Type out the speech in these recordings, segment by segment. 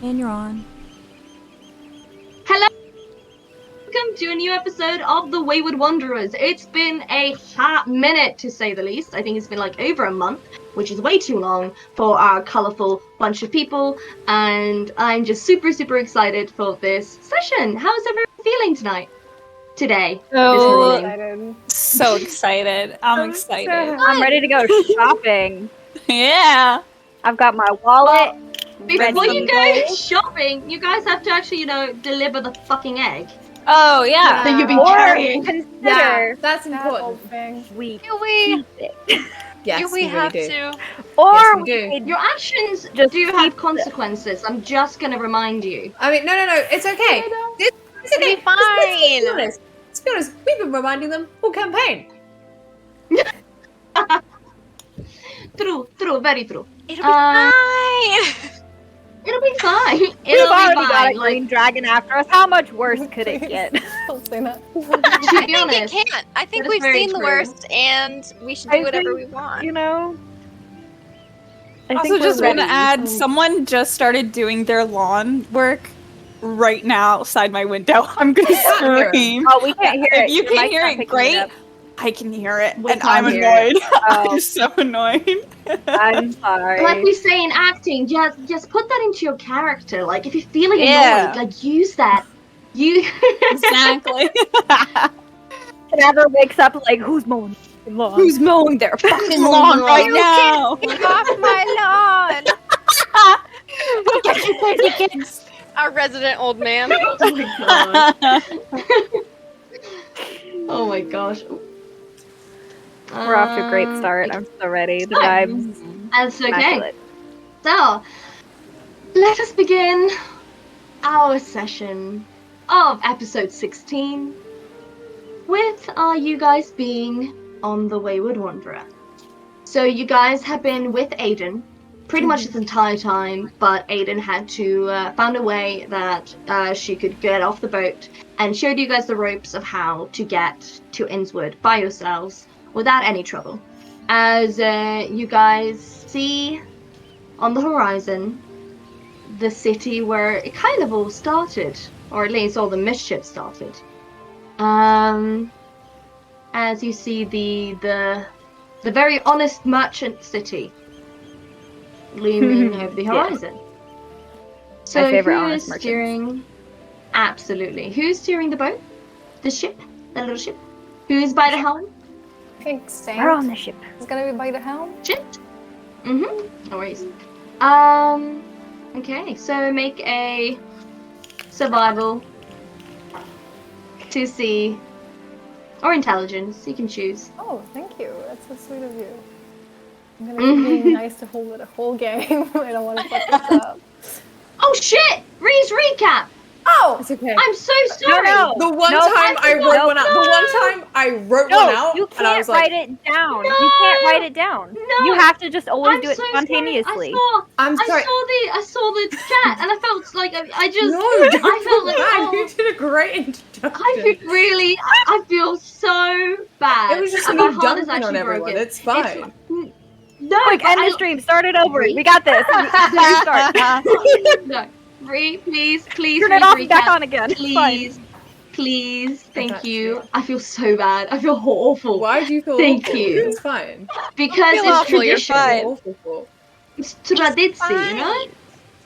And you're on. Hello! Welcome to a new episode of The Wayward Wanderers. It's been a hot minute, to say the least. I think it's been like over a month, which is way too long for our colourful bunch of people, and I'm just super excited for this session. How is everyone feeling tonight? Today? Oh, this morning? so excited. I'm excited. I'm ready to go shopping. Yeah. I've got my wallet. Before you go ready. shopping, you guys have to actually, deliver the fucking egg. Oh, yeah. That you'll be Or carrying. consider That's important. we Do we? keep it. Yes, do we really have do. to? Or Yes, we we do. could Your actions Just do keep have it. consequences. I'm just gonna remind you. I mean, no, it's okay. It's okay. It'll be fine. Let's be honest. We've been reminding them all campaign. True, very true. It'll be fine. It'll be fine. We've It'll already be got a fine. green dragon after us. How much worse could it get? Don't say that. To I be think honest, it can't. I think that is we've very seen the true. worst, and we should I do whatever think, we want. You know? I Also, think just we're want to ready. add, someone just started doing their lawn work right now outside my window. I'm gonna scream. Oh, we can't hear it. If you Your can mic's hear not it, picking great. up. I can hear it, We and can't I'm hear annoyed. Oh. I'm so annoyed. I'm sorry. like we say in acting, just put that into your character. Like if you're feeling Yeah. annoyed, like use that. You Exactly. Never wakes up like, who's mowing the lawn? Who's mowing their fucking Mowing lawn the right lawn. now? Get off my lawn! Get you crazy kids. Our resident old man. Oh my god. Oh my gosh. We're off to a great start. I'm so ready. The vibes. That's okay. Immaculate. So, let us begin our session of episode 16 with you guys being on the Wayward Wanderer. So you guys have been with Aiden pretty much this entire time, but Aiden had to found a way that she could get off the boat and showed you guys the ropes of how to get to Innswood by yourselves without any trouble. As you guys see on the horizon the city where it kind of all started, or at least all the mischief started. As you see the very honest merchant city looming over the horizon. So My favorite who honest is merchants. steering? Absolutely. Who's steering the boat? The ship? The little ship? Who is by the helm? I think Stan We're on the ship. is gonna be by the helm. Ship? Mm-hmm. No worries. Okay, so make a survival to see, or intelligence, you can choose. Oh, thank you. That's so sweet of you. I'm gonna be being nice to hold it a whole game. I don't want to fuck this up. Oh shit! Reese recap! Oh, it's okay. I'm so sorry! No, The one No, time I no, wrote one out. no. The one time I wrote No, one out, you and I can't was like, write it down. No. You can't write it down. No. You have to just always I'm do it so sorry. spontaneously. "I'm sorry." I saw the chat, and I felt like I just, No, I felt like, bad. oh, You did a great introduction. I really, I feel so bad. It was just and me my heart is dumping on actually everyone. broken. It's fine. No, Quick, but end I- the stream. Start it over. We got this. Restart. No, please, Turn it off and back on again. It's fine. Please, thank got you. you. I feel so bad. I feel awful. Why do you feel Thank awful? you. It's fine. Because feel it's awful, you're tradition. fine. Awful. It's tradizie, you know?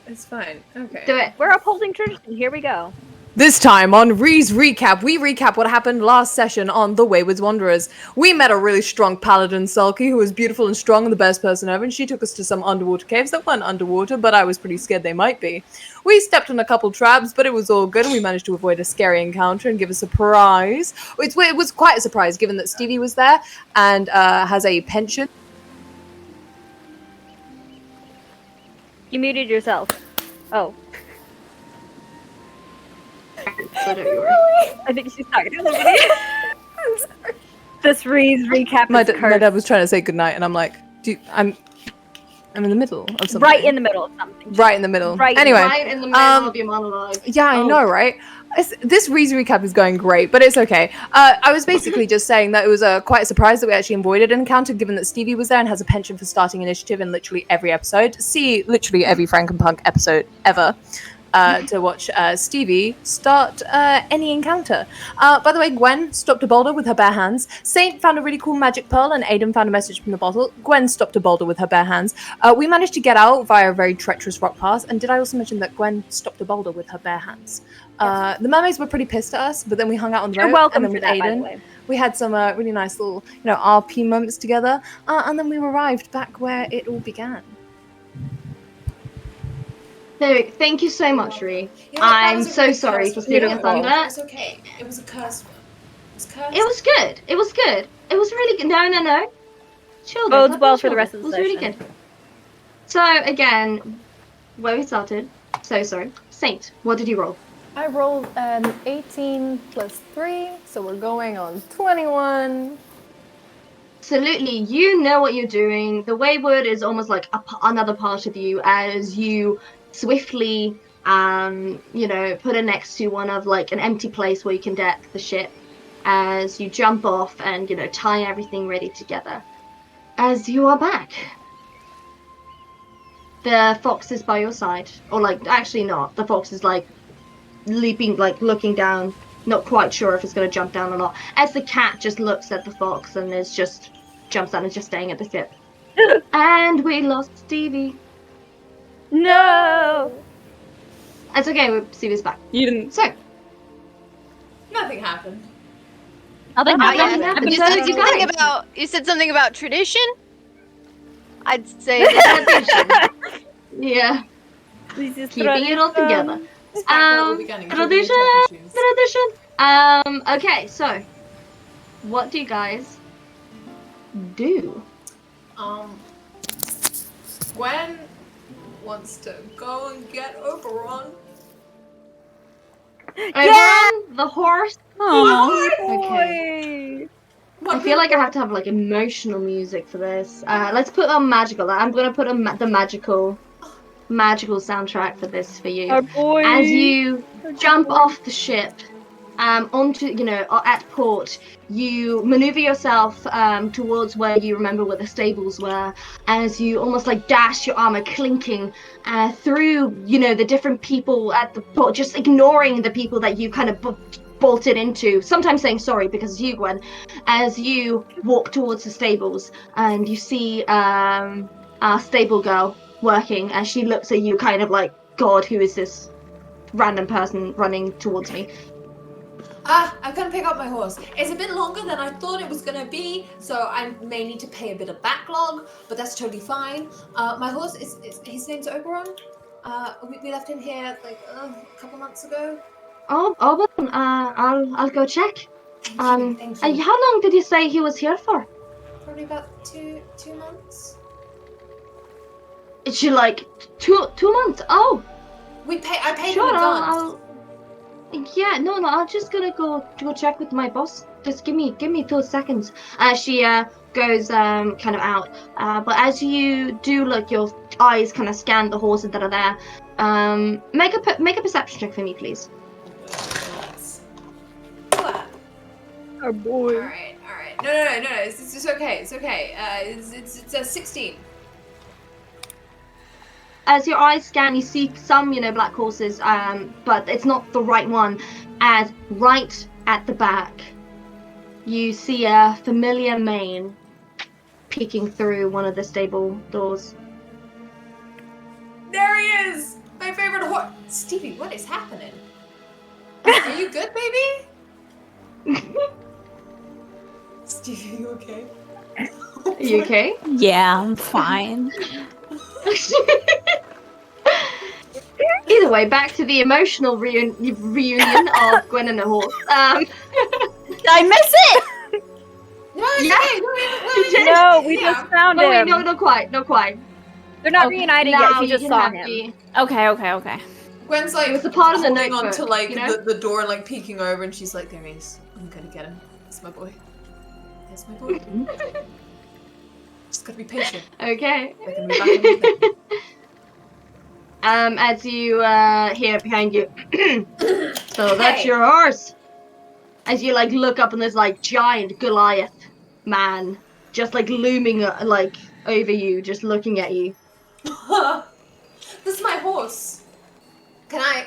It's fine. Okay. Do it. We're upholding tradition. Here we go. This time on Ree's Recap, we recap what happened last session on The Wayward Wanderers. We met a really strong paladin, Sulky, who was beautiful and strong and the best person ever, and she took us to some underwater caves that weren't underwater, but I was pretty scared they might be. We stepped on a couple traps, but it was all good, and we managed to avoid a scary encounter and give a surprise. It was quite a surprise, given that Stevie was there and has a pension. You muted yourself. Oh, So don't you worry. I think she's talking to somebody. I'm sorry. This Ree's recap My is dad cursed. was trying to say goodnight, and I'm like, I'm in the middle of something. Right in the middle of something. Right in the middle. Right- Anyway, Right in the middle of your monologue. yeah, I know, right? This Reese recap is going great, but it's okay. I was basically just saying that it was quite a surprise that we actually avoided an encounter, given that Stevie was there and has a penchant for starting initiative in literally every episode. See literally every Frankenpunk episode ever. To watch Stevie start any encounter. By the way, Gwen stopped a boulder with her bare hands. Saint found a really cool magic pearl, and Aiden found a message from the bottle. Gwen stopped a boulder with her bare hands. We managed to get out via a very treacherous rock pass. And did I also mention that Gwen stopped a boulder with her bare hands? The mermaids were pretty pissed at us, but then we hung out on the You're boat. welcome And then for with that, by the Aiden, way. we had some really nice little, RP moments together. And then we arrived back where it all began. Thank you so much, Ree. I'm so sorry for stealing a thunder. It's okay. It was a curse word. It was good. It was good. It was really good. No. Chill. Bodes guys, well chill. for the rest of the It was really session. good. So again, where we started. So sorry. Saint, what did you roll? I rolled an 18 plus 3, so we're going on 21. Absolutely, you know what you're doing. The Wayward is almost like another part of you as you swiftly, put it next to one of like an empty place where you can deck the ship. As you jump off and tie everything ready together. As you are back, the fox is by your side, or actually not. The fox is leaping, looking down, not quite sure if it's going to jump down or not. As the cat just looks at the fox and jumps down and is just staying at the ship. And we lost Stevie. No! It's okay, Stevie's back. You didn't. So, Nothing happened. Nothing Nothing happened. happened. You So said, did you something guys. about tradition? I'd say Yeah, This is keeping it all together. Tradition. Okay, so what do you guys do? Gwen wants to go and get Oberon. Oberon, the horse. Oh, Okay. I feel like I have to have emotional music for this. Let's put on magical. I'm gonna put on the magical soundtrack for this for you. Our boy. As you jump off the ship, onto at port, you maneuver yourself towards where you remember where the stables were. As you almost dash your armor, clinking through the different people at the port, just ignoring the people that you kind of bolted into, sometimes saying sorry because it's you, Gwen, as you walk towards the stables and you see our stable girl working, and she looks at you kind of like, God, who is this random person running towards me? I'm gonna pick up my horse. It's a bit longer than I thought it was gonna be, so I may need to pay a bit of backlog, but that's totally fine. My horse is his name's Oberon. We left him here a couple months ago. Oh, Oberon, I'll go check. Thank you. How long did you say he was here for? Probably about two months. It's 2 months. Oh, I paid sure. in advance. I'm just gonna go check with my boss. Just give me 2 seconds. She goes kind of out. But as you do look, your eyes kind of scan the horses that are there. Make a perception check for me, please. Our boy. All right. No. It's okay. It's okay. It's a 16. As your eyes scan, you see some, black horses, but it's not the right one. As right at the back, you see a familiar mane peeking through one of the stable doors. There he is! My favorite horse. Stevie, what is happening? Are you good, baby? Stevie, are you okay? Are you okay? yeah, I'm fine. Either way, back to the emotional reunion of Gwen and the horse. Did I miss it? No, it's Yeah. okay. You did. No, we just found Oh wait, him. no, not quite. They're not Okay, reunited now yet. She you just can saw have him. the- Okay. Gwen's It was a part of the holding on notebook, to you know? the door and peeking over, and she's like, "There he is. I'm gonna get him. It's my boy. It's my boy." Just gotta be patient. Okay. We're gonna be back in a minute. As you hear behind you. So that's Hey. your horse. As you like look up and there's like giant Goliath man just like looming like over you, just looking at you. This is my horse. Can I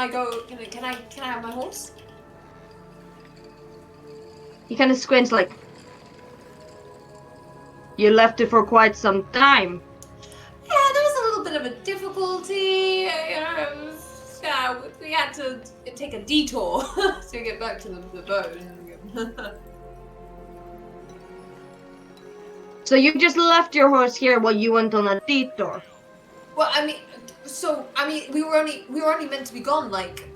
go? Can I have my horse? He kind of squints like, you left it for quite some time. Yeah, there was a little bit of a difficulty. We had to take a detour to get back to the boat. So you just left your horse here while you went on a detour. Well, I mean, we were only meant to be gone like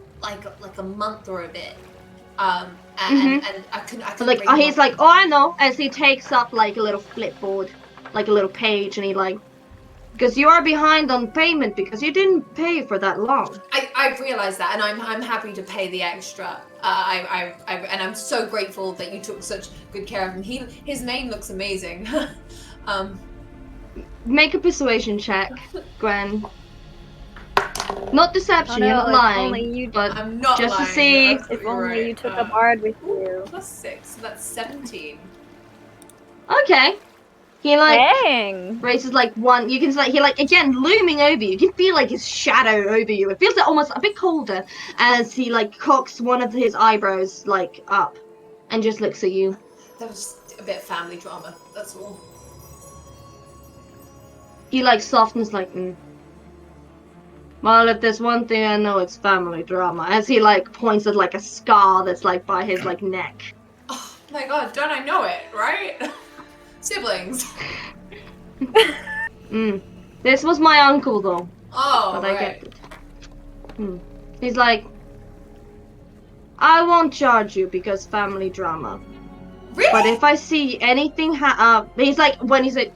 a month or a bit. And I couldn't. So like bring him he's up. like, oh, I know. As he takes up like a little flipboard, like a little page, and he like, because you are behind on payment because you didn't pay for that long. I've realised that, and I'm happy to pay the extra. And I'm so grateful that you took such good care of him. His name looks amazing. Make a persuasion check, Gwen. Not deception, Oh, no, you're not if lying. only you- but I'm not just to lying, see- you're If absolutely only right. you took a bard with you. +6, so that's 17. Okay. He like Dang! raises like one. You can like he like again looming over you. You can feel like his shadow over you. It feels like almost a bit colder as he like cocks one of his eyebrows like up, and just looks at you. That was just a bit of family drama. That's all. He like softens like. Well, if there's one thing I know, it's family drama. As he like points at like a scar that's like by his like neck. Oh my god, don't I know it, right? Siblings. This was my uncle though. Oh, But I right. get it. He's like, I won't charge you because family drama. Really? But if I see anything he's like, when he's like,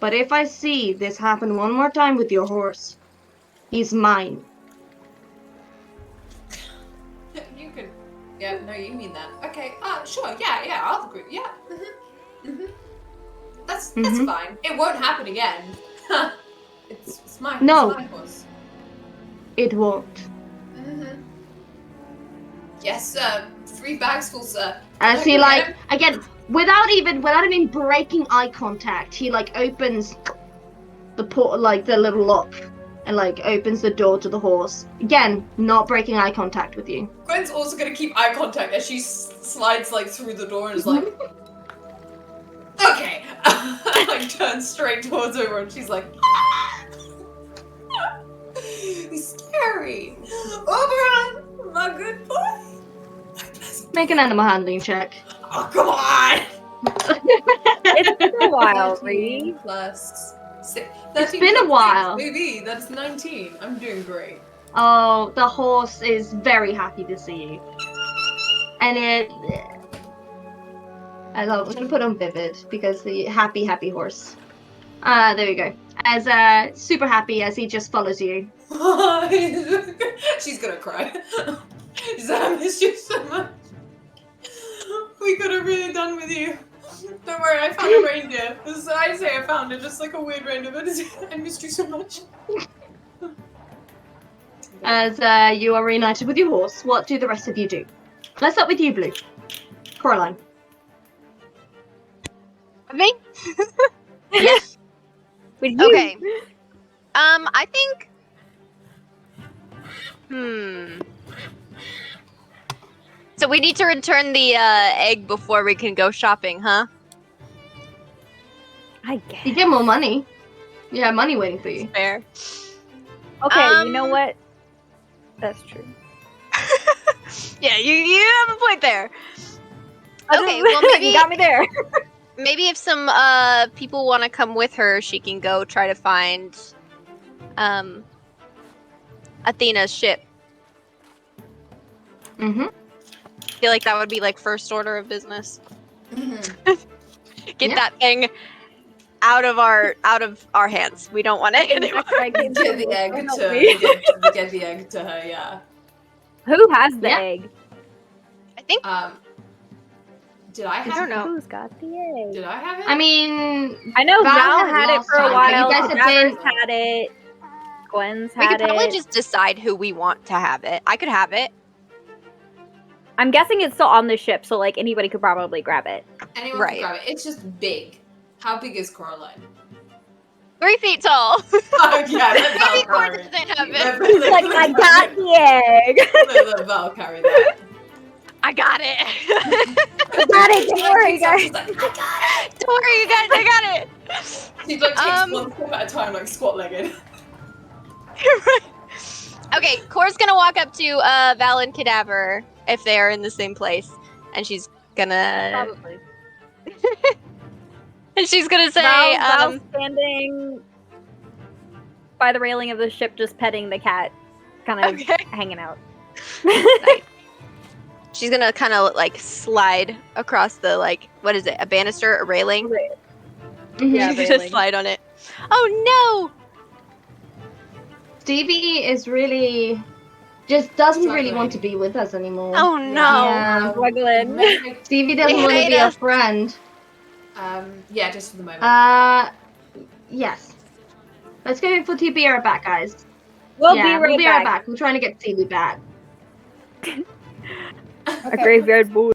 but if I see this happen one more time with your horse, he's mine. You could. Yeah, no, you mean that. Okay. Sure. Yeah. I'll agree. Yeah. That's fine. It won't happen again. it's my No. It's my horse. It won't. Yes, sir. 3 bags full, sir. As Okay, he like, madam. again, without even breaking eye contact, he like opens the like the little lock and like opens the door to the horse. Again, not breaking eye contact with you. Gwen's also gonna keep eye contact as she slides like through the door and is like, okay. Like turns straight towards her and she's like, he's scary. Oberon, my good boy. Make an animal handling check. Oh, come on. It's been a while, Reed. Plus 6. It's been a while. Maybe that's 19. I'm doing great. Oh, the horse is very happy to see you. And I'm gonna put on vivid because the happy horse. There we go. As super happy as he just follows you. She's gonna cry. She's like, I missed you so much. We could have really done with you. Don't worry, I found a reindeer. I say I found it, just like a weird reindeer, but I missed you so much. As you are reunited with your horse, what do the rest of you do? Let's start with you, Blue. Coraline. Me? Yes. With you. Okay. I think. So we need to return the egg before we can go shopping, huh? I guess. You get more money. You have money waiting for you. Fair. Okay, you know what? That's true. Yeah, you have a point there. Okay, well maybe You got me there. maybe if some people want to come with her, she can go try to find Athena's ship. Mm-hmm. I feel like that would be like first order of business. Get Yeah. that thing out of our hands. We don't want it anymore. Get the egg to her, yeah. Who has the Yeah. egg? I think Did I have I don't know. Who's got the egg? Did I have it? I mean, I know Val had had it last for a time, but while. you guys have Daggers been. had it. Gwen's We had could probably it. just decide who we want to have it. I could have it. I'm guessing it's still on the ship, so like anybody could probably grab it. Anyone Right. can grab it. It's just big. How big is Coraline? 3 feet tall. Oh yeah, let Val Maybe Cor carry it. doesn't have Let- it. let- Like let I Val- got the egg. Let Val carry that. I got it. I got it. Don't worry, Picks up, guys. she's like, I got it. Don't worry, you guys. I got it. She like takes Um, one step at a time, like squat-legged. Okay, Cor's gonna walk up to Val and Cadaver if they are in the same place, and she's gonna Probably. say, Val's standing by the railing of the ship, just petting the cat, kind of Okay. hanging out. she's gonna kind of like slide across the like what is it? A banister, a railing? Yeah, She's gonna railing. slide on it. Oh Stevie is really just doesn't really want to Struggling. be with us anymore. no! Oh no! Yeah. Struggling. Stevie doesn't They want to hate be a us. friend. Yeah, just for the moment. Yes. Let's go for TBR back, guys. We'll yeah, be right we'll be right back. back. We're trying to get Stevie back. A graveyard boy.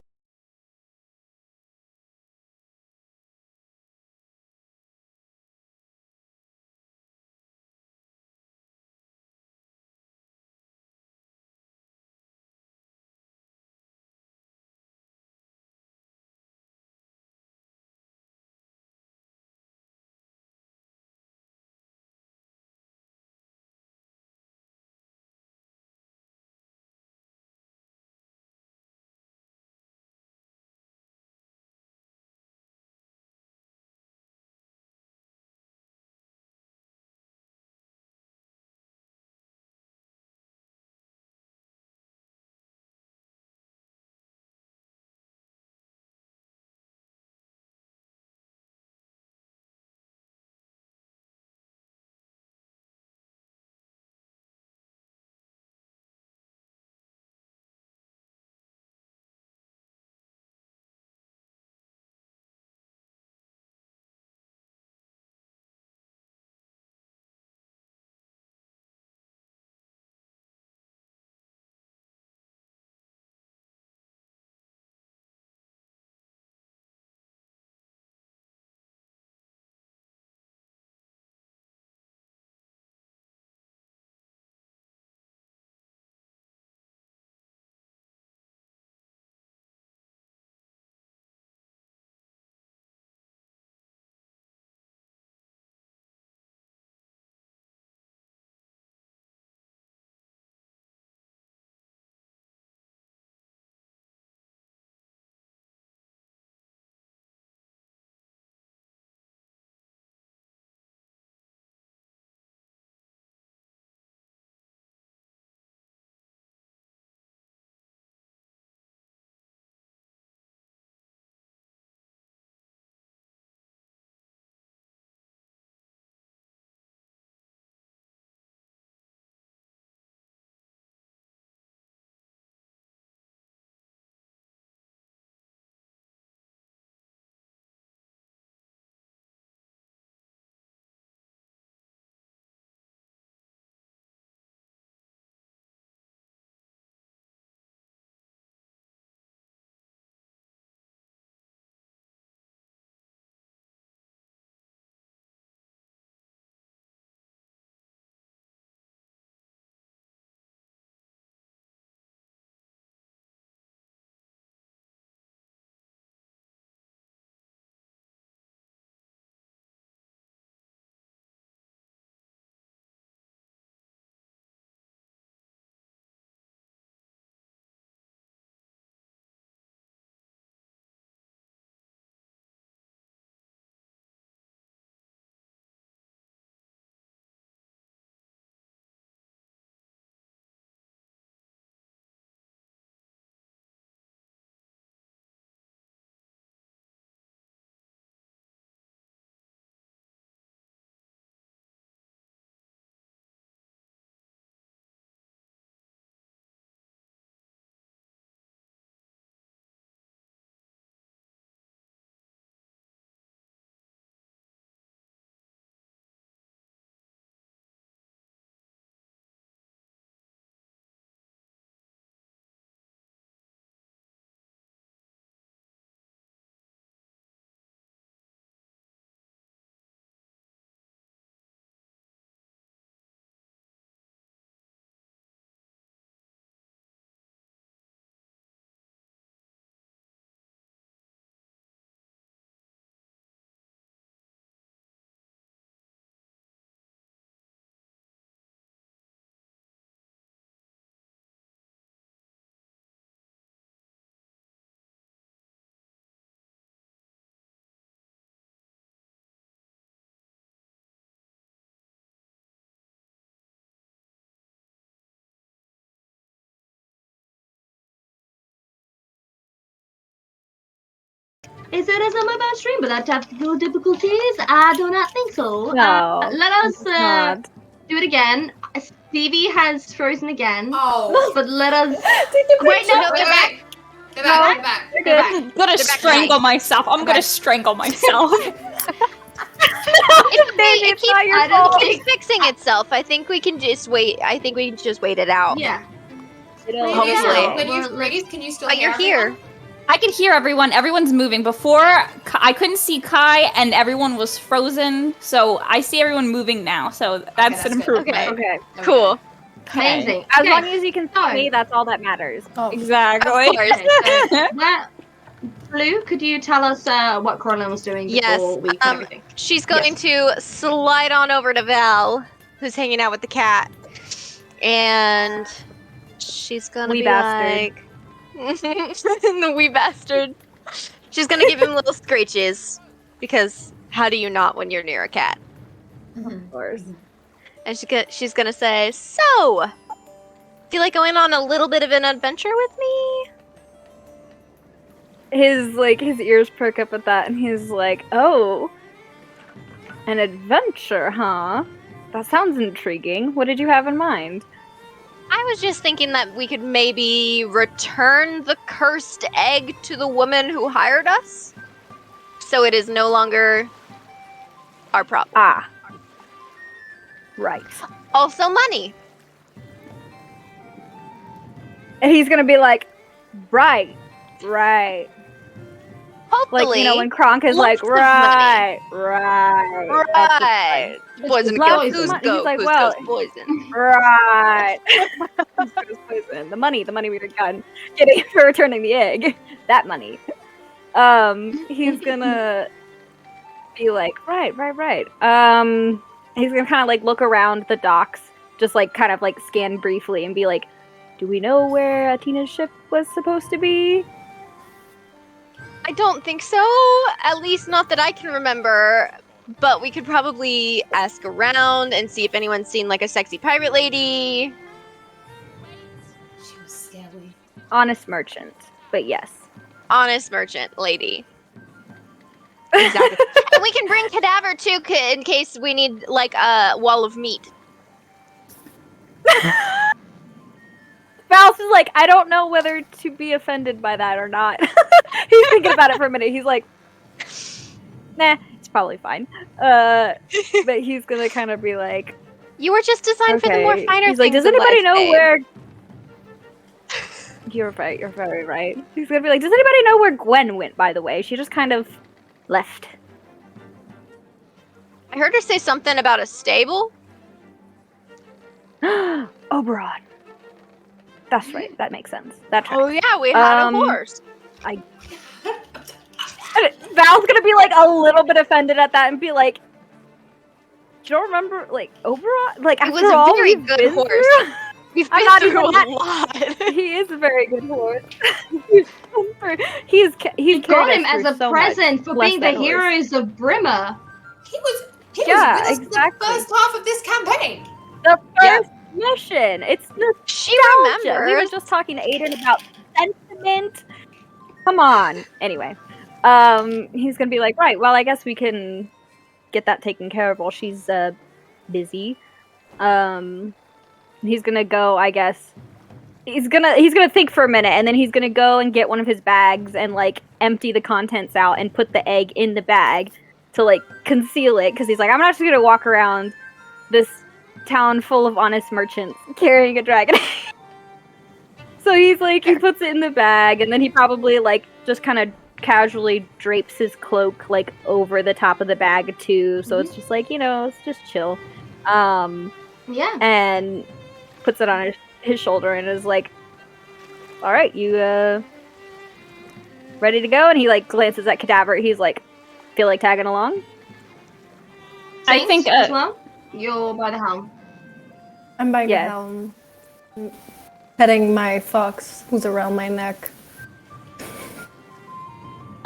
Is it as a mobile stream without technical difficulties? I do not think so. No, Let us it's not. do it again. Stevie has frozen again. Oh. But let us. Take a Wait, no, No, go they're back. Go back, go back. Go back. I'm gonna strangle myself. I'm gonna strangle myself. It not your I don't keeps think. fixing itself. I think we can just wait. I think we can just wait it out. Yeah. It'll- Hopefully. Ladies, can you still But hear you're here. everyone? I can hear everyone. Everyone's moving. Before, I couldn't see Kai, and everyone was frozen. So I see everyone moving now. So that's that's an good. improvement. Okay. Okay. Cool. Amazing. As Okay. long as you can see So- me, that's all that matters. Oh. Exactly. Of course. Okay, so, Blue, could you tell us what Corlin was doing before Yes, we put everything? She's going to slide on over to Val, who's hanging out with the cat, and she's gonna Wee be bastard. like, the wee bastard. She's gonna give him little screeches, because how do you not when you're near a cat? Of course. And she's gonna say, "So, feel like going on a little bit of an adventure with me?" His ears perk up at that, and he's like, "Oh, an adventure, huh? That sounds intriguing. What did you have in mind?" I was just thinking that we could maybe return the cursed egg to the woman who hired us, so it is no longer our problem. Ah, right. Also, money. And he's gonna be like, "Right, right." Hopefully, Like, you know, when Kronk is lots like, of money. "Right, right, that's right, poison Lots kills of who's money. go, He's like, who's well- goes poison. right." Poison. The money we were getting for returning the egg. That money. He's gonna be like, right. He's gonna kind of like look around the docks, just like kind of like scan briefly and be like, "Do we know where Atina's ship was supposed to be?" I don't think so. At least not that I can remember. But we could probably ask around and see if anyone's seen like a sexy pirate lady. She was scary. Honest merchant, but yes. Honest merchant lady. Exactly. And we can bring cadaver too, in case we need like a wall of meat. Mouse is like, I don't know whether to be offended by that or not. He's thinking about it for a minute. He's like, nah, it's probably fine. But he's gonna kind of be like, You were just designed for the more okay. finer He's like, things does anybody in life, know babe." where? You're right. You're very right. He's gonna be like, does anybody know where Gwen went? By the way, she just kind of left. I heard her say something about a stable. Oberon. That's right. That makes sense. That's right. Oh yeah, we had a Um, horse. Val's gonna be like a little bit offended at that and be like, "You don't remember like Oberon? Like It after was a all very we've good been horse. through?" We've I'm been not through even a that- lot. He is a very good horse. he's You carried got us him as through a so present much. for Bless being that the horse. heroes of Brimmer. He was Yeah, with us exactly. for the first half of this campaign. The Yeah. first mission. It's She nostalgia. We were remembers. just talking to Aiden about sentiment. Come on. Anyway, he's gonna be like, right. Well, I guess we can get that taken care of while she's busy. He's gonna go. I guess he's gonna think for a minute, and then he's gonna go and get one of his bags and like empty the contents out and put the egg in the bag to like conceal it, because he's like, I'm not just gonna walk around this town full of honest merchants carrying a dragon. So he's like, he puts it in the bag, and then he probably like just kind of casually drapes his cloak like over the top of the bag too, so it's just like, you know, it's just chill. Yeah. And puts it on his shoulder and is like, all right, you ready to go? And he like glances at Cadaver. He's like, feel like tagging along? I Saints think, as well. You're by the helm. I'm by the Yes. helm. Petting my fox who's around my neck.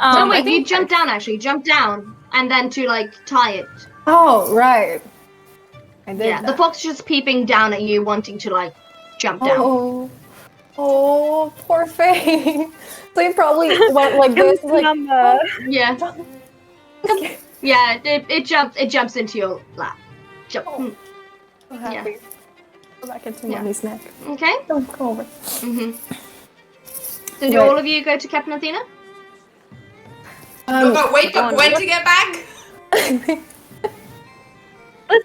No, I wait, you think jump down actually. Jump down and then to like tie it. Oh, right. I did Yeah, the that. fox is just peeping down at you, wanting to like jump down. Oh. Oh, poor Faye. So he probably went like this, like, Mama. Yeah. okay. Yeah, it jumps into your lap. Jump. Oh. So happy. Go back into Yeah. Mommy's neck. Okay. Come over. Mm-hmm. So do Right. all of you go to Captain Athena? No, wait for going Gwen to to get back. She's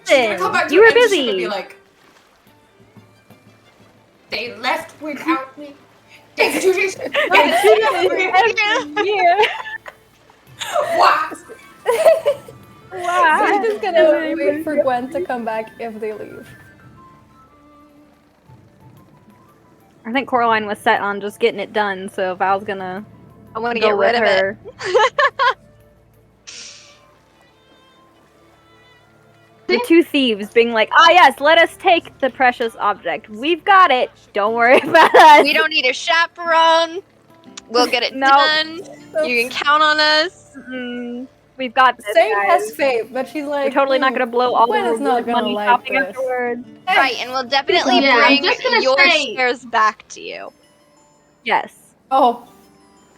gonna come back Listen, to you her were and she's gonna be busy. like, they left without me. They do this. Yeah. What? Wow. We're just gonna wait for Gwen to come back if they leave. I think Coraline was set on just getting it done, so Val's gonna I want to go get with rid of her. The two thieves being like, "Ah, yes, let us take the precious object. We've got it. Don't worry about us." We don't need a chaperone. We'll get it Nope. done. You can count on us. We've got this, Same guys. as Faye, but she's like, We're totally not gonna blow all Gwen the is not reward gonna money like shopping this. afterwards. Right, and we'll definitely Yeah, I'm bring just gonna your say- shares back to you. Yes. Oh.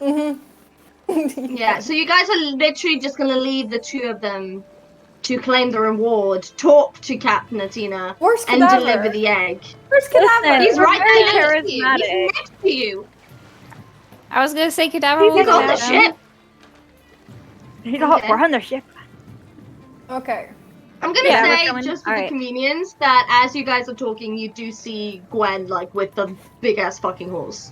Mm-hmm. Yeah, so you guys are literally just gonna leave the two of them to claim the reward, talk to Captain Athena, Where's and Cadaver? deliver the egg. Where's Cadaver? Listen, He's we're right very there next to you. charismatic. He's next to you. I was gonna say Cadaver He's will He's go on the down. ship. Okay. We're on the ship. Okay. I'm gonna Yeah, we're say, coming. just for Alright. the convenience, that as you guys are talking, you do see Gwen, like, with the big-ass fucking horse.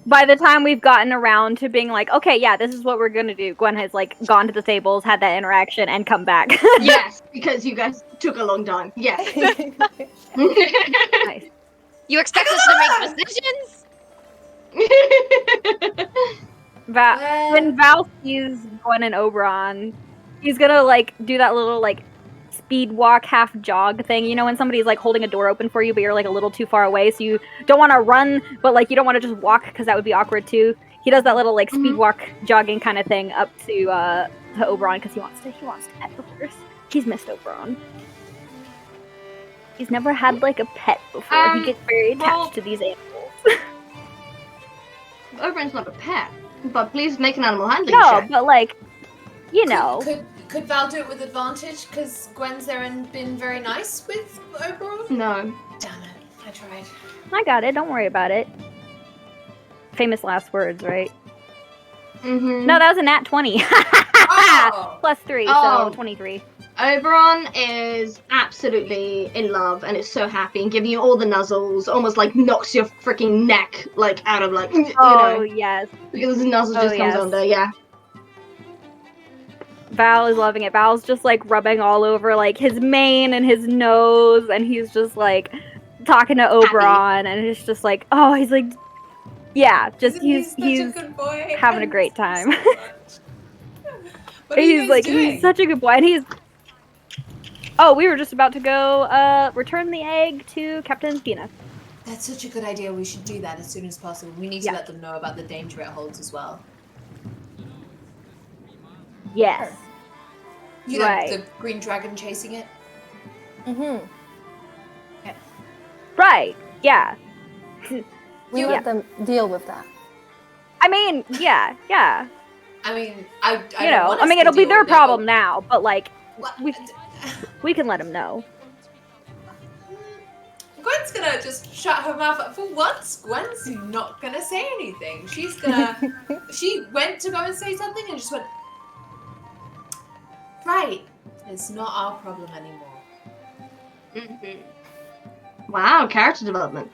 By the time we've gotten around to being like, okay, yeah, this is what we're gonna do, Gwen has like gone to the stables, had that interaction, and come back. Yes, because you guys took a long time. Yes. Nice. You expect us to make decisions? When Val sees Gwen and Oberon, he's gonna like do that little like speed walk, half jog thing. You know, when somebody's like holding a door open for you, but you're like a little too far away, so you don't want to run, but like you don't want to just walk because that would be awkward too. He does that little like speed walk, jogging kind of thing up to Oberon because he wants to pet the horse. He's missed Oberon. He's never had like a pet before. He gets very attached to these animals. Oberon's not a pet, but please make an animal handling No, check. but like, you know. Could Val do it with advantage? Because Gwen's there and been very nice with Oberon? No. Damn it, I tried. I got it. Don't worry about it. Famous last words, right? Mm-hmm. No, that was a nat 20. Oh! Plus 3, Oh. so 23. Oberon is absolutely in love and is so happy and giving you all the nuzzles, almost like knocks your freaking neck like out of like, you Oh, know, yes. because the nuzzle Oh, just comes yes. under, yeah. Val is loving it. Val's just like rubbing all over like his mane and his nose, and he's just like talking to Oberon, and it's just like, oh, he's like, yeah, just Isn't he he's such a good boy? having a great time. So much. What are you he's guys like doing? he's such a good boy, and he's. Oh, we were just about to go return the egg to Captain Athena. That's such a good idea. We should do that as soon as possible. We need to Yeah. let them know about the danger it holds as well. Yes. You know, Right. the green dragon chasing it. Mm-hmm. Right. Yeah. We You- let them deal with that. I mean, yeah. I mean, I You don't know, want I us mean, to it'll be deal their with it, problem but- now, but like, What? we can let them know. Gwen's gonna just shut her mouth up. For once, Gwen's not gonna say anything. She's gonna. She went to go and say something and just went. Right. It's not our problem anymore. Mm-hmm. Wow, character development.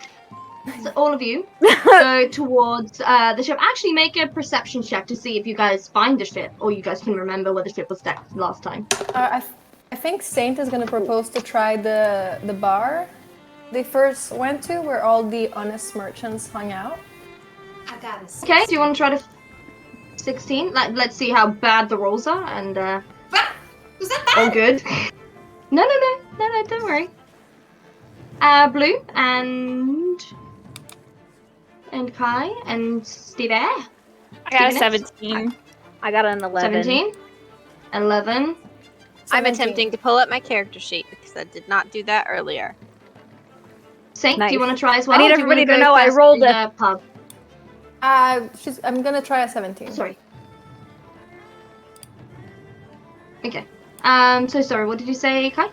So all of you go towards the ship. Actually, make a perception check to see if you guys find the ship, or you guys can remember where the ship was stacked last time. I think Saint is gonna propose to try the bar they first went to, where all the honest merchants hung out. I got it. Okay, do you want to try to 16? Let's see how bad the rolls are, and Was that bad? all good. No, don't worry. Blue and Kai and Steve Air. I got a Steven? 17. I got an 11. 17, 11. I'm 17. attempting to pull up my character sheet because I did not do that earlier. Saint, do you Nice. want to try as well? I need or do you wanna everybody to go know I first rolled to a- the pub? I'm gonna try a 17. Sorry. Okay. So sorry, what did you say, Kai?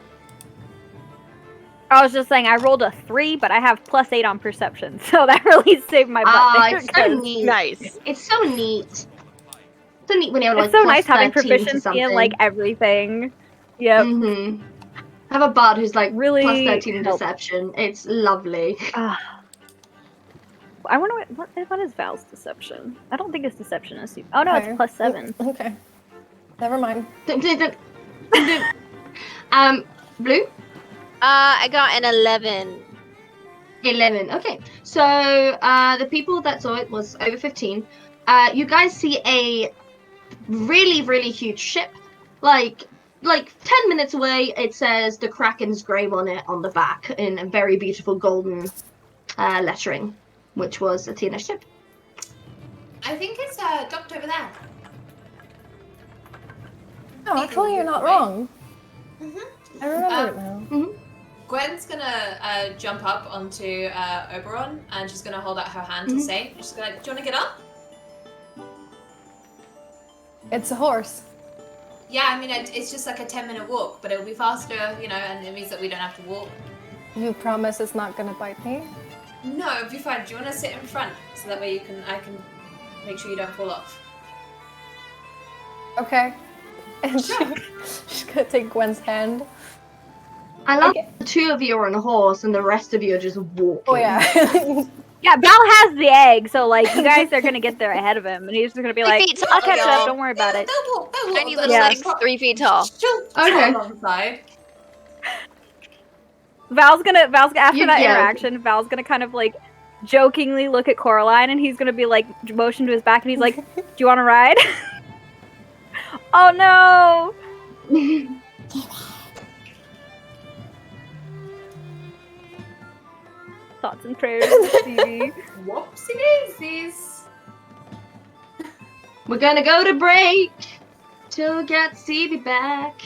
I was just saying I rolled a 3, but I have +8 on perception, so that really saved my butt Ah, there. it's so 'cause neat. Nice. It's so neat. So neat when you're like It's so plus nice having 13 to proficiency in something. like everything. Yep. Mm-hmm. Have a bard who's like Really plus 13 in helps. deception. It's lovely. I wonder what is Val's deception? I don't think it's deception is. Oh no, Okay. it's +7. Okay. Never mind. Blue? I got an 11. 11. Okay. So the people that saw it was over 15. You guys see a really, really huge ship. Like 10 minutes away, it says the Kraken's grave on it on the back in a very beautiful golden lettering, which was Athena's ship. I think it's docked over there. No, actually, you're not wrong. Mhm. I remember it now. Gwen's gonna jump up onto Oberon and she's gonna hold out her hand to Saint. She's gonna, do you wanna get up? It's a horse. Yeah, I mean, it's just like a 10-minute walk, but it'll be faster, you know, and it means that we don't have to walk. You promise it's not gonna bite me? No, it'll be fine. Do you want to sit in front so that way I can make sure you don't fall off? Okay. And she's gonna take Gwen's hand. I love the two of you are on a horse and the rest of you are just walking. Oh yeah. Yeah, Val has the egg, so like you guys are gonna get there ahead of him, and he's just gonna be 3 like, feet tall, "I'll catch y'all. up. Don't worry about it." They'll walk. Tiny They'll little Yeah. legs, 3 feet tall. She'll Okay. alongside. Val's gonna after You- that yeah. interaction, Val's gonna kind of like jokingly look at Coraline, and he's gonna be like motion to his back, and he's like, "Do you want to ride?" Oh no! Thoughts and prayers, Stevie. Whoopsie daisies. We're gonna go to break till we get Stevie back.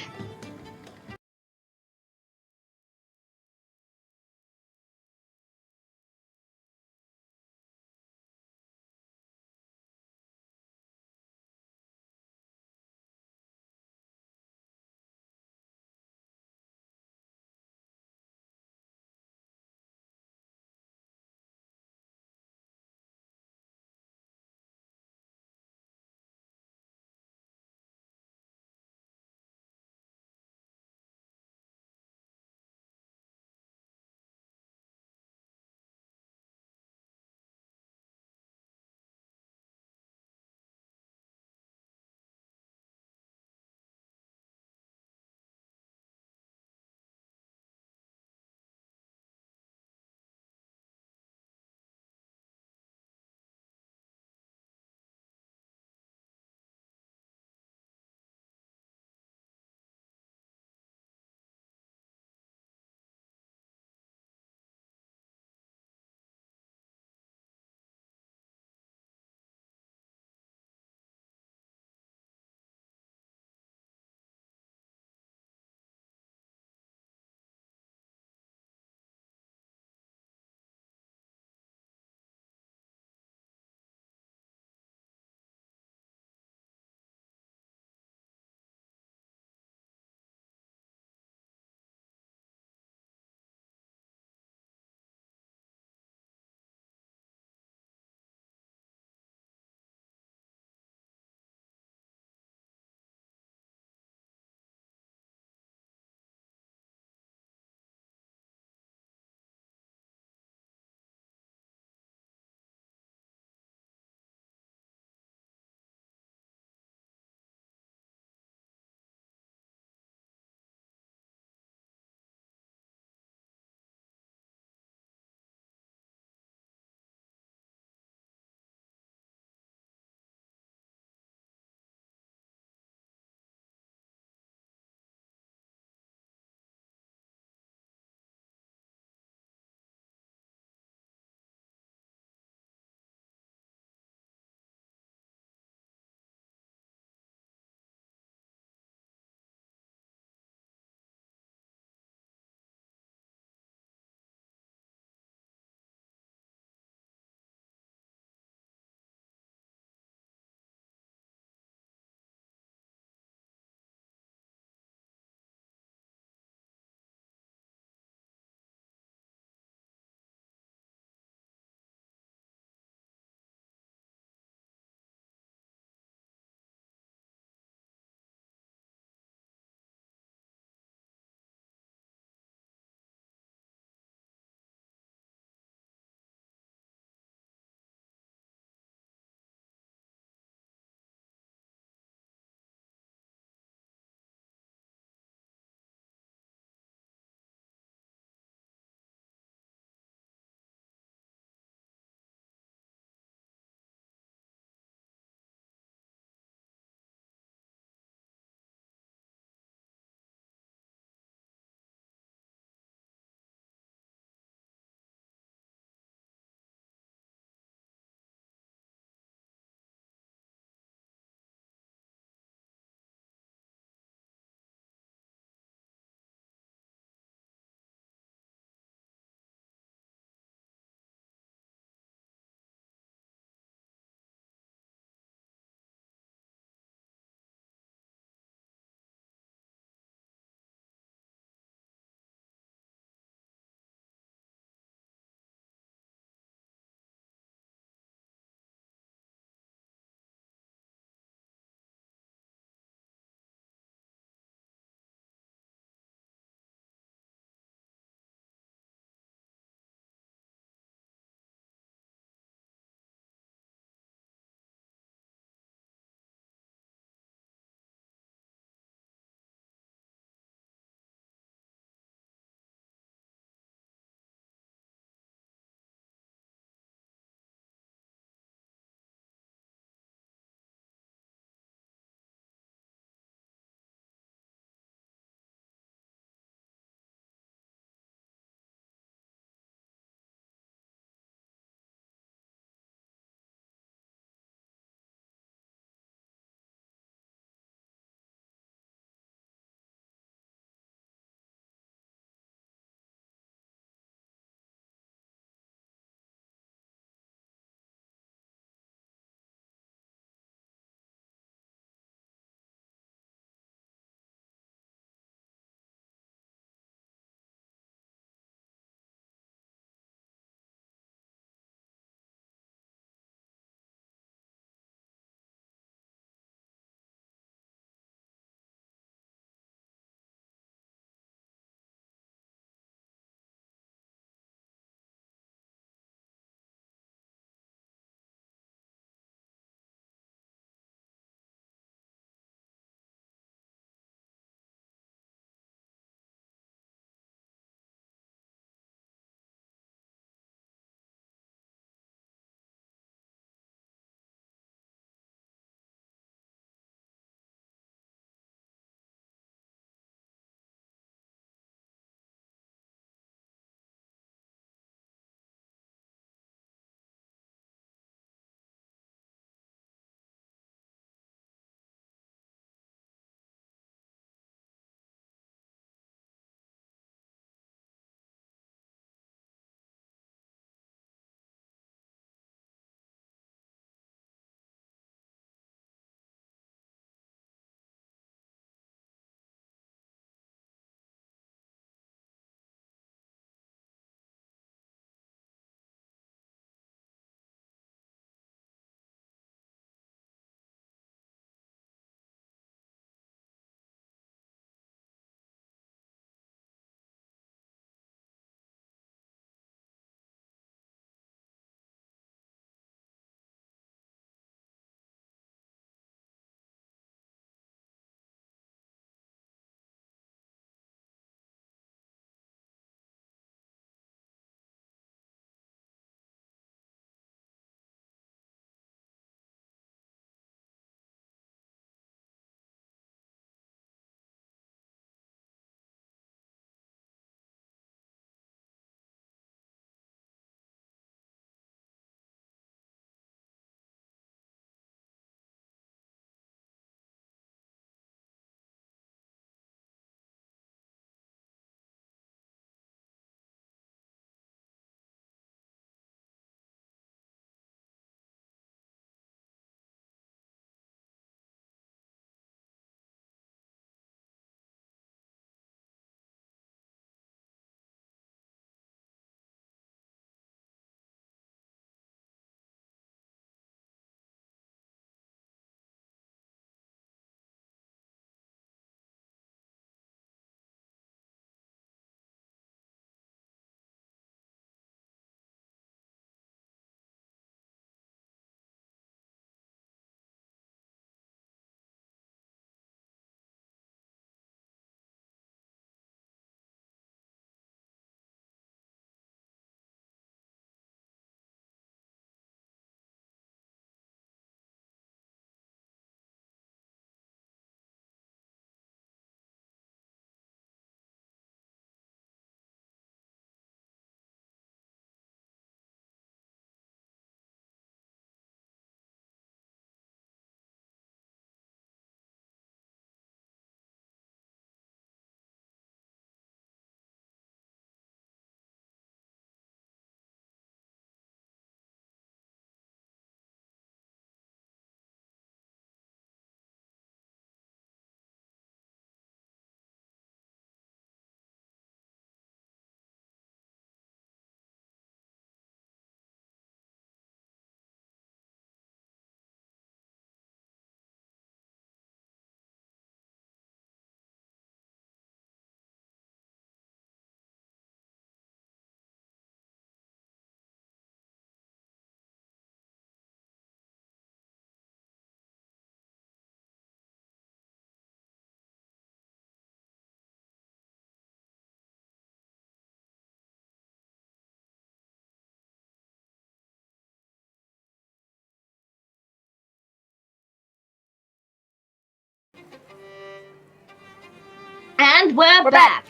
And we're back. back.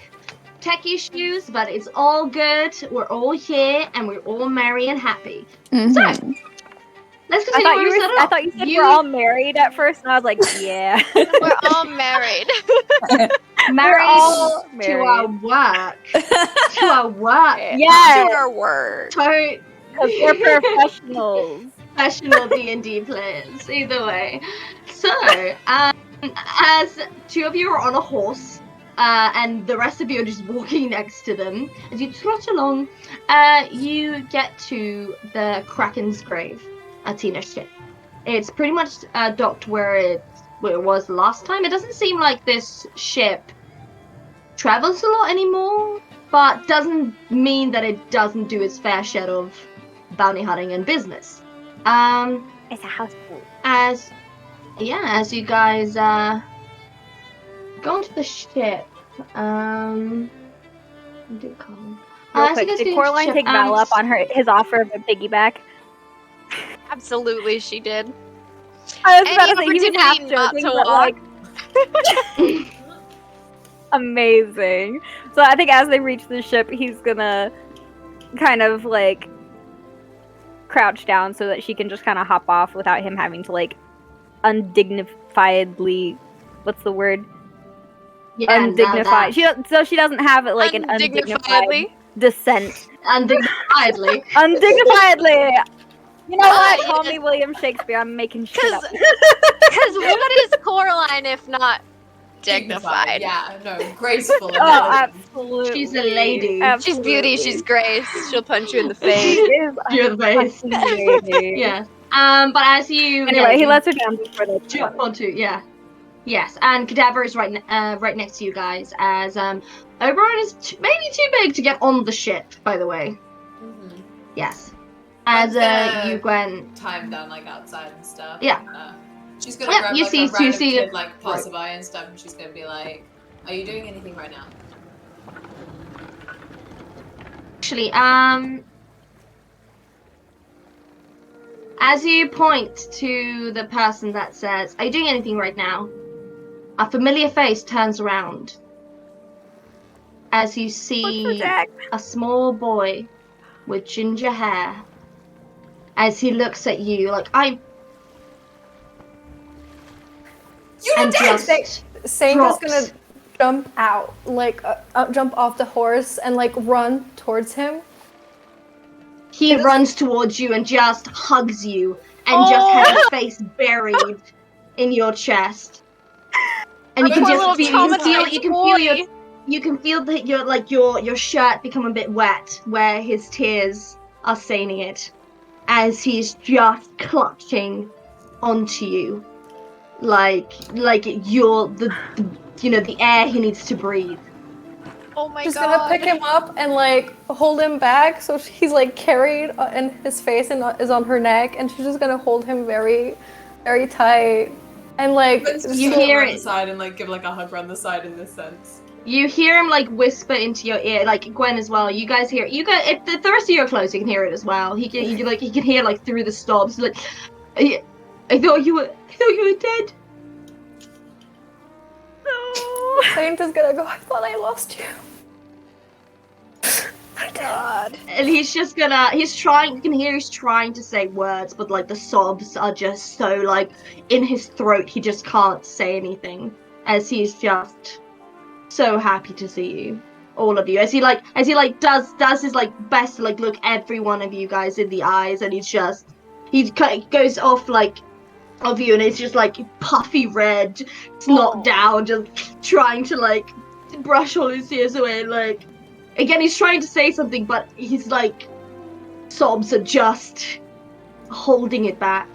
Tech issues, but it's all good. We're all here, and we're all merry and happy. Mhm. So, let's continue where we started I off. thought you said we're all married at first, and I was like, yeah. We're all married. married all to our married. work. To our work. Yes. To our word. To Because we're professionals. professional D&D players. Either way. So, as two of you are on a horse, and the rest of you are just walking next to them, as you trot along, you get to the Kraken's grave, Atina's ship. It's pretty much docked where it was last time. It doesn't seem like this ship travels a lot anymore, but doesn't mean that it doesn't do its fair share of bounty hunting and business. It's a houseboat. As you guys go onto the ship, do come. Real As you quick, guys did get into Coraline ship, take Val up on his offer of a piggyback? Absolutely, she did. I was about Any to say, he was half opportunity not joking, to but walk. like... Amazing. So I think as they reach the ship, he's gonna kind of like crouch down so that she can just kind of hop off without him having to like undignifiedly, what's the word? Yeah, Undignified. So she doesn't have like an undignified Undignifiedly? descent. undignifiedly. Undignifiedly. You know what? Yeah. Call me William Shakespeare. I'm making shit up. Because what is Coraline if not dignified? Yeah, no, graceful. and Oh, elegant. absolutely. She's a lady. She's beauty, she's grace. She'll punch you in the She face. is You're the face. fucking lady. Yeah. But as you Anyway, he you lets her down before they jump onto, yes, and Cadaver is right next to you guys. As Oberon is maybe too big to get on the ship. By the way, yes. As you Gwen, time down like outside and stuff. Yeah. She's gonna Yeah, grab you like see- a you random see- kid like passerby and stuff, and she's gonna be like, "Are you doing anything right now?" actually, as you point to the person that says, "Are you doing anything right now?" A familiar face turns around. As you see a small boy with ginger hair. As he looks at you like, "I'm." You're And dead! just Saint drops. is gonna jump out, like jump off the horse and like run towards him. He runs towards you and just hugs you, and just has his face buried in your chest. And you can Poor just little feel, traumatized you can feel your, boy. you can feel that your shirt become a bit wet, where his tears are staining it, as he's just clutching onto you, like you're the the air he needs to breathe. Oh my She's god. gonna pick him up and like hold him back, so he's like carried, and his face is on her neck, and she's just gonna hold him very, very tight, and like You hear around it. the side and like give like a hug around the side in this sense. You hear him like whisper into your ear, like Gwen as well. You guys hear it. You guys, if the rest of you are close, you can hear it as well. He can hear like through the stops, like, I thought you were dead. Saint is gonna go, "I thought I lost you." God. And he's just gonna, you can hear he's trying to say words, but like the sobs are just so like in his throat, he just can't say anything, as he's just so happy to see you, all of you, as he does his like best to like look every one of you guys in the eyes, and he goes off like of you, and it's just like puffy red, snot down, just trying to like brush all his tears away, like. Again, he's trying to say something, but he's like, sobs are just holding it back.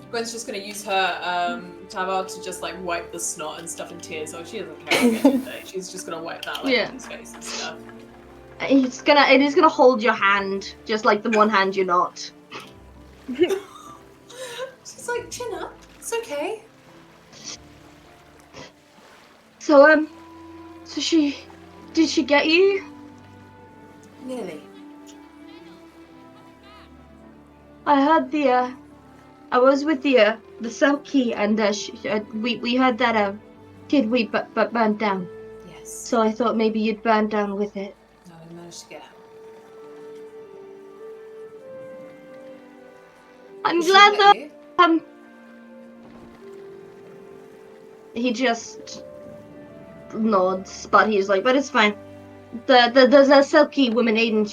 Gwen's just gonna use her Tavar to just like wipe the snot and stuff and tears, so she doesn't care about anything. She's just gonna wipe that like Yeah. in his face and stuff. He's gonna hold your hand, just like the one hand you're not. She's like, chin up, it's okay. So did she get you? Nearly. I heard I was with the Selkie, and we heard that did we but burn down. Yes. So I thought maybe you'd burn down with it. No, we managed to get out. I'm Did she glad let you? that he just nods, but he's like, but it's fine. There's a silky woman, Aiden,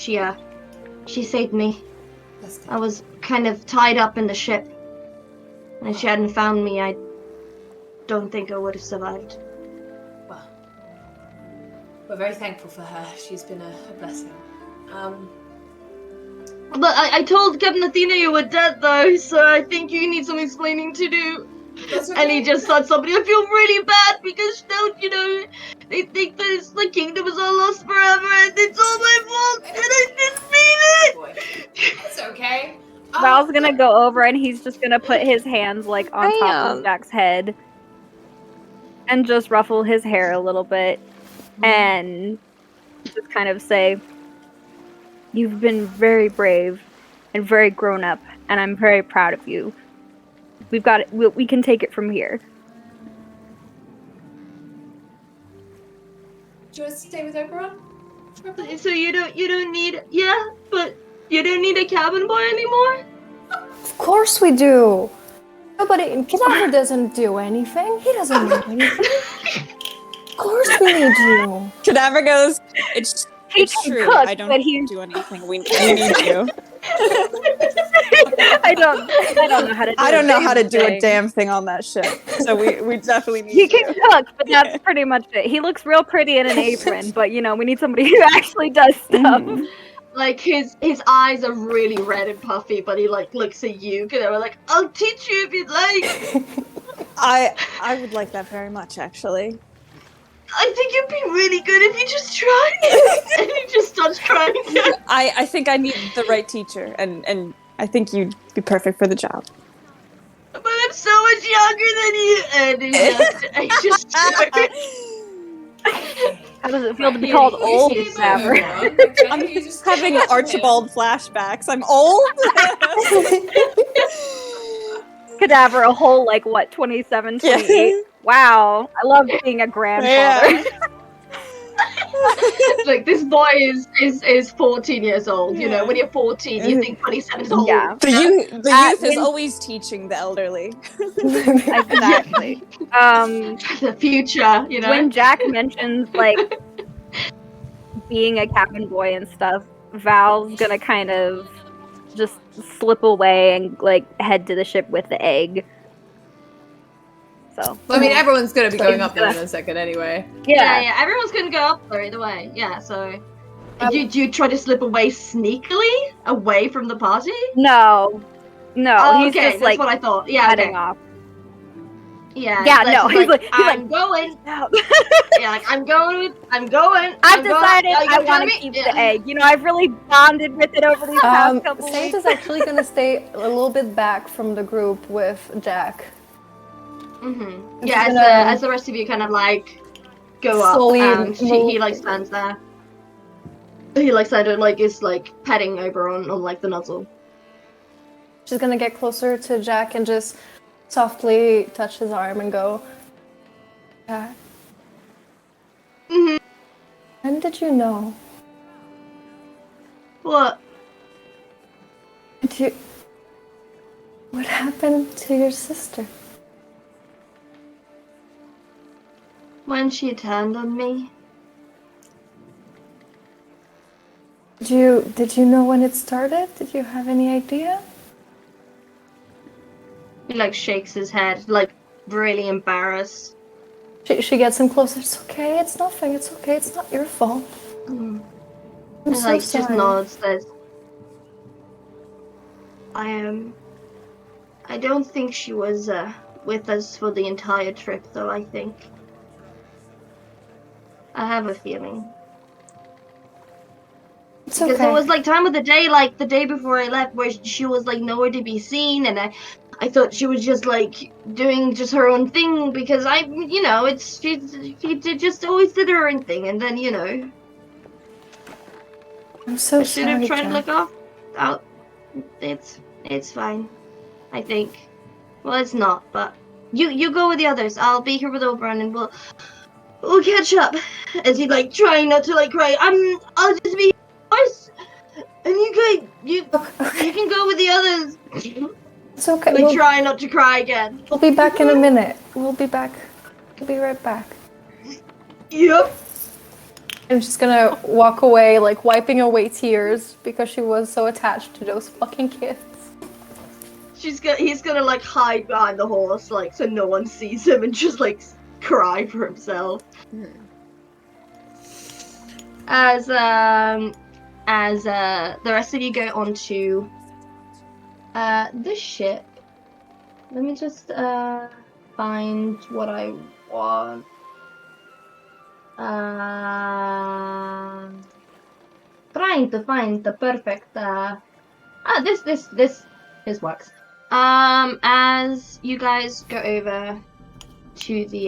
she saved me. That's good. I was kind of tied up in the ship. And if she hadn't found me, I don't think I would have survived. Well, we're very thankful for her. She's been a blessing. But I told Captain Athena you were dead, though, so I think you need some explaining to do. That's okay. And he just starts something. I feel really bad because they think that the kingdom is all lost forever, and it's all my fault, and I didn't mean it. Boy. It's okay. Val's gonna go over and he's just gonna put his hands like on top of Jack's head and just ruffle his hair a little bit and just kind of say, "You've been very brave and very grown up, and I'm very proud of you. We've got it. We can take it from here." Do you want to stay with Oberon? So you don't need but you don't need a cabin boy anymore? Of course we do. Nobody, Cadaver doesn't do anything. He doesn't do anything. Of course we need you. Cadaver goes, it's He it's can true. cook, I don't but he's- do anything. We need you. I don't know how to. I don't know how to do a thing. damn thing on that ship. So we definitely need He you. can cook, but that's pretty much it. He looks real pretty in an apron, but we need somebody who actually does stuff. Mhm. Like his eyes are really red and puffy, but he like looks at you and they're like, I'll teach you if you'd like. I would like that very much, actually. I think you'd be really good if you just tried. And he just starts crying. I think I need the right teacher, and I think you'd be perfect for the job. But I'm so much younger than you. And he just How does it feel to be called old, Cadaver? I'm having Archibald flashbacks. I'm old. Cadaver, a whole 27, 28. Yeah. Wow, I love being a grandfather. Yeah. like this boy is 14 years old. You know, when you're 14, you think 27 is old. Yeah. The youth is when- always teaching the elderly. Exactly. The future, you know. When Jack mentions being a cabin boy and stuff, Val's gonna kind of just slip away and head to the ship with the egg. So Well, I mean, everyone's gonna be going up there in a second anyway. Yeah, everyone's gonna go up there either way. Yeah, so do you try to slip away sneakily away from the party? No, Oh, he's okay, just that's what I thought. Yeah, heading okay. off. Yeah, Yeah, that's no, just he's I'm going. No. Yeah, like I'm going. I've decided I want to keep the egg. I've really bonded with it over these past couple Saint weeks. is actually gonna stay a little bit back from the group with Jack. Mm-hmm. It's Yeah, gonna- as the rest of you kind of go up, Slowly and move. he stands there. He stands and is petting Oberon on the nozzle. She's gonna get closer to Jack and just softly touch his arm and go, Jack. Mm-hmm. When did you know? What? What happened to your sister? When she turned on me? Did you know when it started? Did you have any idea? He shakes his head, really embarrassed. She gets him closer. It's okay. It's nothing. It's okay. It's not your fault. Mm. I'm And so just sorry. nods, says, I don't think she was with us for the entire trip, though. I think I have a feeling It's because okay. there was time of the day, the day before I left, where she was nowhere to be seen, and I thought she was just doing just her own thing because she just always did her own thing, and then I'm so I should have sorry, tried to Jack. look out. It's fine. I think. Well, it's not, but You go with the others. I'll be here with Oberon, and we'll catch up. As you like trying not to like cry. I'll just be yours, and you can go with the others. It's okay. Like try not to cry again. We'll be back in a minute. We'll be back. We'll be right back. Yep. I'm just gonna walk away, like wiping away tears because she was so attached to those fucking kids. He's gonna like hide behind the horse, like so no one sees him, and just like cry for himself. As the rest of you go onto the ship. Let me just find what I want. Trying to find the perfect this works. As you guys go over to the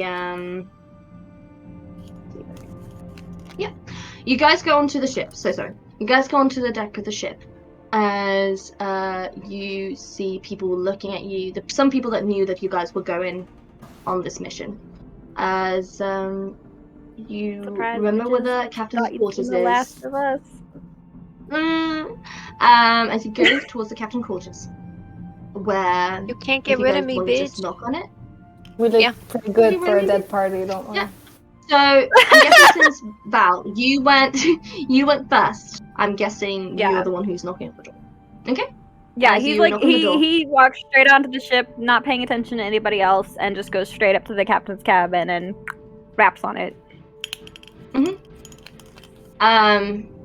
yeah, you guys go onto the ship. You guys go onto the deck of the ship. As you see people looking at you, some people that knew that you guys were going on this mission. As you remember where the captain's quarters is. The Last of Us. As you go towards the captain's quarters, where You can't get rid of me, bitch. Just knock on it. We look pretty good for a dead party, don't we? Yeah. So I'm guessing since Val, you went first. I'm guessing you're the one who's knocking at the door. Okay. Yeah, As he's you like knock on the door. he walks straight onto the ship, not paying attention to anybody else, and just goes straight up to the captain's cabin and raps on it.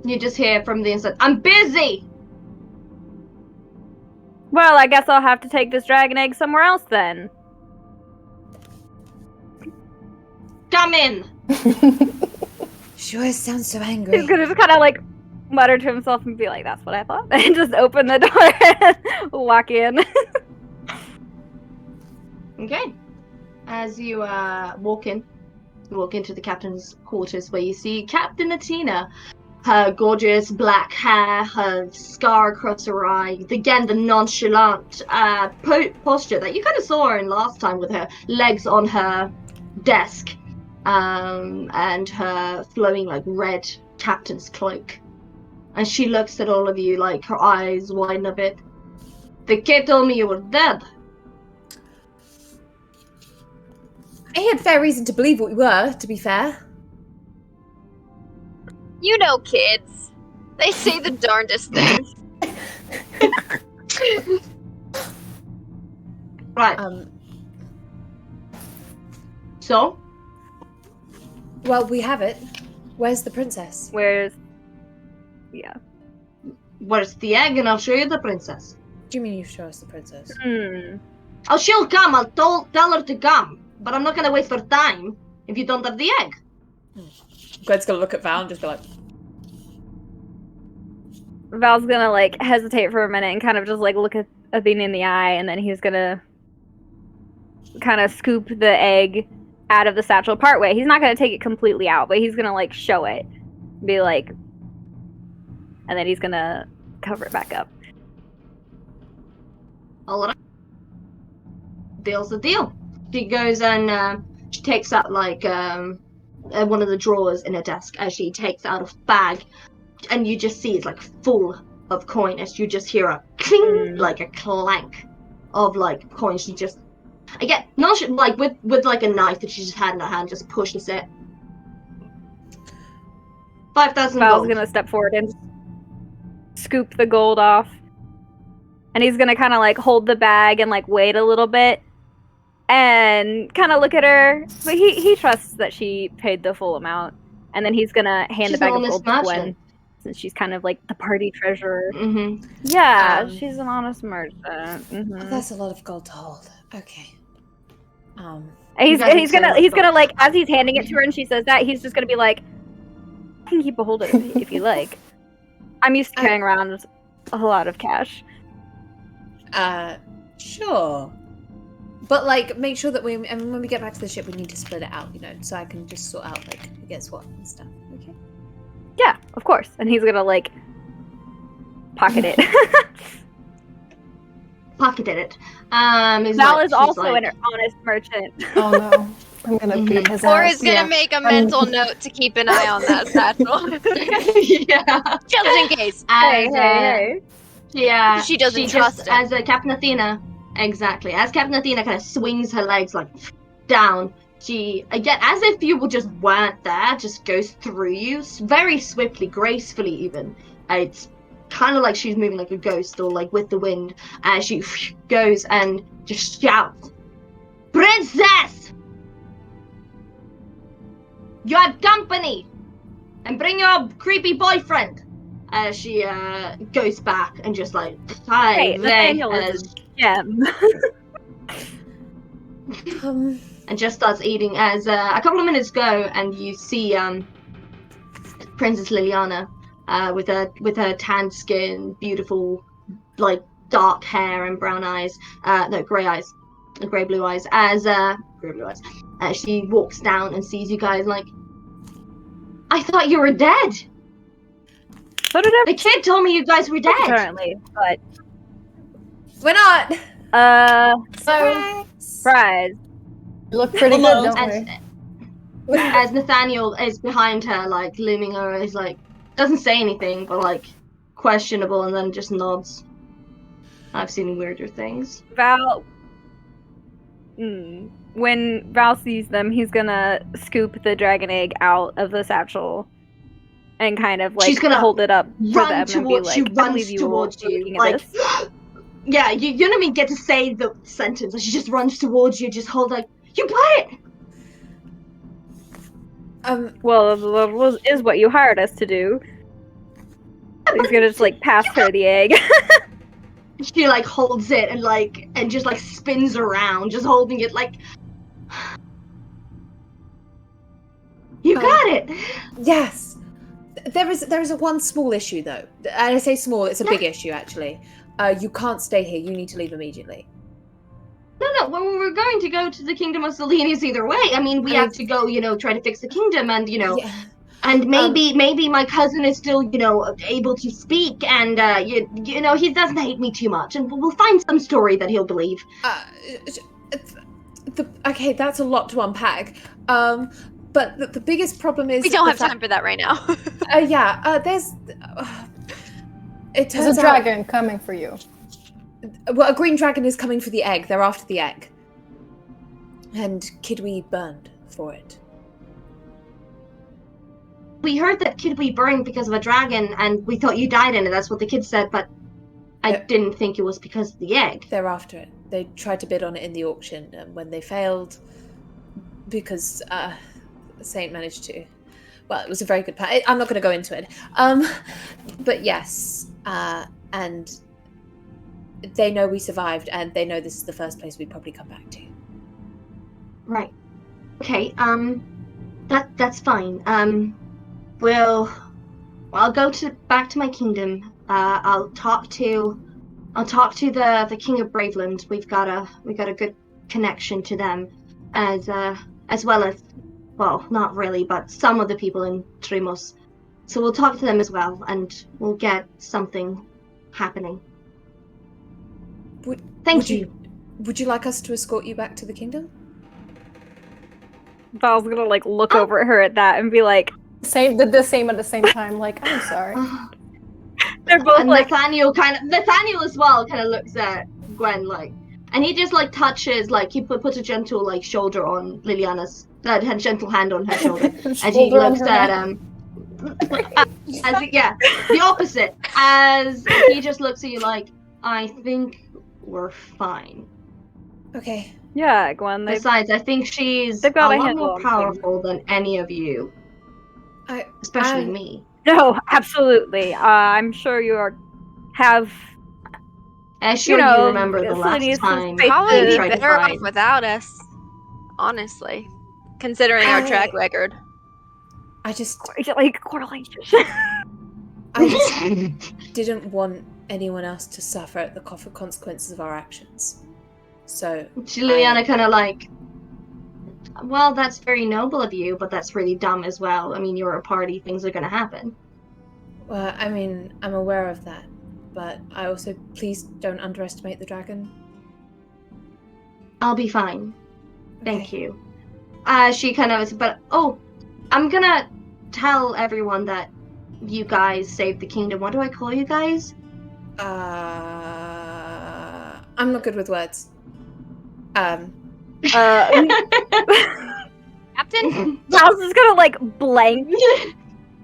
You just hear from the inside, "I'm busy!" Well, I guess I'll have to take this dragon egg somewhere else then. Come in! Sure sounds so angry. He's gonna just kind of like mutter to himself and be like, "That's what I thought," and just open the door and walk in. Okay. As you walk into the captain's quarters, where you see Captain Atina, her gorgeous black hair, her scar across her eye, again the nonchalant posture that you kind of saw her in last time, with her legs on her desk, and her flowing like red captain's cloak. And she looks at all of you, like her eyes widen a bit. The kid told me you were dead. I had fair reason to believe what we were, to be fair. You know, kids. They say the darndest things. Right. So? Well, we have it. Where's the princess? Where's Where's the egg, and I'll show you the princess. Do you mean you show us the princess? Oh, she'll come. I'll tell her to come. But I'm not gonna wait for time if you don't have the egg. Gwen's gonna look at Val and just be like, Val's gonna like hesitate for a minute and kind of just like look at Athena in the eye, and then he's gonna kind of scoop the egg out of the satchel partway. He's not gonna take it completely out, but he's gonna like show it, be like, and then he's gonna cover it back up. All right. Deal's the deal. She goes and she takes out like one of the drawers in her desk, as she takes out a bag, and you just see it's like full of coin, as you just hear a cling, like a clank of like coins. She just, again, not like with like a knife that she just had in her hand, just pushes it. 5,000 Val's gold. gonna step forward and scoop the gold off, and he's gonna kind of like hold the bag and like wait a little bit and kind of look at her, but he trusts that she paid the full amount, and then he's gonna hand the bag of gold to Gwen, since she's kind of like the party treasurer. Yeah, she's an honest merchant. Oh, that's a lot of gold to hold. Okay. He's gonna like, as he's handing it to her and she says that, he's just gonna be like, "I can keep a hold of it if you like. I'm used to carrying around a lot of cash." Sure. But, like, make sure that when we get back to the ship, we need to split it out, so I can just sort out, like, who gets what and stuff, okay? Yeah, of course. And he's gonna, like, pocket it. Pocketed it. Val is also an honest merchant. Oh no. I'm gonna beat his Or ass. is gonna make a mental note to keep an eye on that satchel. Yeah. Just in case. Hey. Yeah. She doesn't trust him. As Captain Athena, exactly. As Captain Athena kind of swings her legs like down, she again, as if you just weren't there, just goes through you very swiftly, gracefully even. It's kind of like she's moving like a ghost or like with the wind as she goes and just shouts, "Princess! You have company! And bring your creepy boyfriend!" As she goes back and just like, "Hi, Hey, Nathaniel is a gem. and just starts eating as a couple of minutes go and you see Princess Liliana with her tanned skin, beautiful like dark hair and brown eyes, grey blue eyes as she walks down and sees you guys like, "I thought you were dead. So did The kid told me you guys were dead." apparently, but We're not. So, surprise. we look pretty Hello. good, don't we? As Nathaniel is behind her, like looming her, is like doesn't say anything, but like questionable, and then just nods. "I've seen weirder things." Val. When Val sees them, he's gonna scoop the dragon egg out of the satchel and kind of like She's gonna hold it up for Run them and be towards like, she "I runs believe you towards were you, looking at like this." yeah, you don't even get to say the sentence. Like, she just runs towards you, just hold like, "You bought it." Well, that is what you hired us to do. He's gonna just like pass her the egg. She like holds it and just like spins around, just holding it like, "You got it." Yes. There is a one small issue though. And I say small, it's a big issue actually. You can't stay here. You need to leave immediately. No, well, we're going to go to the Kingdom of Selenius either way. I mean, we have to go, try to fix the kingdom, and Yeah. and maybe my cousin is still, able to speak, and he doesn't hate me too much, and we'll find some story that he'll believe. Okay, that's a lot to unpack. But the biggest problem is We don't have time for that right now. There's. It There's turns a dragon coming for you. Well, a green dragon is coming for the egg. They're after the egg. And Kidwee burned for it. We heard that Kidwee burned because of a dragon, and we thought you died in it. That's what the kid said, but I didn't think it was because of the egg. They're after it. They tried to bid on it in the auction, and when they failed, because Saint managed to. Well, it was a very good plan. I'm not going to go into it. But yes, and they know we survived, and they know this is the first place we'd probably come back to. Right. Okay. That's fine. I'll go back to my kingdom. I'll talk to the King of Braveland. We got a good connection to them, as well as, well, not really, but some of the people in Trimos. So we'll talk to them as well, and we'll get something happening. Thank you. Would you like us to escort you back to the kingdom? Val's gonna like look over at her at that and be like, Did the same at the same time. Like, I'm sorry. they're both And like, Nathaniel as well kind of looks at Gwen like, and he just like touches, like he puts a gentle like shoulder on Liliana's, a gentle hand on her shoulder as he Shoulder on looks her at hand. the opposite, as he just looks at you like, "I think we're fine." Okay. yeah, Gwen. Besides, I think she's a they've got a lot handle more on things. powerful than any of you, especially me. No, absolutely. I'm sure you have. I'm sure know, you remember the last Selenius' time face Probably we be tried to better off fight. without us. Honestly. Considering our track record. I just Like correlation. I just didn't want anyone else to suffer at the consequences of our actions. So Liliana kind of like, "Well, that's very noble of you, but that's really dumb as well. I mean, you're a party, things are gonna happen." Well, I mean, I'm aware of that, but I also, please don't underestimate the dragon. I'll be fine. Thank Okay. you. She kind of, but I'm gonna tell everyone that you guys saved the kingdom. What do I call you guys? I'm not good with words. Captain Captain? Val's just gonna like blank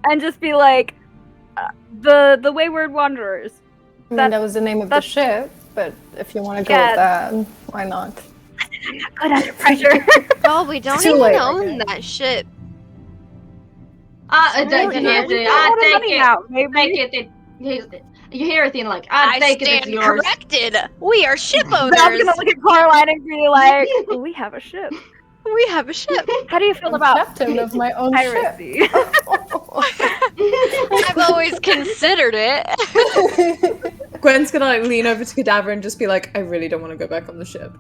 and just be like, the Wayward Wanderers. I mean, that was the name of the that's- ship, but if you want to go Yeah. with that, why not? I'm not good under pressure. Oh, we don't too even late, own okay. that ship. Take Money it. out, maybe. Take it. You hear Athena like, I take it, stand it's yours. corrected. We are ship Val's owners. gonna look at Coraline and be like, we have a ship. We have a ship. How do you feel I'm about captain of my own ship. piracy? I've always considered it. Gwen's gonna like lean over to Cadaver and just be like, I really don't want to go back on the ship.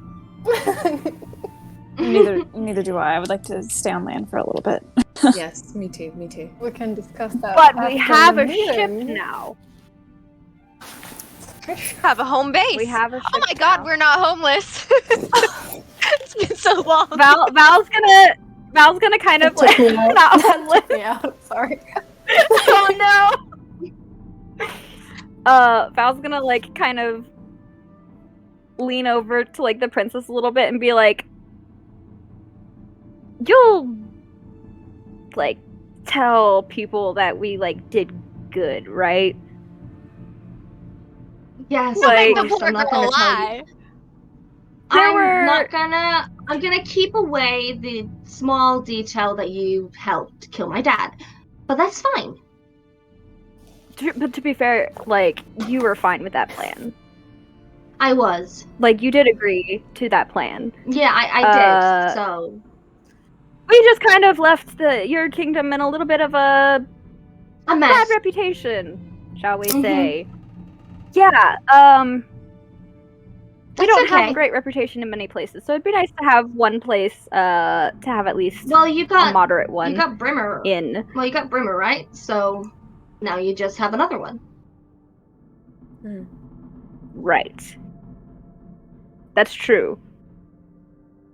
Neither do I. I would like to stay on land for a little bit. Yes, me too, me too. We can discuss that. But we after have the a ship meeting. now. Have a home base. We have a ship Oh my god, now. we're not homeless. It's been so long. Val's gonna kind of Took like me out. not homeless. Yeah, sorry. Oh no. Val's gonna like kind of lean over to like the princess a little bit and be like, you'll like tell people that we like did good, right? Yes, Like- of course, I'm not gonna tell you. lie. I'm gonna keep away the small detail that you helped kill my dad. But that's fine. But to be fair, like, you were fine with that plan. I was. Like, you did agree to that plan. Yeah, I did. So We just kind of left your kingdom in a little bit of a a mess. bad reputation, shall we Mhm. say. Yeah, we That's don't have okay. a great reputation in many places, so it'd be nice to have one place, to have at least Well, you a got moderate one you got Brimmer. in. Well, you got Brimmer, right? So now you just have another one. Right. That's true.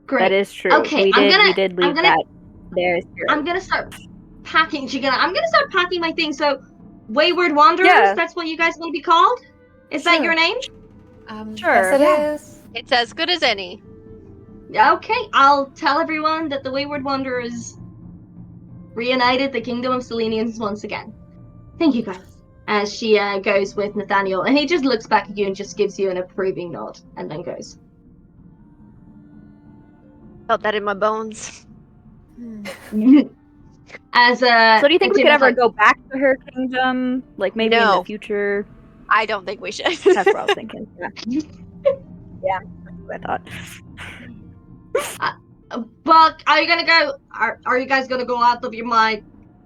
Great. That is true. Okay, we I'm did gonna- leave I'm gonna- that there. I'm gonna start packing. I'm gonna start packing my things. So, Wayward Wanderers. Yeah. That's what you guys want to be called. Is that Sure. your name? Sure. Yes, it Yeah. is. It's as good as any. Okay, I'll tell everyone that the Wayward Wanderers reunited the Kingdom of Selenians once again. Thank you, guys. As she goes with Nathaniel, and he just looks back at you and just gives you an approving nod, and then goes. Felt that in my bones. As So do you think we could Jim is ever like, go back to her kingdom? Like maybe in No. the future? I don't think we should. That's what I was thinking. Yeah. Yeah, that's what I thought. Buck, are you gonna go? Are you guys gonna go out of my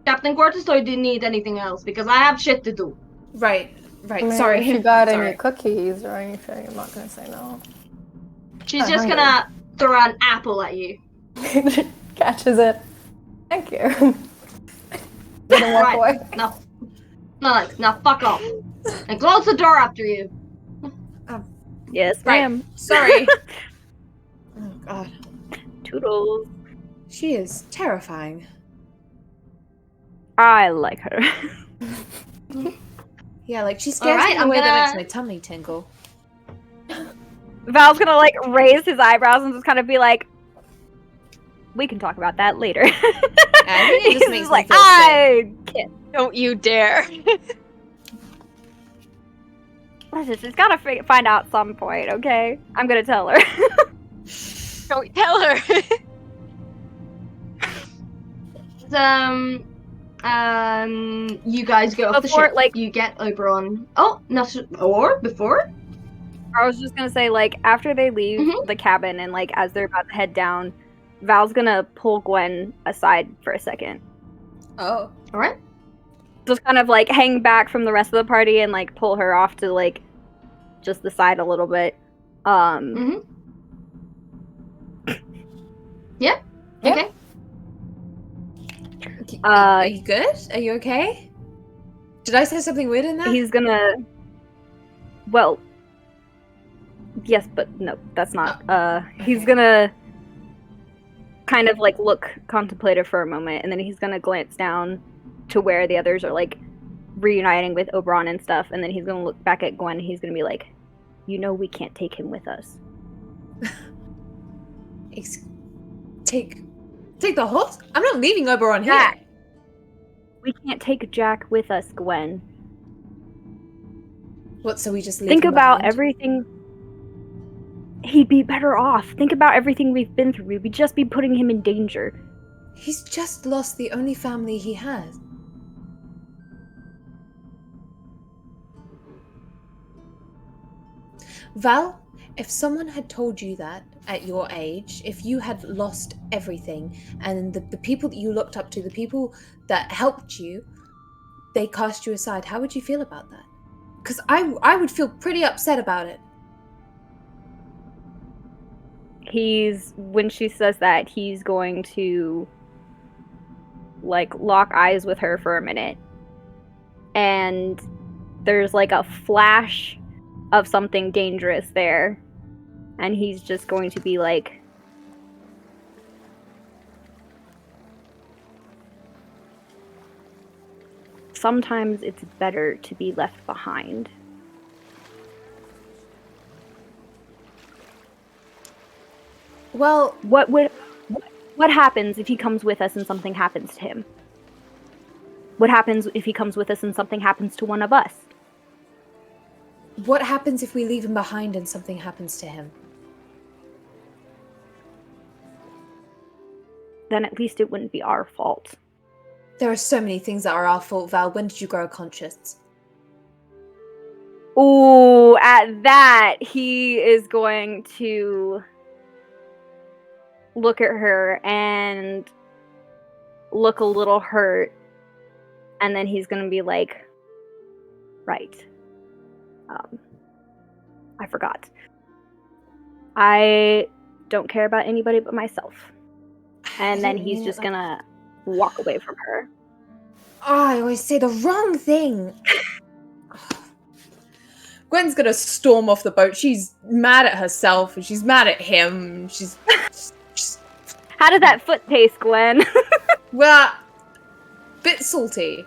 captain quarters, or do you need anything else? Because I have shit to do. Right. I mean, Sorry. If you got Sorry. any cookies or anything, I'm not gonna say no. She's I'm just hungry. gonna throw an apple at you. Catches it. Thank you. Then walk Right. away. No, like, now fuck off, and close the door after you. Yes, Right. ma'am. Sorry. Oh god. Toodles. She is terrifying. I like her. Yeah, like she scares me Alright, in a I'm way that gonna- makes my tummy tingle. Val's gonna like raise his eyebrows and just kind of be like, "We can talk about that later." I think it just He's makes just me like, feel sick. I can't. Don't you dare. She's gotta find out some point, okay? I'm gonna tell her. Don't tell her. You guys go off the Before, ship. like- You get Oberon. Oh, no, or before? I was just gonna say, like, after they leave Mhm. the cabin and like as they're about to head down, Val's gonna pull Gwen aside for a second. Oh. All right. Just kind of like hang back from the rest of the party and like pull her off to like just the side a little bit. Mhm. Yep. Yep. Okay. Are you good? Are you okay? Did I say something weird in that? He's gonna, well, Yes, but no, that's not. He's gonna kind of like look contemplative for a moment, and then he's gonna glance down to where the others are like reuniting with Oberon and stuff, and then he's gonna look back at Gwen. And he's gonna be like, "You know, we can't take him with us." Take the horse? I'm not leaving Oberon here. Jack. We can't take Jack with us, Gwen. What? So we just leave Think him about behind? everything. He'd be better off. Think about everything we've been through. We'd just be putting him in danger. He's just lost the only family he has. Val, if someone had told you that at your age, if you had lost everything and the people that you looked up to, the people that helped you, they cast you aside, how would you feel about that? Because I would feel pretty upset about it. When she says that, he's going to like lock eyes with her for a minute. And there's like a flash of something dangerous there. And he's just going to be like, sometimes it's better to be left behind. Well, What happens if he comes with us and something happens to him? What happens if he comes with us and something happens to one of us? what happens if we leave him behind and something happens to him? Then at least it wouldn't be our fault. There are so many things that are our fault, Val. When did you grow a conscience? Ooh, at that, he is going to look at her and look a little hurt. And then he's going to be like, right. I forgot. I don't care about anybody but myself. And then he's just going to walk away from her. Oh, I always say the wrong thing. Gwen's gonna storm off the boat. She's mad at herself and she's mad at him. She's How did that foot taste, Gwen? well, bit salty.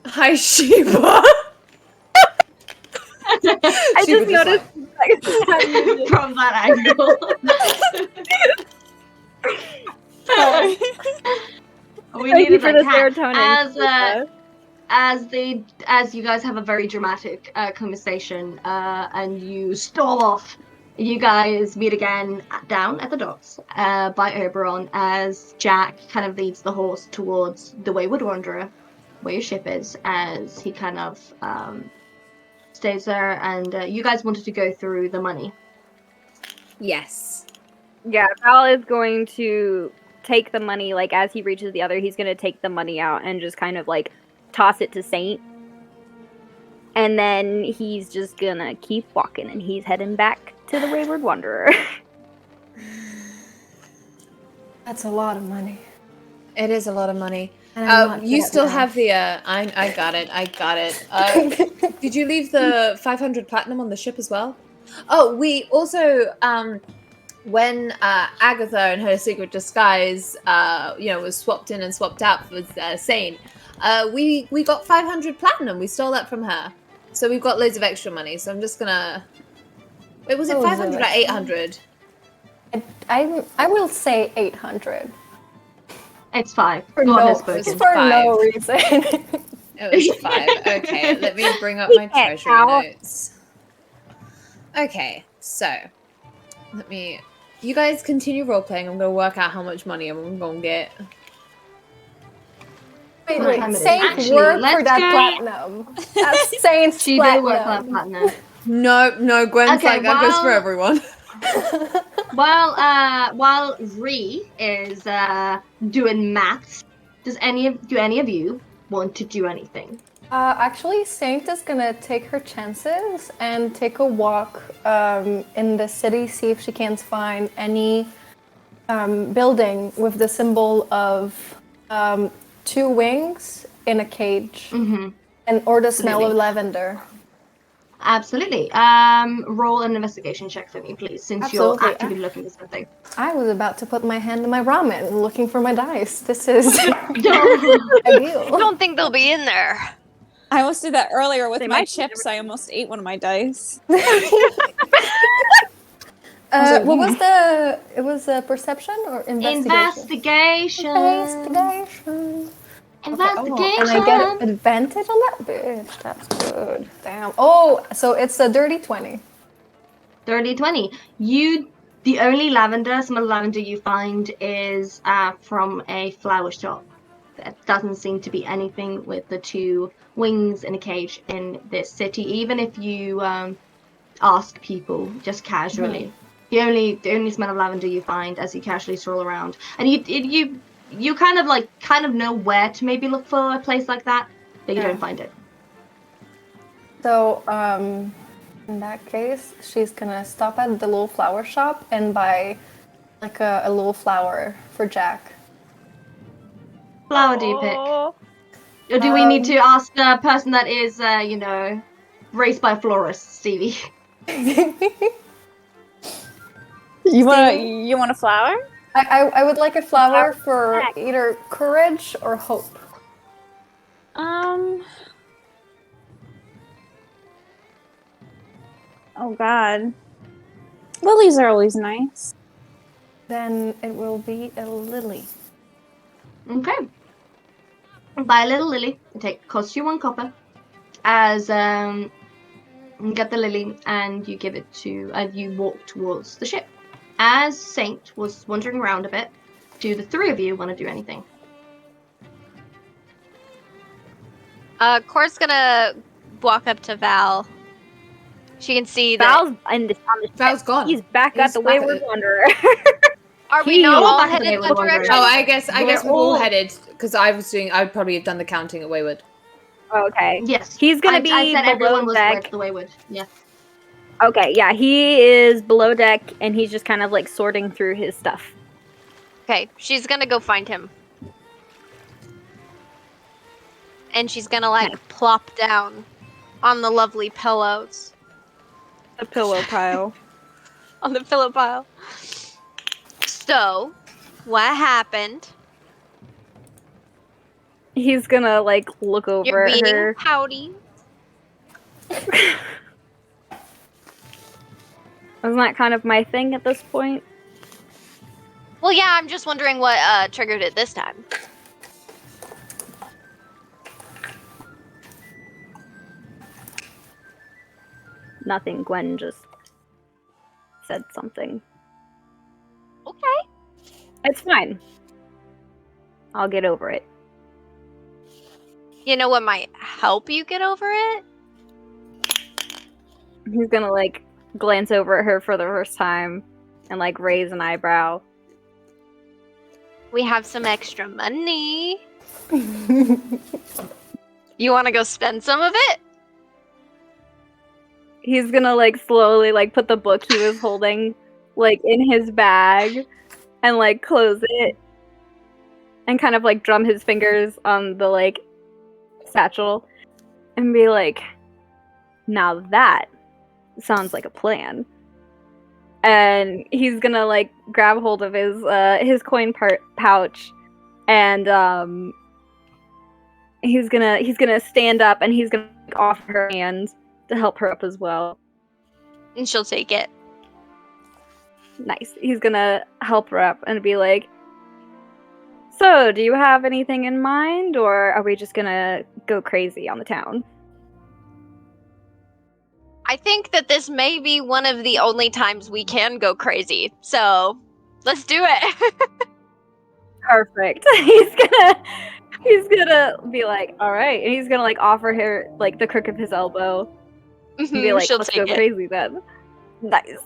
Hi, Sheba. I just noticed From that angle. We Thank you needed for that the cat. serotonin. As you guys have a very dramatic conversation and you storm off, you guys meet again down at the docks by Oberon as Jack kind of leads the horse towards the Wayward Wanderer, where your ship is, as he kind of stays there, and you guys wanted to go through the money. Yes. Yeah, Val is going to take the money, like, as he reaches the other, he's going to take the money out and just kind of, like, toss it to Saint. And then he's just going to keep walking, and he's heading back to the Wayward Wanderer. That's a lot of money. It is a lot of money. And I'm not You good at still math. have the, I got it. Did you leave the 500 platinum on the ship as well? Oh, we also, when Agatha and her secret disguise, was swapped in and swapped out with Saint, we got 500 platinum. We stole that from her. So we've got loads of extra money. So I'm just gonna... Wait, was it Loads of 500 or extra. 800? I will say 800. It's 5. For God no, has spoken. for no reason. It was 5. Okay, let me bring up my can't treasury count. notes. Okay, so let me... You guys continue role-playing. I'm going to work out how much money I'm going to get. Wait, What time it is? Saint Actually, worked let's for that go- platinum. That's Saint's She did work for that platinum. No, Gwen's Okay, like, that goes for well- everyone. While Ree is doing maths, do any of you want to do anything? Actually, Saint is gonna take her chances and take a walk in the city, see if she can find any building with the symbol of 2 wings in a cage, Mm-hmm. or the smell of Absolutely. lavender. Absolutely. Roll an investigation check for me, please, since Absolutely. you're actively looking for something. I was about to put my hand in my ramen looking for my dice. This is Oh, ideal. Don't think they'll be in there. I almost did that earlier with They my might be chips. I almost ate one of my dice. What was the? It was perception or investigation? investigation. Investigation. Investigation. And I get advantage on that? Bitch, that's good. Damn. Oh, so it's a dirty 20. 30-20. The only smell of lavender you find is from a flower shop. There doesn't seem to be anything with the two wings in a cage in this city, even if you ask people just casually. The only smell of lavender you find as you casually stroll around, and you kind of know where to maybe look for a place like that, but you don't find it. So, in that case, she's gonna stop at the little flower shop and buy like a little flower for Jack. Flower do you pick? Or do we need to ask the person that is, raised by florists, Stevie? You want a flower? I would like a flower for either courage or hope. Oh God. Lilies are always nice. Then it will be a lily. Okay. Buy a little lily. Costs you 1 copper. As you get the lily and you give it to, you walk towards the ship. As Saint was wandering around a bit, do the three of you want to do anything? Cora's gonna walk up to Val. She can see that. Val's on the Val's gone. He's back at the back Wayward at- Wanderer. Are we not He's all back at the headed Wayward that Wanderer. direction? Oh, I guess we're all all- headed because I would probably have done the counting at Wayward. Okay. Yes. He's gonna I be said everyone below was where deck. to the Wayward. Yeah. Okay, yeah, he is below deck and he's just kind of like sorting through his stuff. Okay, she's gonna go find him. And she's gonna plop down on the lovely pillows. The pillow pile. On the pillow pile. So, what happened? He's gonna like look over You're at being her. pouty. Isn't that kind of my thing at this point? Well, yeah, I'm just wondering what triggered it this time. Nothing. Gwen just said something. Okay. It's fine. I'll get over it. You know what might help you get over it? He's gonna like glance over at her for the first time and like raise an eyebrow. We have some extra money. You want to go spend some of it? He's gonna like slowly like put the book he was holding like in his bag and like close it and kind of like drum his fingers on the like satchel and be like, now that sounds like a plan. And he's gonna like grab hold of his coin pouch and he's gonna stand up and he's gonna offer her hand to help her up as well. And she'll take it. Nice. He's gonna help her up and be like, so, do you have anything in mind, or are we just gonna go crazy on the town? I think that this may be one of the only times we can go crazy. So, let's do it. Perfect. He's gonna be like, all right, and he's gonna like offer her like the crook of his elbow and be like, She'll let's take go it. crazy then. Nice.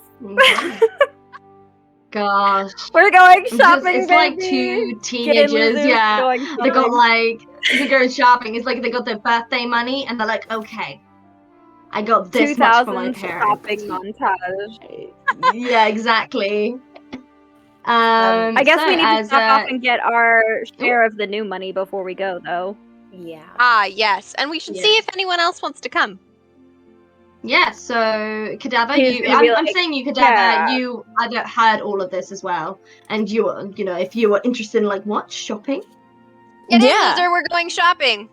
Gosh. We're going shopping, It's like baby. two Get in, teenagers, Lulu. yeah. Going They got shopping. like, they're going shopping. It's like they got their birthday money and they're like, okay, I got this much for my 2000 parents. shopping montage. Yeah, exactly. I guess so we need to as, stop off and get our share of the new money before we go, though. Yeah. Ah, yes. And we should see Yes. if anyone else wants to come. Yeah, so Cadaver, He's you gonna be I'm like, saying you Cadaver, yeah. you either had all of this as well, and you were, if you were interested in like what? Shopping? Get in, Yeah. loser, we're going shopping.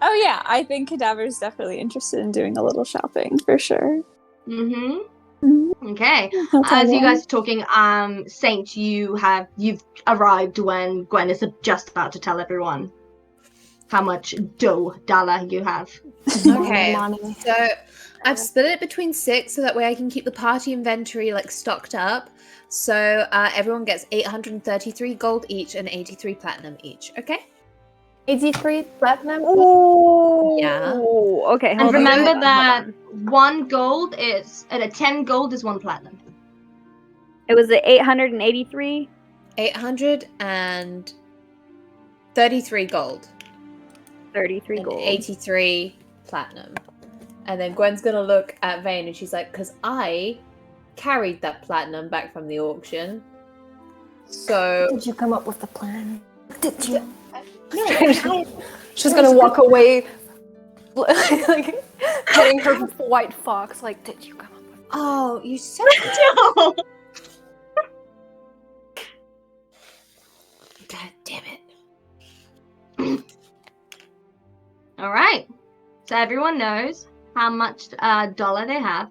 Oh yeah, I think Cadaver's definitely interested in doing a little shopping for sure. Mm-hmm. Mhm. Okay. I'll tell As you them. guys are talking, Saint, you've arrived when Gwen is just about to tell everyone how much dollar you have. Okay, Money. so I've split it between 6 so that way I can keep the party inventory like stocked up. So everyone gets 833 gold each and 83 platinum each. Okay. 83 platinum. Oh, Yeah. okay. And hold on, remember hold on, that hold on. 1 gold is 10 gold is 1 platinum. It was the 883. 833 gold 33 and gold. 83 platinum. And then Gwen's gonna look at Vayne and she's like, because I carried that platinum back from the auction. So Did you come up with the plan? Did you? no, She's gonna walk away, like petting her white fox. Like, did you come up with? oh, you so God damn it. All right. So everyone knows how much dollar they have.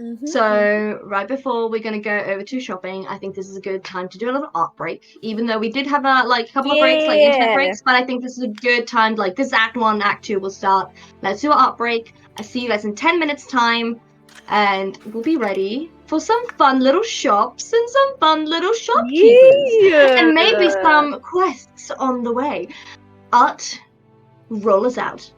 Mhm. So right before we're gonna go over to shopping, I think this is a good time to do a little art break. Even though we did have a couple of breaks, like internet Yeah. breaks, but I think this is a good time. Like this is Act 1, Act 2 will start. Let's do an art break. I see you guys in 10 minutes time, and we'll be ready for some fun little shops and some fun little shopkeepers, Yeah. and maybe some quests on the way. Art, roll us out.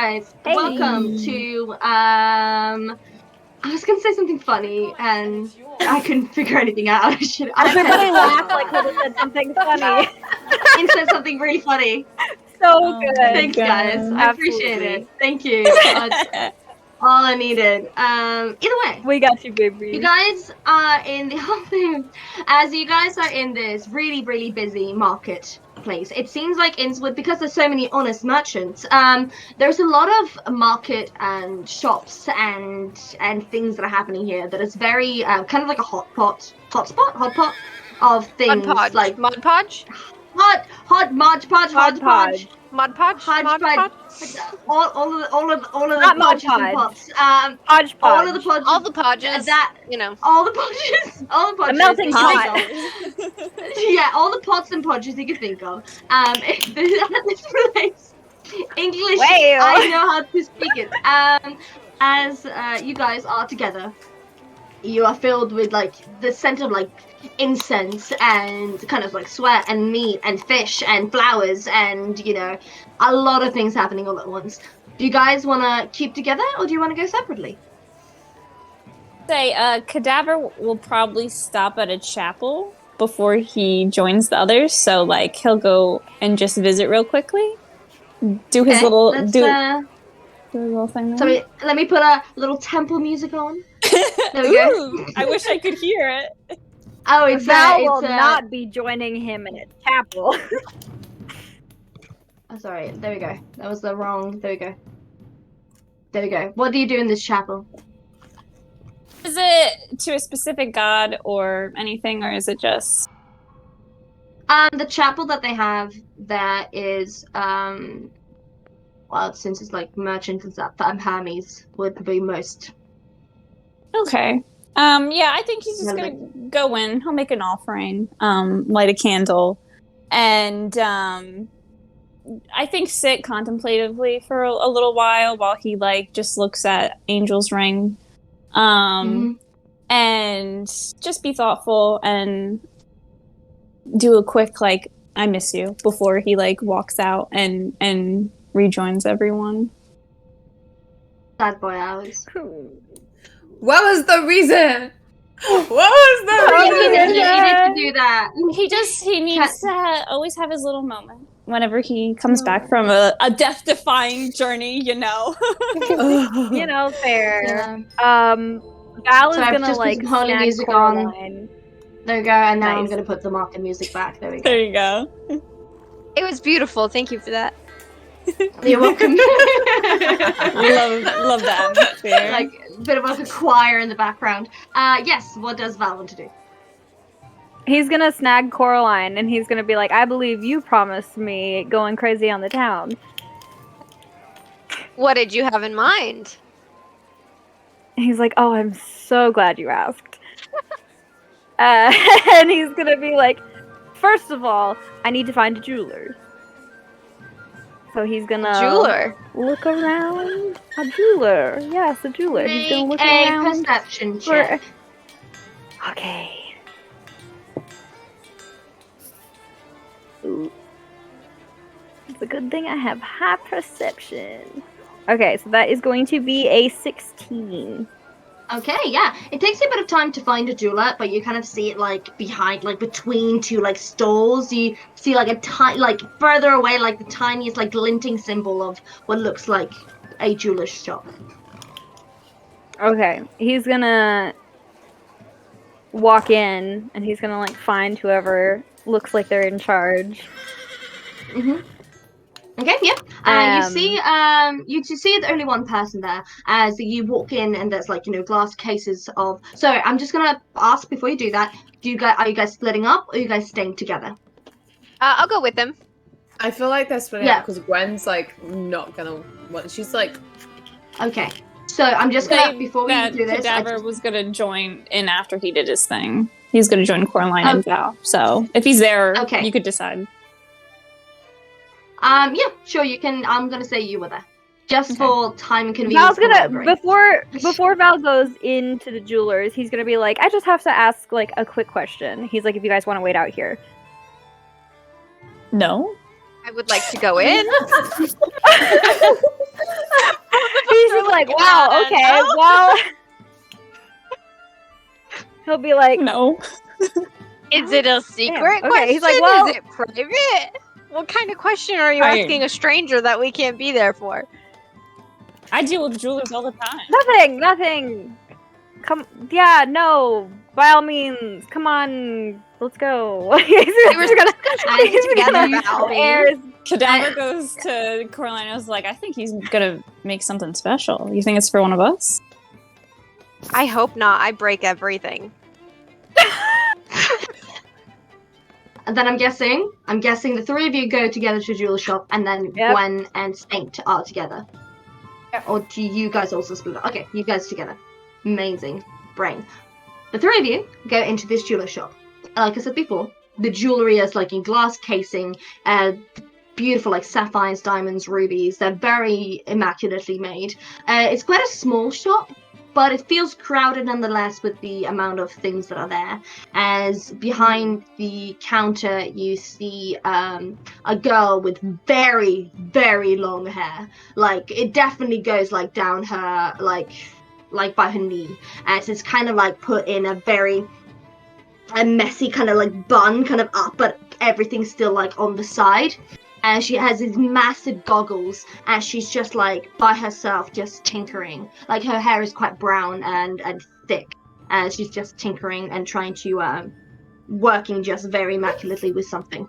guys, Hey. welcome to I was gonna say something funny and I couldn't figure anything out. Everybody laughed like Hilda said something funny. and said something really funny. So good. Thanks, guys. I appreciate it. Thank you. That's all I needed. Either way, We got you, baby. you guys are in the as you guys are in this really, really busy marketplace. It seems like Innswood, because there's so many honest merchants, there's a lot of market and shops and things that are happening here that is very kind of like a hotspot of things Mod Podge. like Mod Podge? hot Mod Podge, Mod Podge. Mod Podge? Hodge Mod Podge. Podge? all of the Not Mod podges and Podge. pots. Hodge All of the Podge. podges. All the podges. That You know. all the podges. All the podges. The melting that you pot. can think of. Yeah, all the pots and podges you can think of. This relates English. Whale. I know how to speak it. As you guys are together, you are filled with like the scent of like incense and kind of like sweat and meat and fish and flowers and a lot of things happening all at once. Do you guys want to keep together or do you want to go separately? Say, Cadaver will probably stop at a chapel before he joins the others, so like he'll go and just visit real quickly, do his little let's, do his little thing. So let me put a little temple music on. There we go. Ooh, I wish I could hear it. Oh, it's Val will it's not be joining him in a chapel. Oh, sorry. There we go. That was the wrong. There we go. There we go. What do you do in this chapel? Is it to a specific god or anything, or is it just? The chapel that they have there is well, since it's like merchants and stuff, Hermes would be most. Okay. Yeah, I think he's just gonna go in. He'll make an offering, light a candle, and I think sit contemplatively for a little while he like just looks at Angel's ring, and just be thoughtful and do a quick like I miss you before he like walks out and rejoins everyone. Sad boy hours. What was the reason? What was the You reason? needed to do that. He needs to always have his little moment whenever he comes back from a death-defying journey, You know, fair. Val is So I've gonna just put like some holy snag music on. Coraline. There we go, and now I'm Nice. gonna put the market music back. There we go. There you go. It was beautiful. Thank you for that. You're welcome. love the atmosphere. Like a bit of like a choir in the background. Yes. What does Val want to do? He's gonna snag Coraline and he's gonna be like, I believe you promised me going crazy on the town. What did you have in mind? And he's like, oh, I'm so glad you asked. And he's gonna be like, first of all, I need to find a jeweler. So he's gonna Jeweler. look around. A jeweler. Yes, a jeweler. He's gonna look Make a around. perception for- check. Okay. Ooh. It's a good thing I have high perception. Okay, so that is going to be a 16. Okay, yeah. It takes you a bit of time to find a jeweler, but you kind of see it like behind, like between two like stalls. You see like a tiny, like further away, like the tiniest like glinting symbol of what looks like a jeweler's shop. Okay, he's gonna walk in and he's gonna like find whoever looks like they're in charge. Okay, yep. You see only one person there as you walk in, and there's like glass cases of. So I'm just gonna ask before you do that. Are you guys splitting up, or are you guys staying together? I'll go with them. I feel like they're splitting Yeah. up because Gwen's like not gonna want. She's like, Okay. So I'm just gonna Say before we that do this. I Cadaver just- was gonna join in after he did his thing. He's gonna join Coraline and Val. So if he's there, Okay. you could decide. Yeah, sure. You can. I'm gonna say you were there, just Okay. for time and convenience. Val's for gonna remembering. before Val goes into the jewelers, he's gonna be like, I just have to ask like a quick question. He's like, if you guys want to wait out here. No. I would like to go in. He's just like, wow, okay, well. He'll be like, No. Is it a secret okay, question? he's like, well- Is it private? What kind of question are you I- asking a stranger that we can't be there for? I deal with jewelers all the time. nothing. Yeah, no. By all means, come on, let's go. He's gonna airs. Cadaver goes to Coralino's like, I think he's gonna make something special. You think it's for one of us? I hope not. I break everything. And then I'm guessing the three of you go together to a jeweler shop, and then Gwen and Saint are together. Or do you guys also split up? Okay, you guys together. Amazing. Brain. The three of you go into this jeweler shop. Like I said before, the jewelry is like in glass casing, beautiful like sapphires, diamonds, rubies. They're very immaculately made. It's quite a small shop, but it feels crowded nonetheless with the amount of things that are there. As behind the counter, you see a girl with very, very long hair. Like, it definitely goes like down her, like by her knee. As it's kind of like put in a messy kind of like bun, kind of up, but everything's still like on the side. And she has these massive goggles, and she's just like by herself, just tinkering. Like, her hair is quite brown and thick, and she's just tinkering and trying to working just very immaculately with something.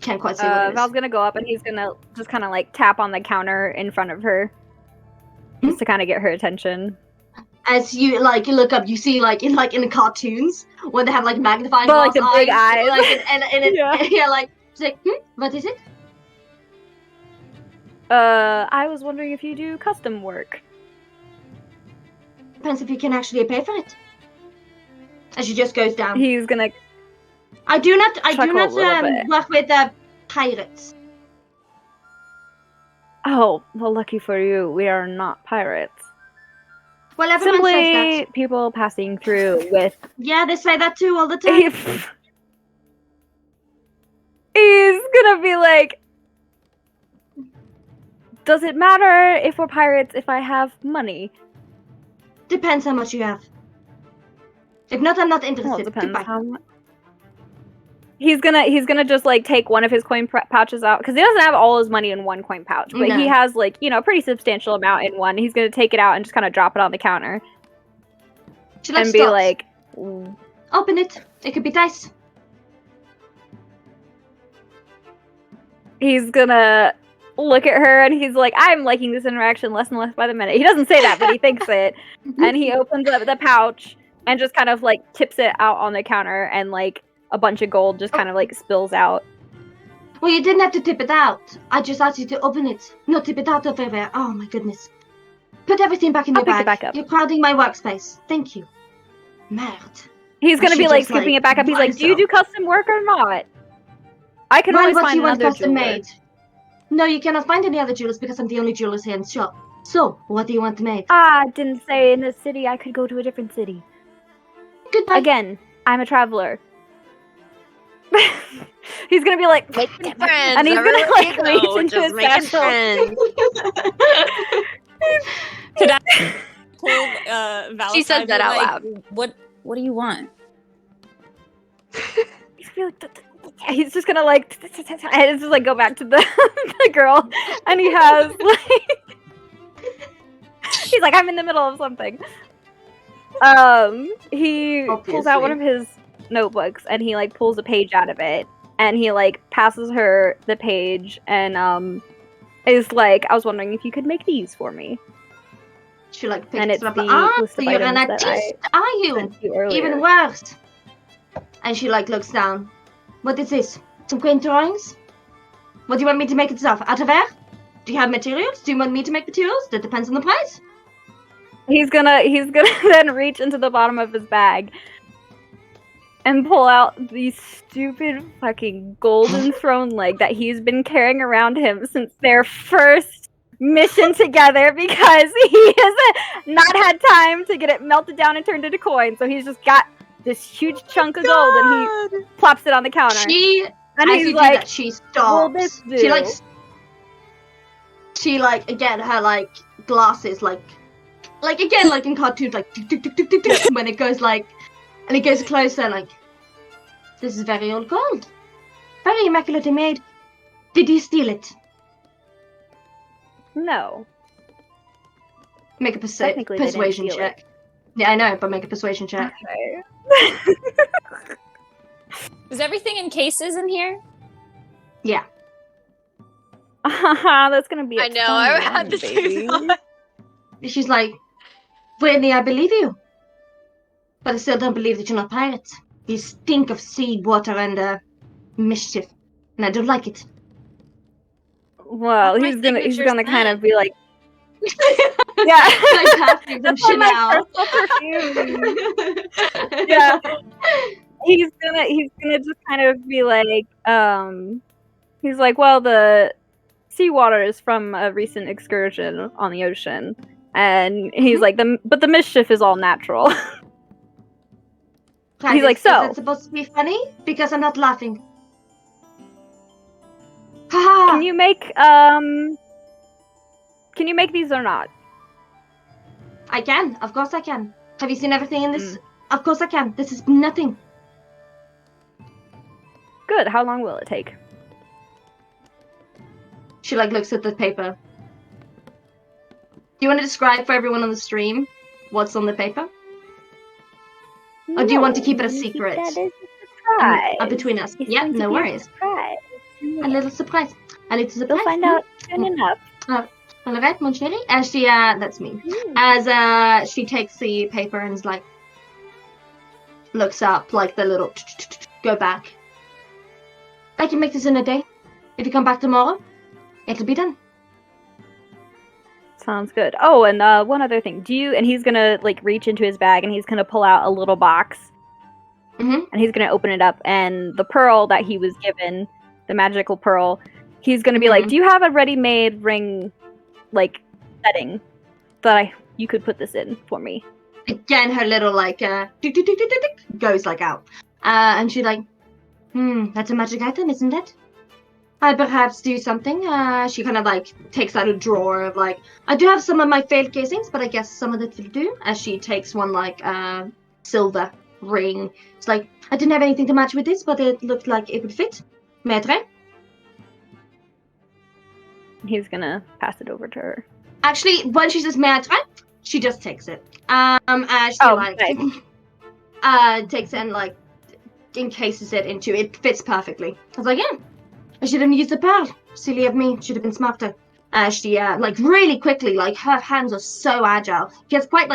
Can't quite see what it is. Val's gonna go up and he's gonna just kind of like tap on the counter in front of her, just to kind of get her attention. As you look up, you see in the cartoons when they have like magnifying But, glass like, the big eyes. like and it, Yeah. like. She's like, what is it? I was wondering if you do custom work. Depends if you can actually pay for it. And she just goes down. He's gonna. I do not chuckle a little bit. work with pirates. Oh, well, lucky for you, we are not pirates. Well, everyone says Simply that. people passing through with. Yeah, they say that too all the time. He's gonna be like, does it matter if we're pirates if I have money? Depends how much you have. If not, I'm not interested. Well, it depends Goodbye. how much. He's gonna just like take one of his coin pouches out, because he doesn't have all his money in one coin pouch, but he has like, a pretty substantial amount in one. He's gonna take it out and just kind of drop it on the counter and be like, open it. It could be dice. He's gonna look at her and he's like, I'm liking this interaction less and less by the minute. He doesn't say that, but he thinks it. And he opens up the pouch and just kind of like tips it out on the counter, and like a bunch of gold just kind of like spills out. Well, you didn't have to tip it out. I just asked you to open it. Not tip it out everywhere. Oh my goodness. Put everything back in your I'll pick bag. it back up. You're crowding my workspace. Thank you. Merde. He's gonna She be like just, scooping it back up. He's like, do you do custom work or not? I can always What find do you want another custom jeweler. made? No, you cannot find any other jewelers because I'm the only jewelers here in the shop. So, what do you want made? Didn't say in this city I could go to a different city. Goodbye. Again, I'm a traveler. He's gonna be like, Making friends. and he's gonna everywhere like you reach go, into just his making satchel. friends. Could I pull Val She said aside, that out like, loud. What do you want? He's gonna be like, he's just gonna like, and it's just like go back to the the girl, and he has like, he's like, I'm in the middle of something. He pulls out one of his notebooks and he like pulls a page out of it, and he like passes her the page, and is like, I was wondering if you could make these for me. She like picks And it's it up. the list of You're an items that I artist, are you? sent you earlier. Even worse. And she like looks down. What is this? Some quaint drawings? What do you want me to make it out of air? Do you have materials? Do you want me to make materials? That depends on the price. He's gonna then reach into the bottom of his bag and pull out the stupid fucking golden throne leg that he's been carrying around him since their first mission together, because he has not had time to get it melted down and turned into coin. So he's just got this huge chunk of gold, and he plops it on the counter. And and as he's you do like, that, she "Will stops. this She like do?" She like again her like glasses like again like in cartoons like tick, tick, tick, tick, tick, tick, when it goes like and it goes closer like this is very old gold, very immaculately made. Did you steal it? No. Make a Technically, they didn't persuasion steal check. Yeah, I know, but make a persuasion check. Okay. Is everything in cases in here? Yeah. That's gonna be. I know, I had the same thought. She's like, Whitney, I believe you, but I still don't believe that you're not pirates. You stink of sea water and mischief, and I don't like it. Well, My he's gonna signature's kind of that. be like, Yeah, like perfume from "That's my Chanel. personal perfume." Yeah. He's gonna just kind of be like, he's like, well, the seawater is from a recent excursion on the ocean, and he's like, but the mischief is all natural. He's like, Is so that supposed to be funny? Because I'm not laughing. Haha. can you make these or not? I can. Of course I can. Have you seen everything in this? Of course I can. This is nothing. Good. How long will it take? She like looks at the paper. Do you want to describe for everyone on the stream what's on the paper? Or do you want to keep it a secret? That is a surprise. Between us. It's Yeah, going to no be worries. surprise. A little surprise. A little surprise. You'll find out soon enough. Alright, mon chéri. As she, that's me. As she takes the paper and is like, looks up, like the little go back. I can make this in a day. If you come back tomorrow, it'll be done. Sounds good. Oh, and one other thing. And he's gonna like reach into his bag and he's gonna pull out a little box. Mm-hmm. And he's gonna open it up, and the pearl that he was given, the magical pearl, he's gonna be like, "Do you have a ready-made ring, like setting that you could put this in for me?" Again, her little like goes like out, and she's like, that's a magic item, isn't it? I perhaps do something. She kind of like takes out a drawer of like, I do have some of my failed casings, but I guess some of it will do. As she takes one like silver ring. It's like, I didn't have anything to match with this, but it looked like it would fit. May I try? He's gonna pass it over to her. Actually, when she says may I try, she just takes it. As she nice. takes it and like encases it into it. Fits perfectly. I was like, yeah, I should have used the pearl. Silly of me. Should have been smarter. She like really quickly, like her hands are so agile. She has quite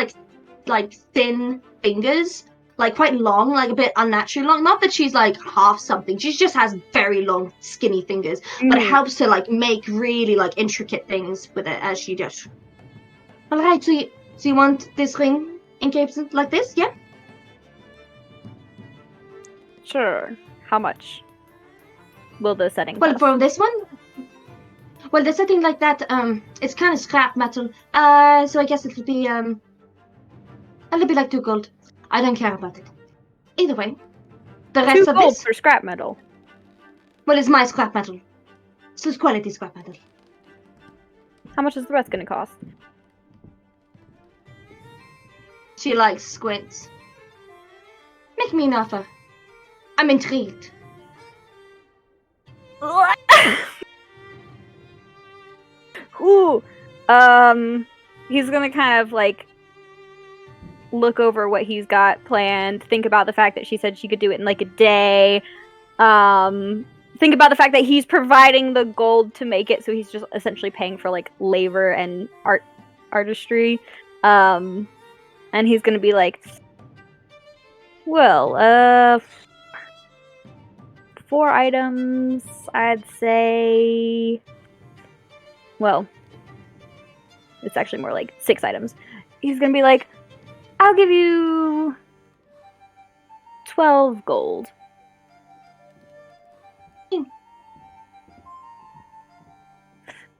like thin fingers, like quite long, like a bit unnaturally long. Not that she's like half something. She just has very long, skinny fingers. But it helps to like make really like intricate things with it as she does. All right, so you want this ring encapsulated like this, yeah? Sure. How much will the setting Well, cost? for this one, well, the setting like that, it's kind of scrap metal. So I guess it'll be like 2 gold. I don't care about it. Either way, the rest 2 of gold this, for scrap metal. well, it's my scrap metal. So it's quality scrap metal. How much is the rest gonna cost? She like squints. Make me an offer. I'm intrigued. Ooh. He's gonna kind of like look over what he's got planned, think about the fact that she said she could do it in like a day. Think about the fact that he's providing the gold to make it, so he's just essentially paying for like labor and artistry. And he's gonna be like, well, 4 items, I'd say. Well, it's actually more like 6 items. He's gonna be like, I'll give you 12 gold.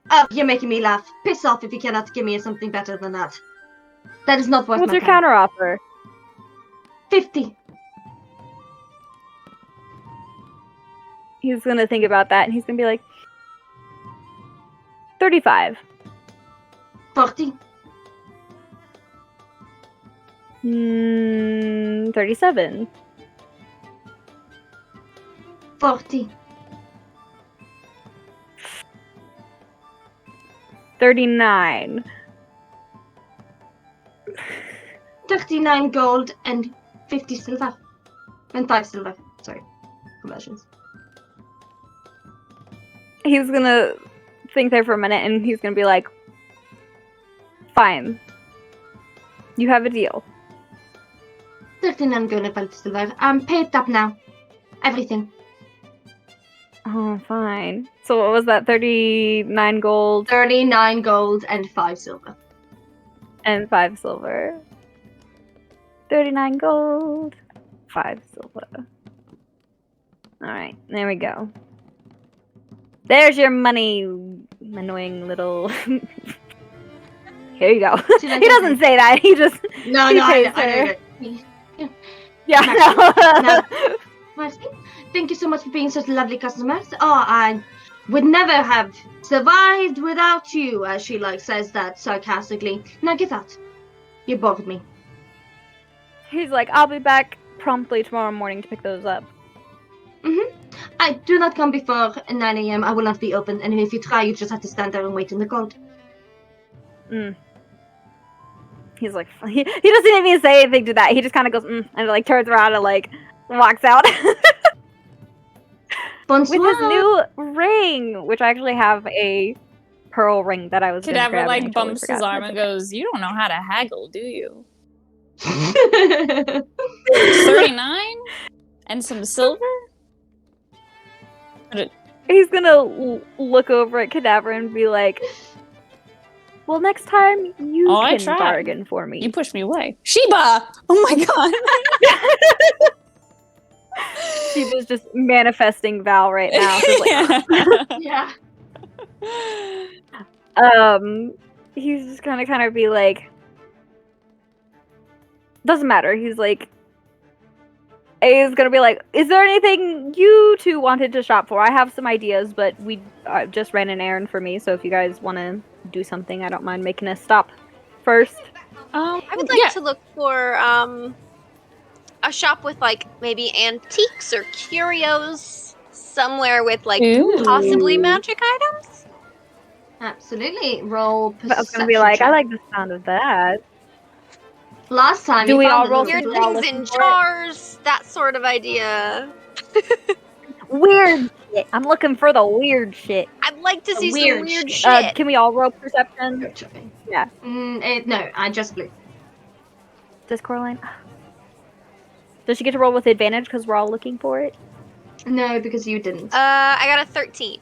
Oh, you're making me laugh. Piss off if you cannot give me something better than that. That is not worth What's my your time. counteroffer? 50. He's gonna think about that, and he's gonna be like, 35. 40. 37. 40. 39. 39 gold and 50 silver. And 5 silver. Sorry. Conversions. He's gonna think there for a minute and he's gonna be like, fine. You have a deal. 39 gold and 5 silver. Pay it up now. Everything. Oh, fine. So what was that? 39 gold 39 gold and 5 silver. and 5 silver. 39 gold, 5 silver. Alright, there we go. There's your money, annoying little... Here you go. He doesn't say that, he just... No, he no, pays I her. know. Yeah, no. Mercy. Thank you so much for being such lovely customers. Oh, I would never have survived without you, as she says that sarcastically. Now get out. You bothered me. He's like, I'll be back promptly tomorrow morning to pick those up. I do not come before 9 a.m. I will not be open, and if you try, you just have to stand there and wait in the cold. He's like, he doesn't even say anything to that. He just kind of goes, and turns around and walks out. Bonsoir. With his new ring, which I actually have a pearl ring that I was gonna Cadaver grab and I totally bumps forgot. his arm and goes, "You don't know how to haggle, do you? 39 and some silver." He's gonna look over at Cadaver and be like, well, next time you I can tried. bargain for me. You pushed me away, Sheba. Oh my god. She was just manifesting Val right now. So Yeah. He's just gonna kind of be like, doesn't matter. He's gonna be like, is there anything you two wanted to shop for? I have some ideas, but we just ran an errand for me, so if you guys want to do something, I don't mind making a stop first. I would like to look for a shop with maybe antiques or curios somewhere with possibly magic items. Absolutely. Roll perception. I was gonna be like, I like the sound of that. Last time, Do we all roll Weird We're all things looking in for it? jars, that sort of idea. Weird shit. I'm looking for the weird shit. I'd like to see some weird weird shit. shit. Can we all roll perception? Yeah. No, I just blew. Does Coraline? Does she get to roll with advantage because we're all looking for it? No, because you didn't. I got a 13.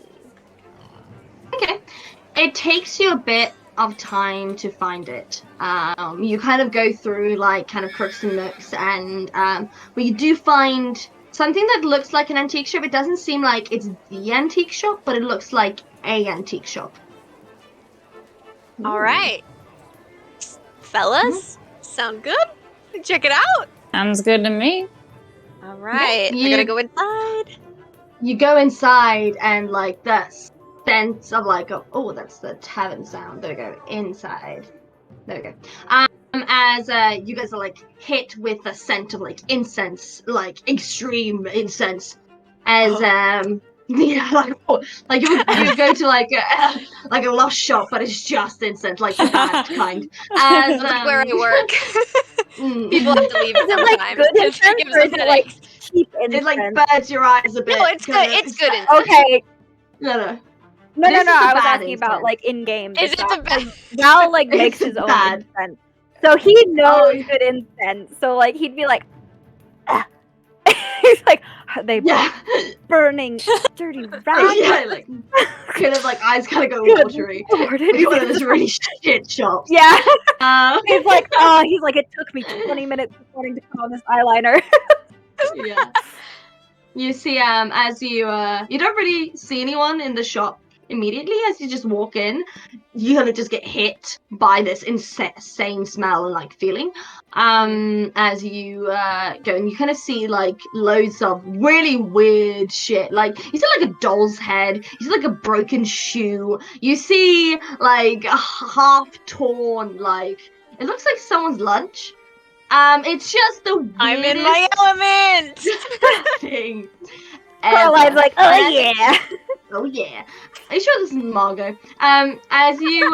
Okay. It takes you a bit of time to find it. You kind of go through kind of crooks and nooks, and but you do find something that looks like an antique shop. It doesn't seem like it's the antique shop, but it looks like a antique shop. All right, fellas, sound good? Check it out. Sounds good to me. All right, Yeah, I gotta go inside. You go inside, and the sense of oh, that's the tavern sound. There we go. Inside. There we go. As you guys are hit with the scent of incense, extreme incense. As you go to a lost shop, but it's just incense, the bad kind. As That's where I work. People have to leave Is it sometimes. good It incense gives or us is it headaches. cheap it incense? burns your eyes a bit. No, it's good. It's good. Okay. No. No, This is the I was bad asking about incense. in-game. Is it the best? Val makes his own bad. incense. So he knows Oh. good incense. So he'd be like, ah. He's like, are they Yeah. burning dirty rats? Yeah, kind of eyes kind of go Good watery. Lord, It's one of those really shit shops. Yeah. Um, He's like, it took me 20 minutes this morning to put on this eyeliner. yeah. You see, as you don't really see anyone in the shop immediately as you just walk in. You kind of just get hit by this insane smell and like feeling. As you go, and you kind of see like loads of really weird shit. Like you see like a doll's head, you see like a broken shoe, you see like a half torn, like it looks like someone's lunch. It's just the weirdest I'm in my element. thing. Caroline's like, oh yeah. Oh yeah. Are you sure this is Margot? As you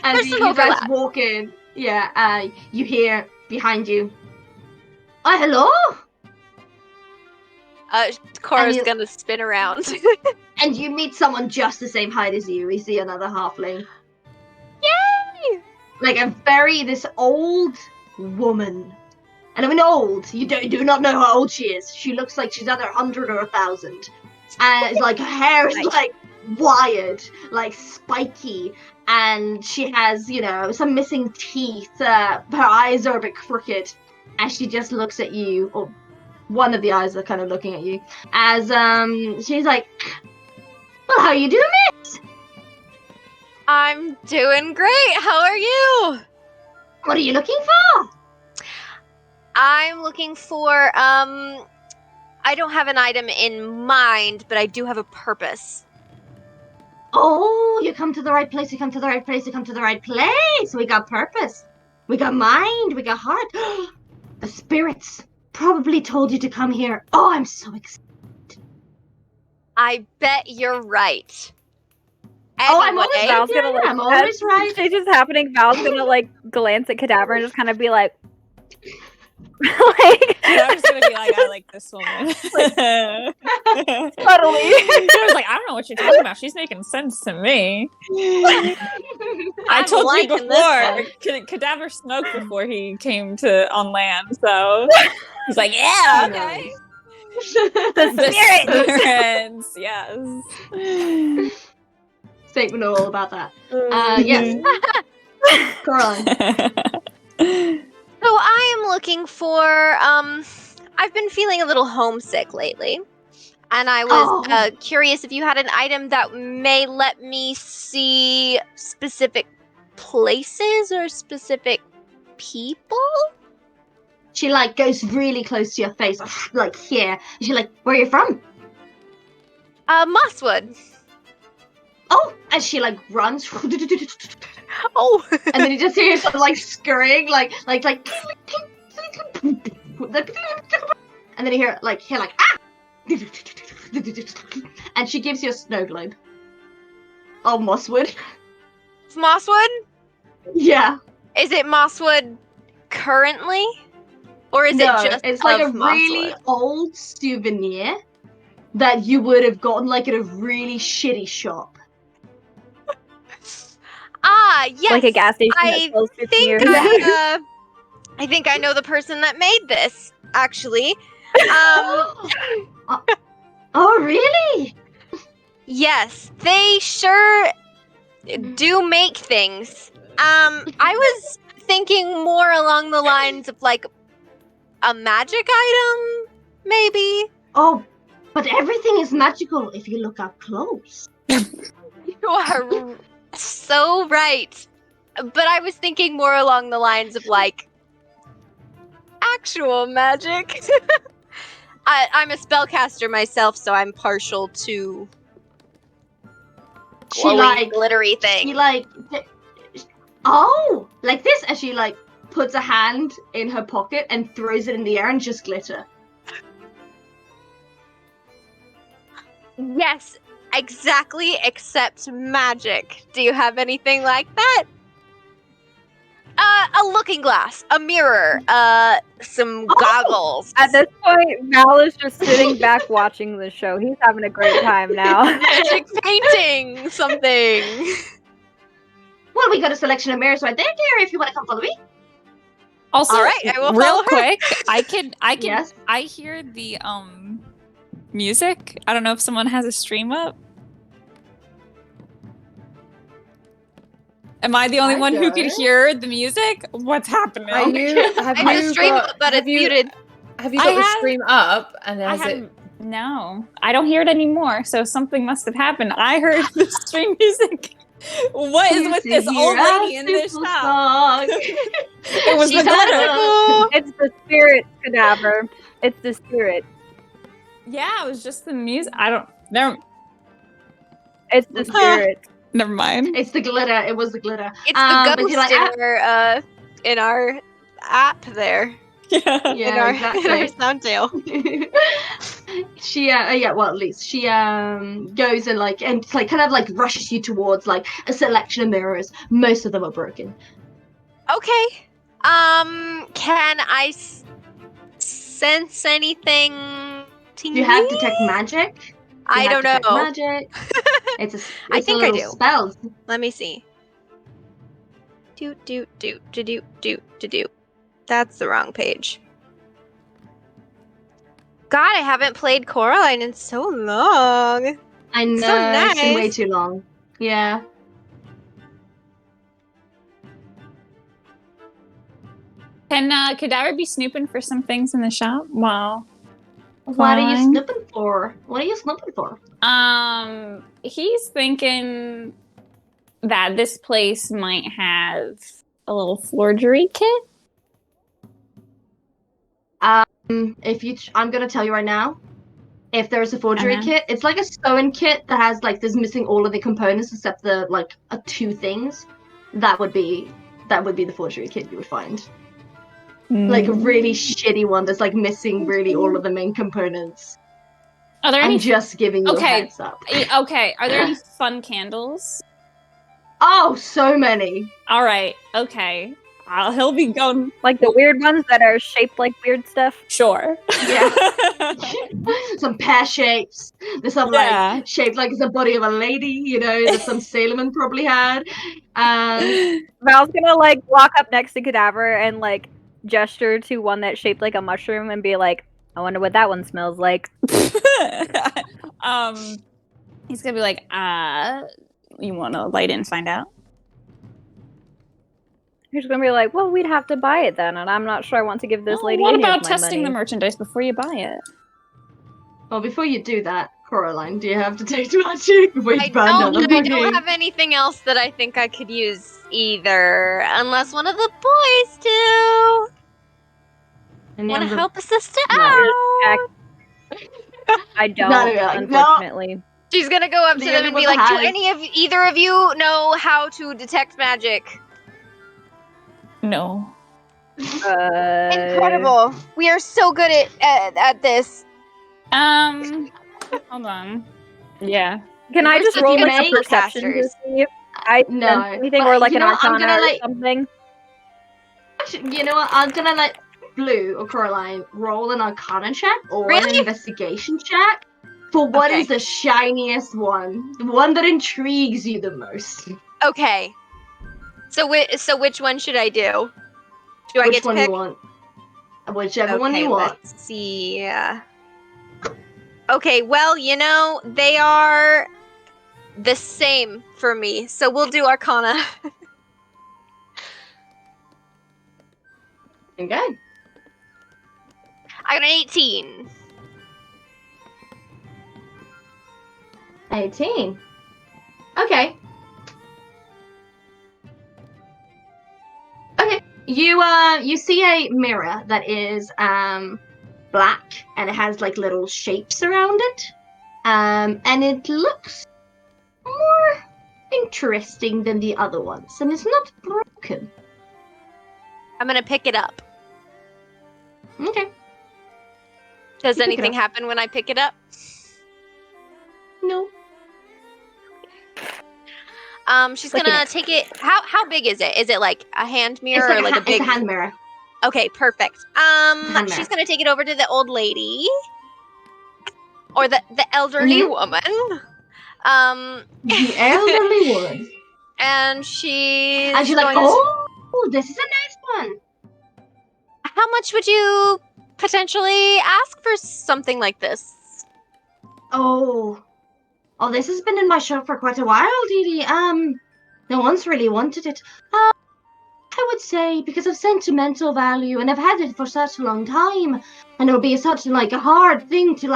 There's some you guys overlap. walk in, you hear behind you. Oh, hello. Cora's And you- gonna spin around. And you meet someone just the same height as you. We see another halfling. Yay! Like this old woman. And I mean old. You do not know how old she is. She looks like she's either 100 or 1,000. And it's like her hair is like wired, like spiky, and she has, some missing teeth. Her eyes are a bit crooked, and she just looks at you, or one of the eyes are kind of looking at you, as she's like, well, how are you doing, miss? I'm doing great. How are you? What are you looking for? I'm looking for, I don't have an item in mind, but I do have a purpose. Oh, you come to the right place, you come to the right place, you come to the right place. We got purpose. We got mind, we got heart. The spirits probably told you to come here. Oh, I'm so excited. I bet you're right. Oh, I'm always Anyway, right. Val's gonna, like, I'm always right. Change is happening. Val's gonna like glance at Cadaver and just kind of be like, I was gonna be like, I like this woman. Subtly. I was like, I don't know what you're talking about. She's making sense to me. I I'm told you liking this before, Cadaver smoked before he came to on land, so he's like, yeah, okay. the spirits, yes. Statement all about that. Yes. Coraline. So I am looking for, I've been feeling a little homesick lately. And I was curious if you had an item that may let me see specific places or specific people? She like goes really close to your face, like here. And she's like, where are you from? Mosswood. Oh, and she like runs. Oh. And then you just hear some like scurrying, like, and then you hear like ah, and she gives you a snow globe. Oh, Mosswood. It's Mosswood? Yeah. Is it Mosswood currently? Or is it just it's like a of Mosswood? really old souvenir that you would have gotten like at a really shitty shop. Ah, yes. like a gas station I that's closed 50 years. I think I know the person that made this, actually. Oh, really? Yes, they sure do make things. I was thinking more along the lines of like a magic item, maybe. Oh, but everything is magical if you look up close. You are so right. But I was thinking more along the lines of like actual magic. I'm a spellcaster myself, so I'm partial to glowing, glittery thing. She like, oh, like this, as she like puts a hand in her pocket and throws it in the air and just glitter. Yes, exactly, except magic. Do you have anything like that? A looking glass, a mirror, some goggles. At this point, Val is just sitting back watching the show. He's having a great time now. Magic painting, something. Well, we got a selection of mirrors right there, Gary, if you want to come follow me. Also, All right, I will real follow her. quick, I can. Yes? I hear the music. I don't know if someone has a stream up. Am I the only one who could hear the music? What's happening? Have I have a stream, but it's muted. Have you got the stream up and has I it No, I don't hear it anymore. So something must have happened. I heard the string music. What is with this old lady in this shop? It was the glitter. It's the spirit cadaver. It's the spirit. Yeah, it was just the music. I don't. Never. It's the spirit. Never mind. It's the glitter. It was the glitter. It's the but ghost like, in our app there. Yeah. Yeah, in our exactly. sound tail. She well, at least she goes and kind of like rushes you towards like a selection of mirrors. Most of them are broken. Okay. Can I sense anything? You have detect magic. I don't know. Magic. It's I think a I little do. spell. Let me see. Do. That's the wrong page. God, I haven't played Coraline in so long. I know. So nice. It's been way too long. Yeah. Can Cadaver be snooping for some things in the shop? Wow. What are you Fine. snooping for? He's thinking that this place might have a little forgery kit. I'm gonna tell you right now. If there's a forgery kit, it's like a sewing kit that has like there's missing all of the components except the two things. That would be the forgery kit you would find. Like a really shitty one that's like missing really all of the main components. Are there I'm any? just giving you a heads up. Okay. Are there any fun candles? Oh, so many. All right. Okay. He'll be going Like the weird ones that are shaped like weird stuff. Sure. Yeah. Some pear shapes. There's some like shaped like it's the body of a lady, you know, that some sailorman probably had. Val's gonna like walk up next to Cadaver and like gesture to one that's shaped like a mushroom and be like, I wonder what that one smells like. He's gonna be like, you wanna light it and find out? He's gonna be like, well, we'd have to buy it then, and I'm not sure I want to give this lady What any about of my testing money. the merchandise before you buy it? Well, before you do that, Coraline, do you have to take magic? I don't have anything else that I think I could use either, unless one of the boys do. Want to help a sister out? I don't, unfortunately. She's gonna go up to them and be like, "Do either of you know how to detect magic?" No. Incredible! We are so good at this. Hold on. Yeah. Can I just roll like a perception to see if I No, sense anything, or like an arcana or something? You know what? I'm gonna let Blue or Coraline roll an arcana check or an investigation check for what is the shiniest one, the one that intrigues you the most. Okay. So which one should I do? Do I Which get to one pick? you want? Whichever one you want. Let's see. Okay, well, you know, they are the same for me, so we'll do Arcana. Okay. I got an 18. 18. Okay. Okay. You see a mirror that is black and it has like little shapes around it. And it looks more interesting than the other ones, and it's not broken. I'm gonna pick it up. Okay. Does anything happen when I pick it up? No. She's gonna take it. How big is it? Is it like a hand mirror or like a big? It's a hand mirror. Okay, perfect. She's gonna take it over to the old lady, or the elderly woman. The elderly woman. And she's like, oh, this is a nice one. How much would you potentially ask for something like this? Oh, this has been in my shop for quite a while, Dee Dee. No one's really wanted it. I would say because of sentimental value, and I've had it for such a long time, and it would be such a hard thing to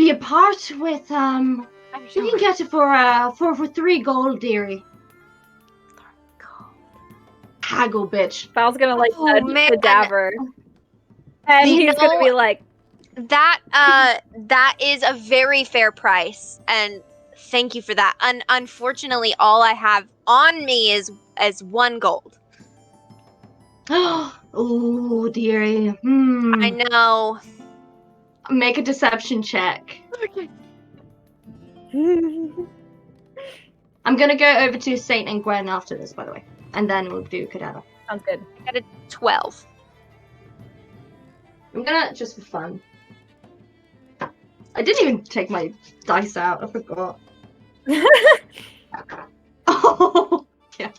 be a part with I'm you sure. can get it for 3 gold, dearie. Haggle, bitch. Val's gonna like Oh, nudge man. Cadaver. And You he's gonna know- be like, That is a very fair price, and thank you for that. Unfortunately, all I have on me is 1 gold. Oh, dearie. I know. Make a deception check. I'm gonna go over to Saint and Gwen after this, by the way, and then we'll do Cadaver. sounds good. I got a 12. I'm gonna just for fun. I didn't even take my dice out. I forgot. Oh, yeah.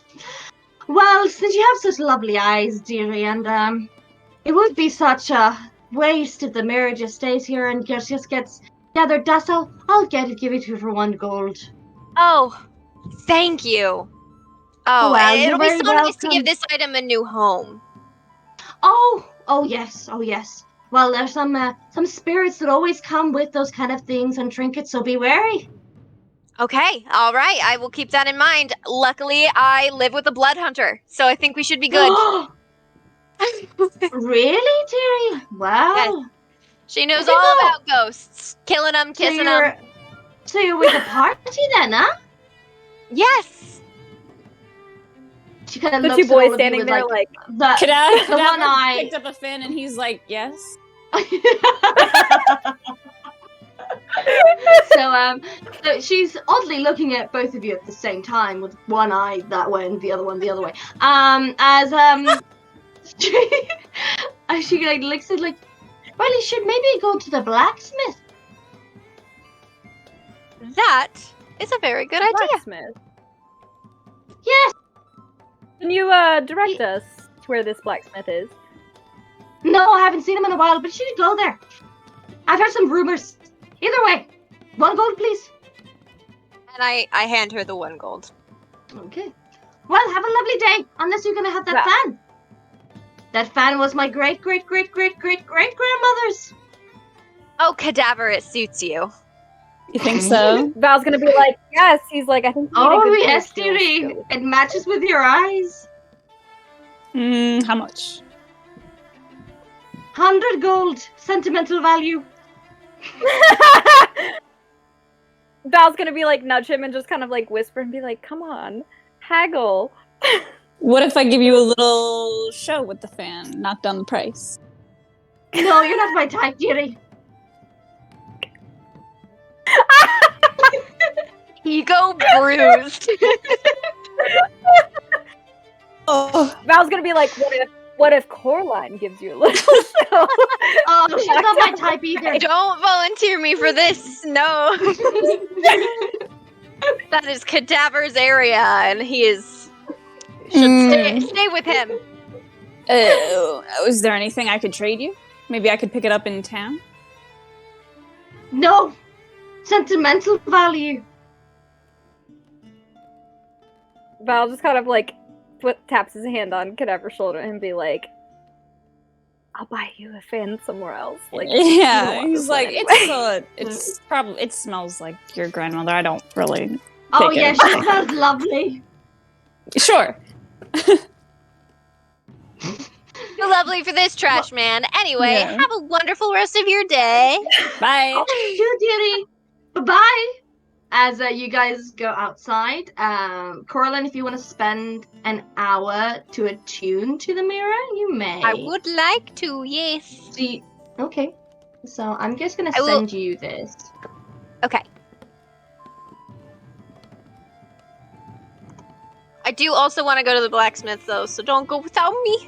Well, since you have such lovely eyes, dearie, and it would be such a waste if the mirror just stays here and just gets gathered dust. I'll give it to you for 1 gold. Oh, thank you. Oh, Well, it'll you're be very so nice to welcome. give this item a new home. Oh yes. Well, there's some spirits that always come with those kind of things and trinkets, so be wary. Okay, all right. I will keep that in mind. Luckily, I live with a blood hunter, so I think we should be good. Really, dearie? Wow. Yes. She knows Okay, all well. about ghosts. Killing them, kissing them. So you're with the party then, huh? Yes. She kind of The looks two at all boys of standing you with, there like, the Cadaver one eye. picked up a fan and he's like, yes. So she's oddly looking at both of you at the same time with one eye that way and the other one the other way. She like looks at like, well, you should maybe go to the blacksmith. That is a very good idea. blacksmith. Yes. Can you direct us to where this blacksmith is? No, I haven't seen him in a while, but you should go there. I've heard some rumors. Either way, 1 gold, please. And I hand her the 1 gold. Okay. Well, have a lovely day. Unless you're gonna have that fan. That fan was my great grandmother's. Oh, Cadaver, it suits you. You think so? Val's gonna be like, yes. He's like, I think. You need a Oh good yes, skill. dearie. It matches with your eyes. How much? 100 gold, sentimental value. Val's gonna be like, nudge him and just kind of like whisper and be like, come on, haggle. What if I give you a little show with the fan? Knock down the price. No, you're not my type, dearie. Ego bruised. Oh, Val's gonna be like, what if Coraline gives you a little show? Oh, she's not my type either. Don't volunteer me for this. No. That is Cadaver's area, and he is should stay with him. is there anything I could trade you? Maybe I could pick it up in town? No, sentimental value. Val just kind of like taps his hand on Cadaver's shoulder and be like, I'll buy you a fan somewhere else. Like, you don't Yeah, want he's this one like, anyway. it's probably, it smells like your grandmother. I don't really. Oh Take it. yeah, she smells lovely. Sure. Too lovely for this trash man. Anyway, Yeah. have a wonderful rest of your day. Bye. You dearie. Bye-bye. As you guys go outside, Coraline, if you want to spend an hour to attune to the mirror, you may. I would like to, yes. Okay. So I'm just gonna I will- send you this. Okay. I do also want to go to the blacksmith, though, so don't go without me.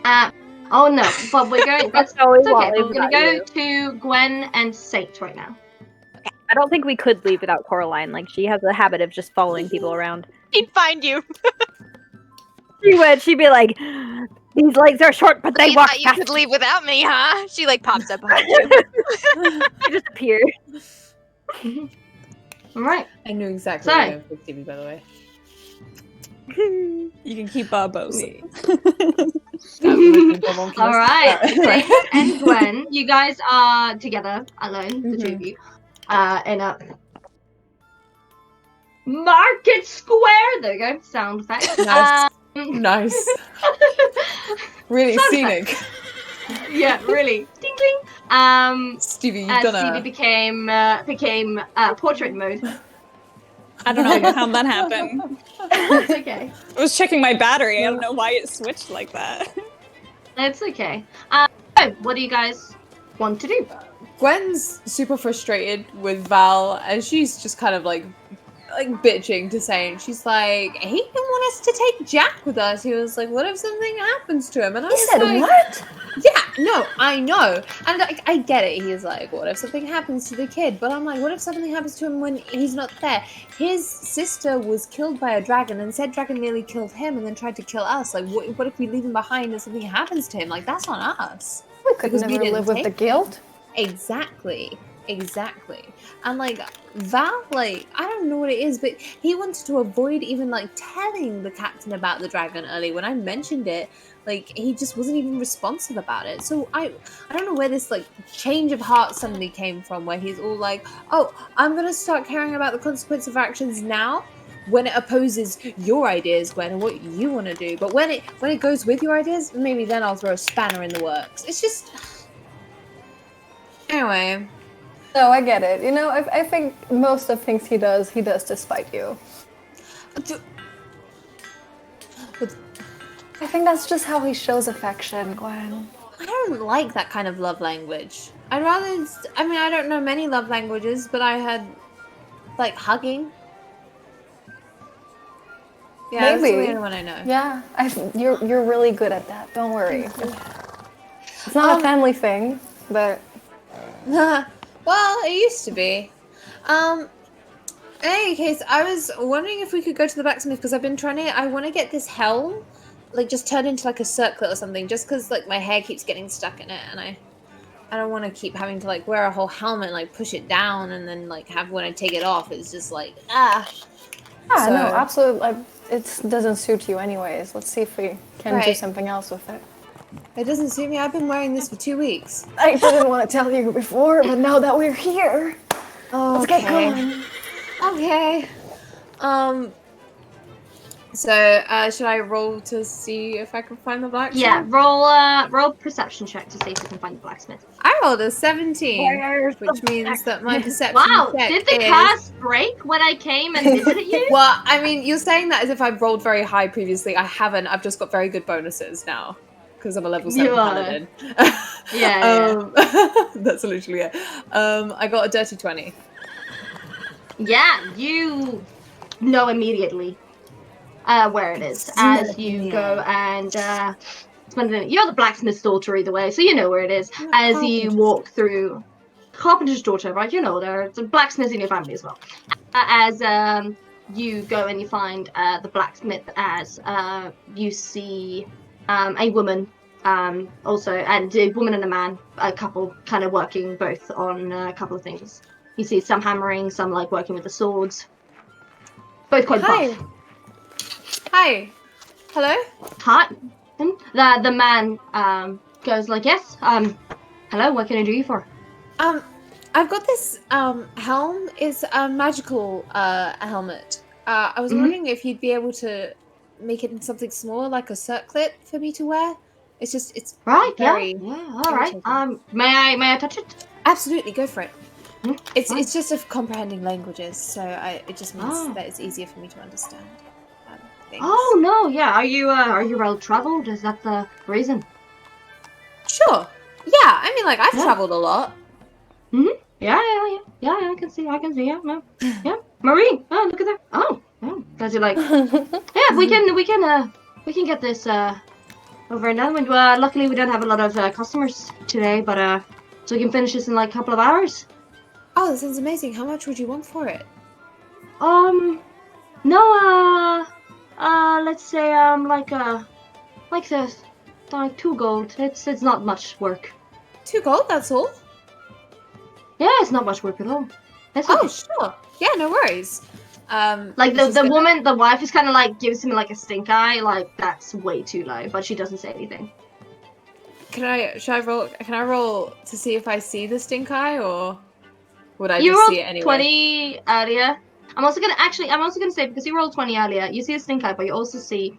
Oh no, but we're going. That's It's always okay. Wally We're gonna without go you. to Gwen and Saint right now. I don't think we could leave without Coraline. Like, she has a habit of just following people around. He'd find you. She would. She'd be like, these legs are short, but they You walk thought you fast. could leave without me, huh? She, like, pops up behind you. She just appeared. All right. I knew exactly So- what you were going for Stevie, by the way. You can keep Bose. All right. Saint and Gwen, you guys are together alone, the two of you. in a market square. There you go. Sound effect. Nice. Nice. Really Sound scenic. Yeah, really. Ding ding. Stevie, you've As done Stevie became portrait mode. I don't know how that happened. It's okay. I was checking my battery. I don't know why it switched like that. It's okay. So, what do you guys want to do? Gwen's super frustrated with Val, and she's just kind of like bitching to Saint. She's like, he didn't want us to take Jack with us. He was like, what if something happens to him? And I was like, what? yeah, no, I know. And I get it. He's like, what if something happens to the kid? But I'm like, what if something happens to him when he's not there? His sister was killed by a dragon, and said dragon nearly killed him and then tried to kill us. Like, what if we leave him behind and something happens to him? Like, that's on us. We could Because we never didn't live with take the guilt. Exactly. And like Val, like, I don't know what it is, but he wanted to avoid even like telling the captain about the dragon early. When I mentioned it, like, he just wasn't even responsive about it. So I don't know where this like change of heart suddenly came from, where he's all like, oh, I'm gonna start caring about the consequence of actions now, when it opposes your ideas, Gwen, and what you want to do. But when it goes with your ideas, maybe then I'll throw a spanner in the works. It's just anyway. No, I get it. You know, I think most of things he does to spite you. I think that's just how he shows affection, Gwen. I don't like that kind of love language. I'd rather, I mean, I don't know many love languages, but I had, like, hugging. Yeah, that's the Maybe. only one I know. Yeah, you're really good at that. Don't worry. It's not a family thing, but Well, it used to be. In any case, I was wondering if we could go to the blacksmith, because I've been I want to get this helm, like, just turned into like a circlet or something, just because like my hair keeps getting stuck in it, and I don't want to keep having to like wear a whole helmet and like push it down, and then like have when I take it off, it's just like yeah, So- no, absolutely. Like, it doesn't suit you anyways. Let's see if we can do Right. something else with it. It doesn't suit me. I've been wearing this for 2 weeks. I didn't want to tell you before, but now that we're here, let's get going. Okay. So, should I roll to see if I can find the blacksmith? Yeah, roll perception check to see if you can find the blacksmith. I rolled a 17, which means that my perception Wow, check did the is... cast break when I came and visited you? Well, I mean, you're saying that as if I've rolled very high previously. I haven't. I've just got very good bonuses now, because I'm a level 7 You are. paladin. Yeah, That's literally it. I got a dirty 20. yeah, you know immediately where it is as you go and spend a minute. You're the blacksmith's daughter either way, so you know where it is. As you walk through carpenter's daughter, right? You know there's a blacksmith in your family as well. As you go and you find the blacksmith, as you see a woman also, and a woman and a man, a couple kind of working both on a couple of things. You see some hammering, some like working with the swords. Both quite buff. Hi. Hello? Hi. The man goes like, yes, hello, what can I do you for? I've got this helm. It's a magical helmet. I was wondering if you'd be able to make it in something small, like a circlet, for me to wear. It's Right, very yeah, all right. May I touch it? Absolutely, go for it. Mm, It's just of comprehending languages, so it just means Oh. that it's easier for me to understand things. Oh no, yeah. Are you well traveled? Is that the reason? Sure. Yeah, I mean, like, I've Yeah. traveled a lot. Yeah, I can see, yeah, no. Yeah. Marie, oh look at that. Oh, yeah. Guys are like, yeah, we can get this over and done with. Luckily we don't have a lot of customers today, but so we can finish this in like a couple of hours. Oh, that sounds amazing. How much would you want for it? No, let's say like this, like 2 gold. It's not much work. 2 gold, that's all? Yeah, it's not much work at all. That's Oh, okay. sure. Yeah, no worries. Like she's the gonna- woman, the wife is kind of like gives him like a stink eye, like that's way too low, but she doesn't say anything. Can I roll to see if I see the stink eye, or? Would I You just rolled see it anyway? 20 earlier. I'm also gonna say, because you rolled 20 earlier, you see a stink eye, but you also see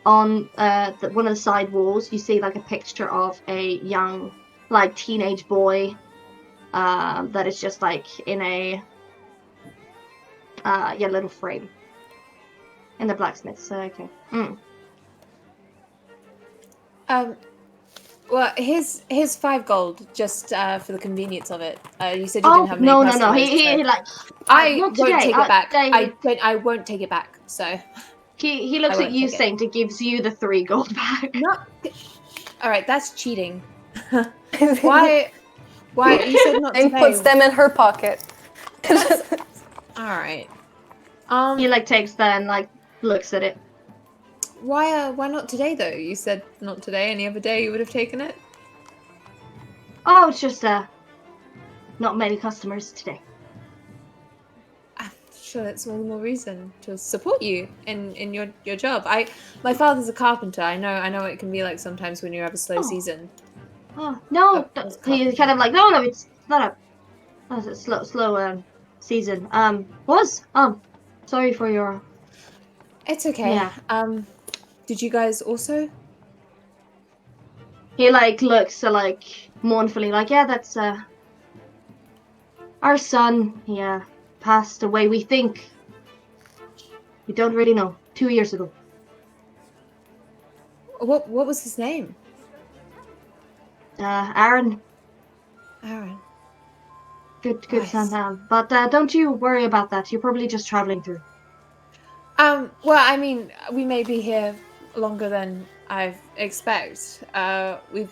on one of the side walls, you see like a picture of a young, like teenage boy, that is just like in a little frame in the blacksmith. So okay. Well, here's 5 gold just for the convenience of it. You said you didn't have many no. customers. He like I not won't today. take it back. Today I won't take it back. So he looks I at won't you, take it. Saint. It gives you the 3 gold back. Not. All right, that's cheating. Why? Why you said not And today? puts them in her pocket. All right. He like takes that and like looks at it. Why not today though? You said not today. Any other day you would have taken it. Oh, it's just not many customers today. I'm sure that's all the more reason to support you in your job. My father's a carpenter. I know what it can be like sometimes when you have a slow season. Oh no, he's kind of like no, it's not a slow season. Sorry for your. It's okay. Yeah. Did you guys also? He like looks like mournfully like, yeah, that's our son. He passed away. We think. We don't really know. 2 years ago. What was his name? Aaron. Aaron. Good Nice. son. But don't you worry about that. You're probably just traveling through. Well, I mean, we may be here longer than I expect. We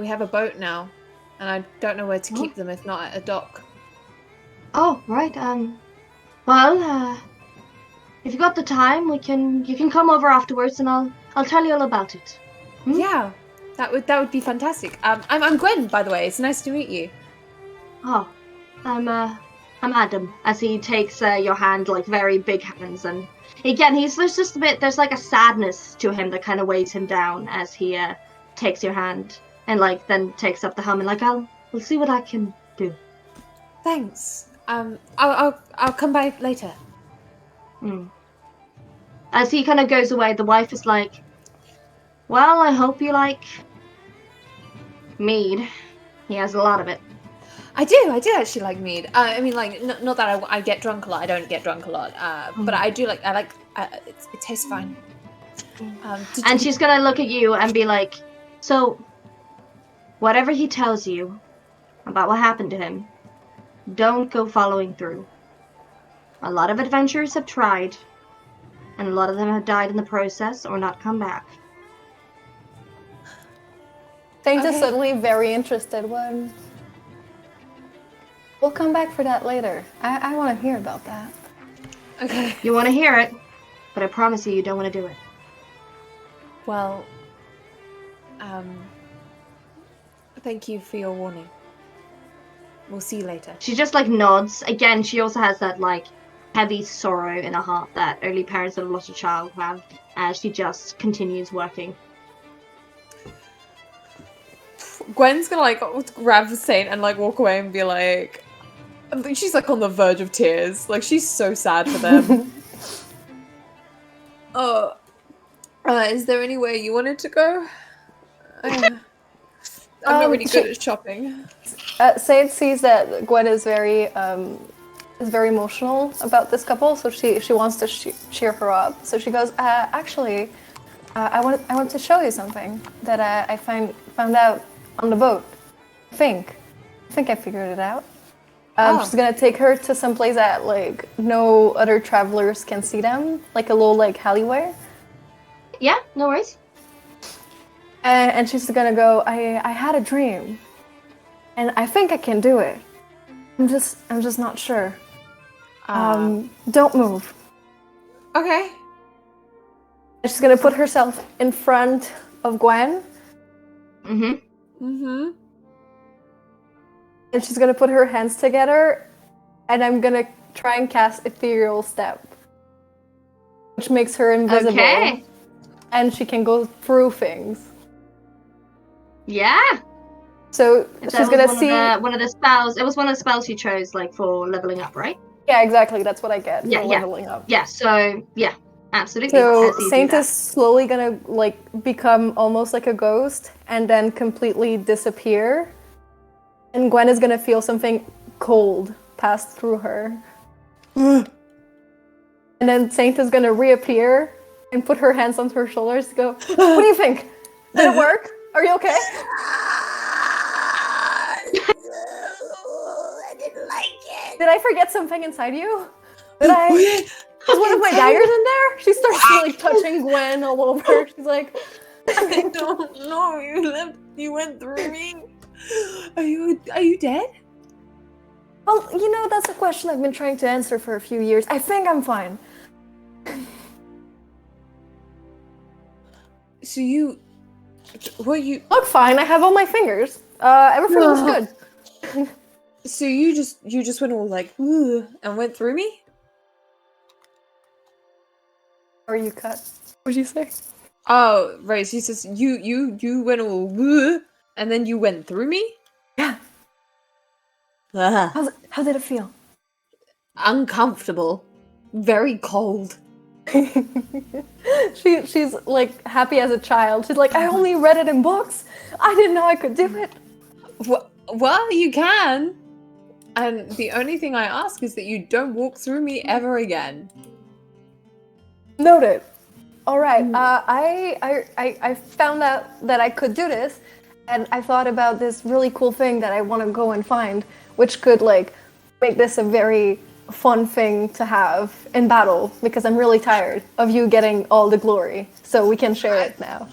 have a boat now, and I don't know where to keep them if not at a dock. Oh, right. Well, if you got the time, you can come over afterwards, and I'll tell you all about it. Yeah, that would be fantastic. I'm Gwen, by the way. It's nice to meet you. Oh, I'm Adam. As he takes your hand, like very big hands, and again, there's like a sadness to him that kind of weighs him down as he takes your hand and like then takes up the helm and like we'll see what I can do. Thanks. I'll come by later. As he kind of goes away, the wife is like, well, I hope you like mead. He has a lot of it. I do actually like mead. I mean, like, not that I get drunk a lot. I don't get drunk a lot. But I like. It tastes fine. And she's gonna look at you and be like, so, whatever he tells you about what happened to him, don't go following through. A lot of adventurers have tried, and a lot of them have died in the process or not come back. Saint is suddenly very interested. We'll come back for that later. I want to hear about that. Okay. You want to hear it, but I promise you don't want to do it. Well, thank you for your warning. We'll see you later. She just like nods. Again, she also has that like heavy sorrow in her heart that only parents that have lost a child have, as she just continues working. Gwen's gonna like grab the Saint and like walk away and be like, I think she's like on the verge of tears. Like she's so sad for them. Is there anywhere you wanted to go? I'm not really good at shopping. Saint sees that Gwen is very emotional about this couple, so she wants to cheer her up. So she goes, actually, I want to show you something that I found out on the boat. I think I figured it out. She's gonna take her to some place that like no other travelers can see them, like a little like alleyway. Yeah, no worries. And she's gonna go, I had a dream, and I think I can do it. I'm just not sure. Don't move. Okay. And she's gonna put herself in front of Gwen. Mm-hmm. And she's gonna put her hands together, and I'm gonna try and cast Ethereal Step, which makes her invisible. Okay. And she can go through things. Yeah. So If she's that gonna was see. one of the spells. It was one of the spells you chose, like for leveling up, right? Yeah, exactly. That's what I get Yeah, for yeah. leveling up. Yeah. So yeah, absolutely. So As you do Saint that. is slowly gonna like become almost like a ghost and then completely disappear. And Gwen is gonna feel something cold pass through her. And then Saint is gonna reappear and put her hands on her shoulders to go, what do you think? Did it work? Are you okay? I didn't like it. Did I forget something inside you? Did I? Was one of my daggers in there? She starts like touching Gwen all over. She's like, I don't know. You went through me. Are you dead? well, that's a question I've been trying to answer for a few years. I think I'm fine. So you Look fine. I have all my fingers. Everything looks good. so you just went all like "Ooh," and went through me? Are you cut? What'd you say? Oh, right. She says you went all "Ooh," and then you went through me? Yeah. Ugh. How did it feel? Uncomfortable. Very cold. She's like happy as a child. She's like, I only read it in books. I didn't know I could do it. Well, you can. And the only thing I ask is that you don't walk through me ever again. Noted. All right. I found out that I could do this, and I thought about this really cool thing that I want to go and find, which could like make this a very fun thing to have in battle, because I'm really tired of you getting all the glory. So we can share it now.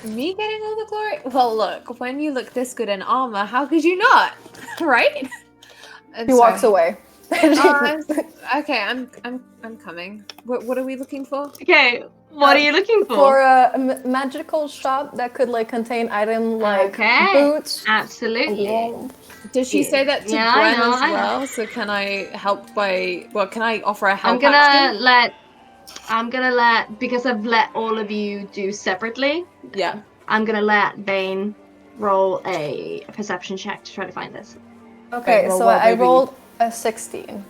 Me getting all the glory? Well, look, when you look this good in armor, how could you not? Right? He walks away. Okay, I'm coming. What are we looking for? Okay, what are you looking for? For a magical shop that could like contain items like boots. Absolutely. Does she say that to Yeah, Gwen I know, as I know. well? So can I help by? Well, can I offer a help? I'm gonna let because I've let all of you do separately. Yeah. I'm gonna let Bane roll a perception check to try to find this. Okay, roll so well, I baby. rolled a 16.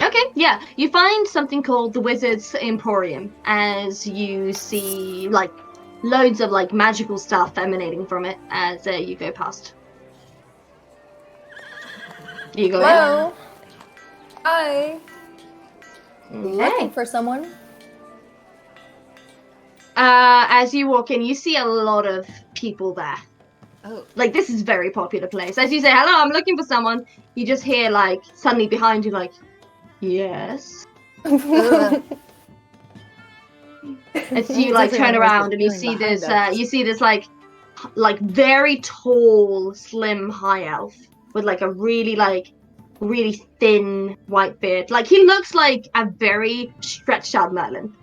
Okay, yeah. You find something called the Wizard's Emporium as you see like loads of like magical stuff emanating from it as you go past. You go Hello. Hi. in. Looking Okay. for someone. As you walk in, you see a lot of people there. Oh. Like, this is a very popular place. As you say, hello, I'm looking for someone, you just hear, like, suddenly behind you, like, yes. As you, like, turn around and you see this, like, very tall, slim high elf with, like, a really thin white beard. Like, he looks like a very stretched out Merlin.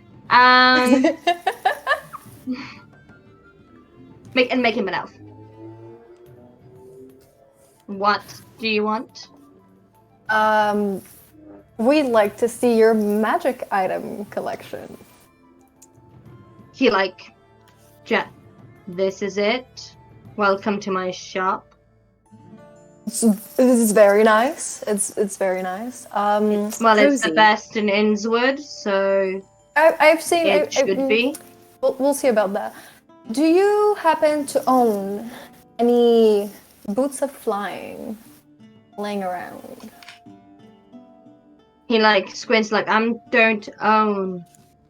Make him an elf. What do you want? We'd like to see your magic item collection. He like, this is it. Welcome to my shop. This is very nice. It's very nice. It's cozy. the best in Innswood, so I've seen it should be. We'll see about that. Do you happen to own any boots of flying laying around? He like squints like, don't own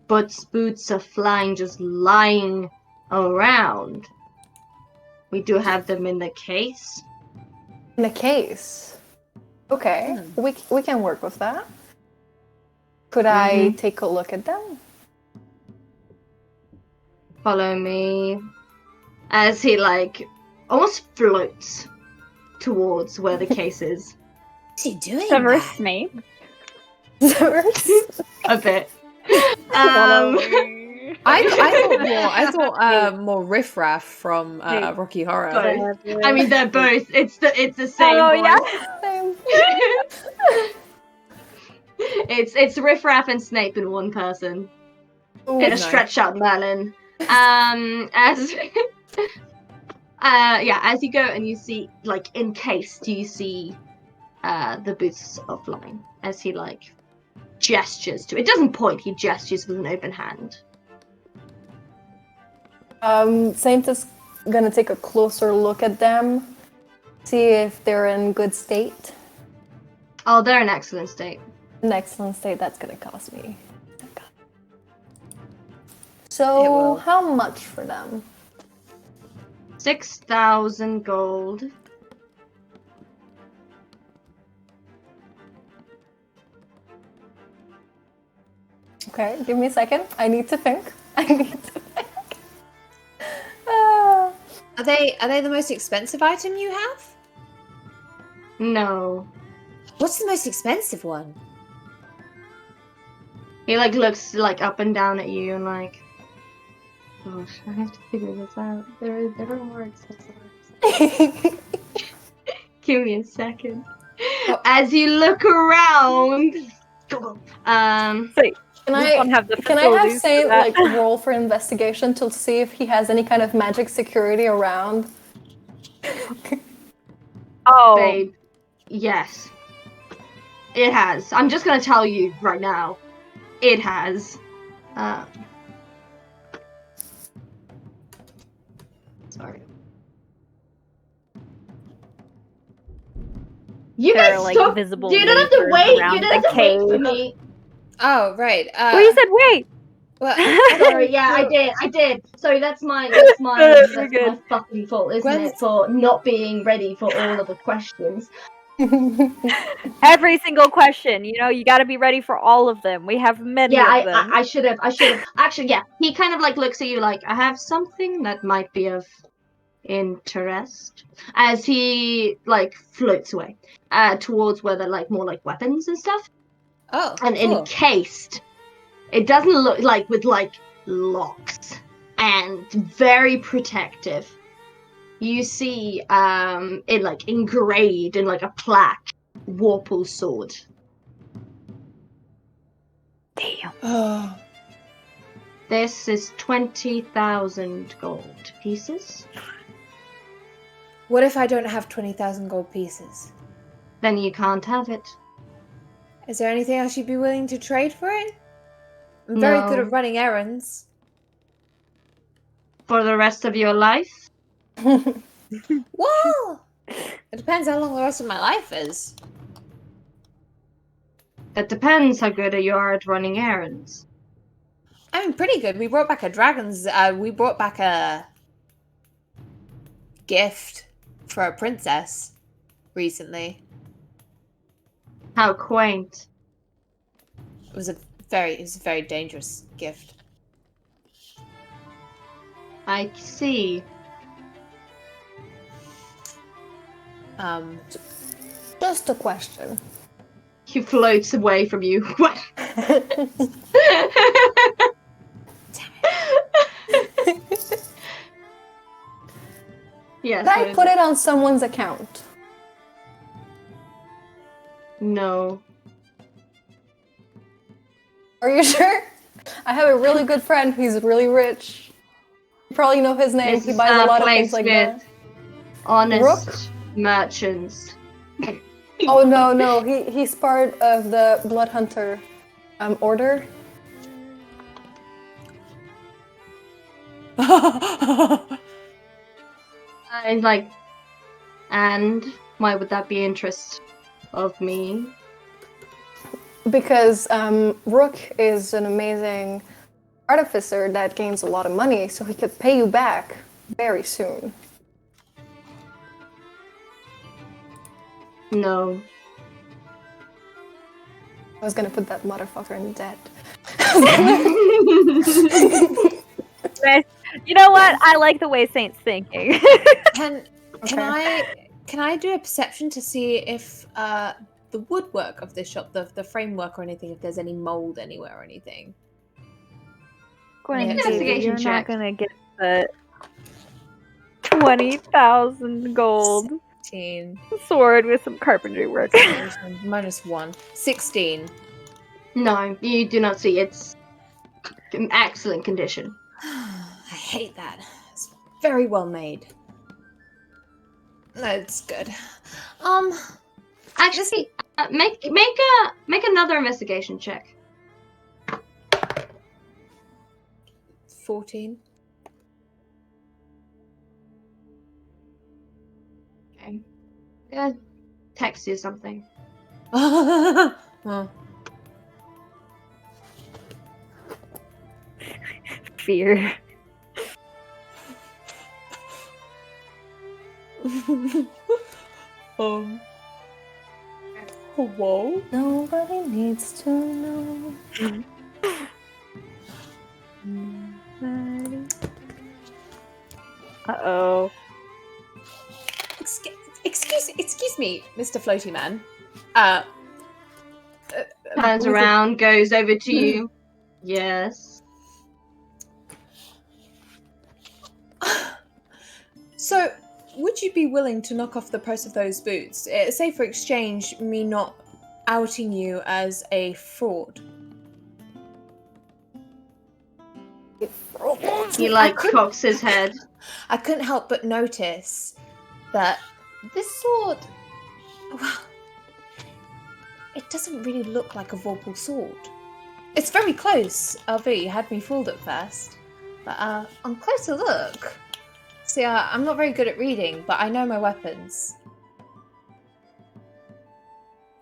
boots of flying just lying around. We do have them in the case. In a case. Okay, we can work with that. Could I take a look at them? Follow me. As he like almost floats towards where the case is. What's he doing? Severus Snape. A bit. I thought more riffraff from Rocky Horror. Both. I mean, they're both. It's the same. Oh voice. yeah. Same. It's Riff Raff and Snape in one person. Ooh, In a nice. stretched out Merlin. As as you go and you see, like, encased, you see the boots of Line as he, like, gestures to it. Doesn't point, he gestures with an open hand. Saint is gonna take a closer look at them, see if they're in good state. Oh, they're in excellent state. An excellent state, that's gonna cost me. It So, will. how much for them? 6,000 gold. Okay, give me a second. I need to think. I need to think. Ah. Are they the most expensive item you have? No. What's the most expensive one? He, like, looks, like, up and down at you and, like, gosh, I have to figure this out. There are more expensive items. Give me a second. As you look around, Can We don't have the can I have facilities for Saint that. like roll for investigation to see if he has any kind of magic security around? Oh, babe, yes, it has. I'm just gonna tell you right now, it has. Sorry. You There guys are, like, stop. visible You don't have to lasers wait. around You don't have the to wait for cave. me. Oh, right. well, you said wait. Well, Sorry, yeah, I did. Sorry, that's my You're good. fucking fault, isn't Gwen's- it? For not being ready for all of the questions. Every single question, you got to be ready for all of them. We have many Yeah, of them. I should have. Actually, yeah, he kind of, like, looks at you like, I have something that might be of interest. As he, like, floats away towards where they're, like, more like weapons and stuff. oh, And cool. encased. It doesn't look like with, like, locks and very protective. You see, it, like, engraved in, like, a plaque, Warple sword. Damn. Oh, This is 20,000 gold pieces. what if I don't have 20,000 gold pieces? Then you can't have it. Is there anything else you'd be willing to trade for it? I'm very good No. at running errands. For the rest of your life? Well, it depends how long the rest of my life is. It depends how good you are at running errands. I'm pretty good. We brought back we brought back a gift for a princess recently. How quaint. It was a very dangerous gift. I see. Just a question. He floats away from you. Yes. Did I put it on someone's account? No. Are you sure? I have a really good friend who's really rich. You probably know his name. This He is buys a a lot of place things like with that. honest Rook? merchants. Oh no, he's part of the Blood Hunter order. And like, and why would that be interest of me? Because Rook is an amazing artificer that gains a lot of money, so he could pay you back very soon. No. I was gonna put that motherfucker in debt. You know what? I like the way Saint's thinking. Can I do a perception to see if the woodwork of this shop, the framework or anything, if there's any mold anywhere or anything? Gwen, Investigation you're check. not gonna get the 20,000 gold 16. sword with some carpentry work. -1. 16. No, you do not see. It's in excellent condition. I hate that. It's very well made. That's good. Actually, make another investigation check. 14. Okay. Yeah, text you something. Oh. Fear. Whoa. Nobody needs to know. Uh-oh. Excuse me, Mr. Floaty Man. Turns around, goes over to you. Yes. So, would you be willing to knock off the price of those boots? Say for exchange, me not outing you as a fraud. He cocks his head. I couldn't help but notice that this sword, well, it doesn't really look like a Vorpal sword. It's very close. LV had me fooled at first, but on closer look. See, I'm not very good at reading, but I know my weapons.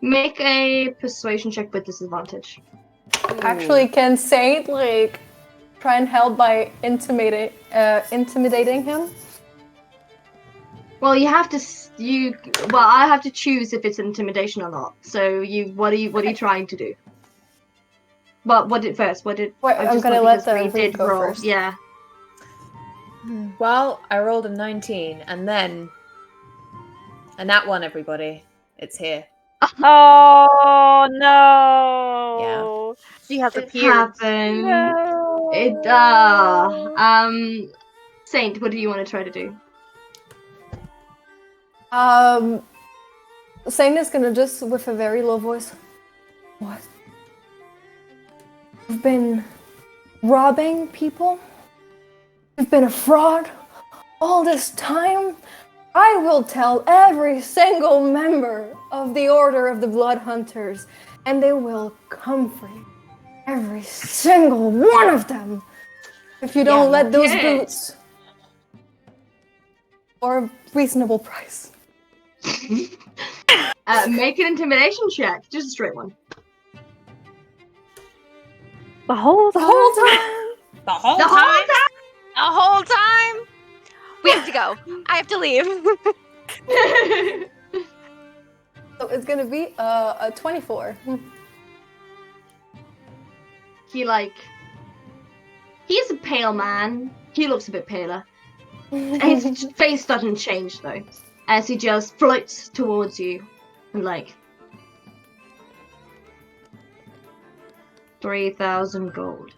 Make a persuasion check with disadvantage. Actually, can Saint try and help by intimidating him? Well, I have to choose if it's intimidation or not. So what are you trying to do? But what did first? What did? Wait, I'm gonna let the Reed did go roll. first. Yeah. Well, I rolled a 19, and that one, everybody. It's here. Oh no! She has It appeared. happened. No. It Saint, what do you want to try to do? Saint is gonna just with a very low voice. What? You've been robbing people? You've been a fraud all this time? I will tell every single member of the Order of the Blood Hunters, and they will come for you. Every single one of them! If you don't let those boots for a reasonable price. Make an intimidation check. Just a straight one. The whole time? The whole The whole time? The whole time? We have to go. I have to leave. So it's gonna be a 24. He's a pale man. He looks a bit paler. His face doesn't change though, as he just floats towards you, and 3,000 gold.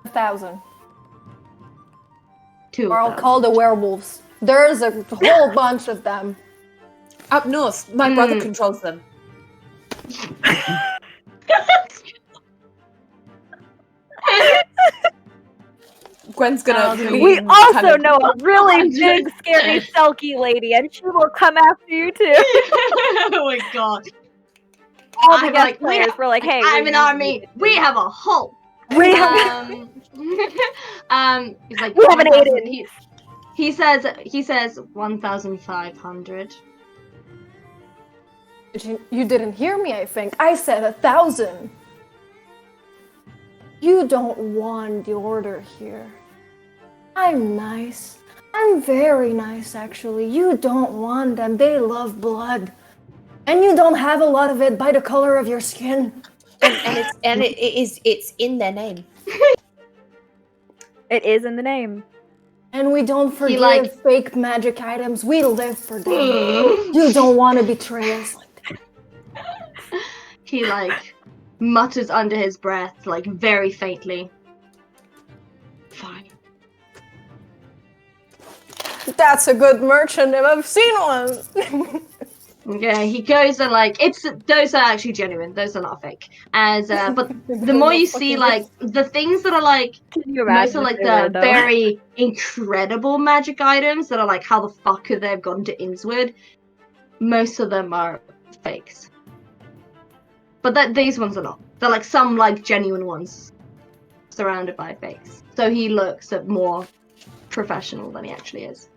1,000. Two. Or I'll call the werewolves. There's a whole bunch of them. Up north, my brother controls them. Gwen's gonna. We also know a really big, scary, Selkie lady, and she will come after you too. Oh my god. All the guest players were like, "Hey, I'm an army. We have a Hulk." We have. He's like, We have an 1,000. Aiden. He says 1,500. You didn't hear me, I think. I said 1,000. You don't want the order here. I'm nice. I'm very nice, actually. You don't want them. They love blood. And you don't have a lot of it by the color of your skin. It's in their name. It is in the name. And we don't forgive fake magic items. We live for them. You don't want to betray us like that. He mutters under his breath, very faintly. Fine. That's a good merchant if I've seen one. Yeah, he goes and like those are actually genuine. Those are not fake. But the more you see, like the things that are like Can you most imagine are if like they were, the though? very incredible magic items that are like how the fuck could they have gotten to Innswood? Most of them are fakes. But these ones are not. They're like some like genuine ones surrounded by fakes. So he looks more professional than he actually is.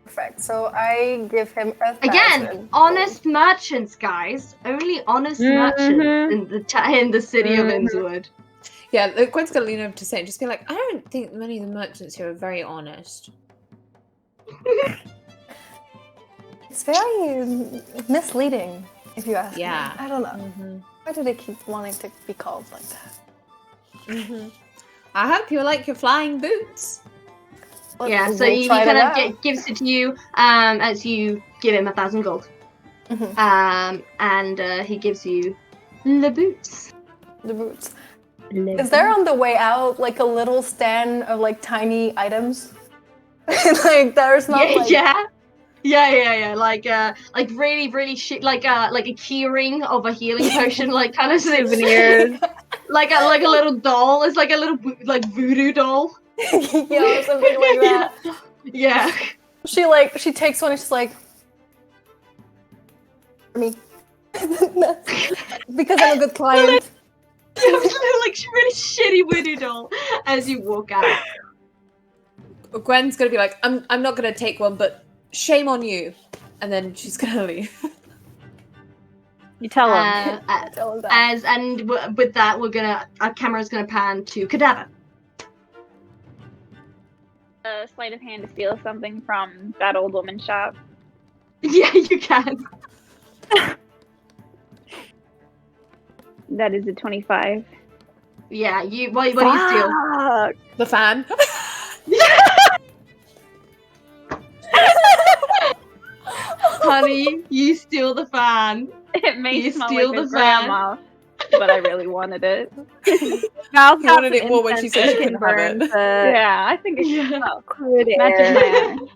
Perfect. So I give him 1,000. Again, honest merchants, guys. Only honest merchants in the city of Innswood. Yeah, Gwen's gonna lean over to say, just be like, I don't think many of the merchants here are very honest. It's very misleading, if you ask me. Yeah. I don't know. Why do they keep wanting to be called like that? I hope you like your flying boots. Well, Yeah, so we'll he try kind that of out. gives it to you as you give him 1,000 gold. And he gives you the boots. The boots. Is there on the way out like a little stand of like tiny items? Like there's not like Yeah. Like really, really shit. Like a key ring of a healing potion, like kind of souvenirs. like a little doll. It's like a little like voodoo doll. yeah, something like that. Yeah. She takes one and she's like, for me, because I'm a good client. Like really shitty voodoo doll as you walk out. Gwen's gonna be like, I'm not gonna take one, but shame on you. And then she's gonna leave. You tell him. Tell him that. With that, our camera's gonna pan to Cadaver. A sleight of hand to steal something from that old woman's shop. Yeah, you can. That is a 25. Yeah, what do you steal? The fan. Honey, you steal the fan. It may You smell steal like a the fan. grandma, but I really wanted it. Val's You wanted it more when she said she couldn't have burn it. Yeah, I think it Yeah. should smell. Pretty. Matches my eyes.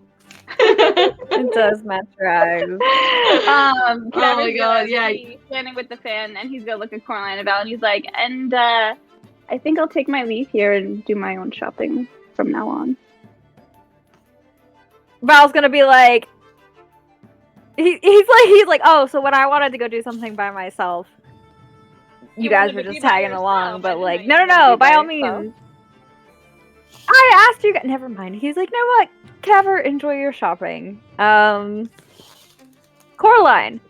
It does match your eyes. Oh my god, yeah. He's standing with the fan, and he's gonna look at Coraline about, and he's like, and I think I'll take my leave here and do my own shopping from now on. Val's gonna be like, he's like, oh, so when I wanted to go do something by myself, you guys were just tagging along, but like, no, by all means. I asked you guys. Never mind. He's like, you know what? Caver, enjoy your shopping. Coraline,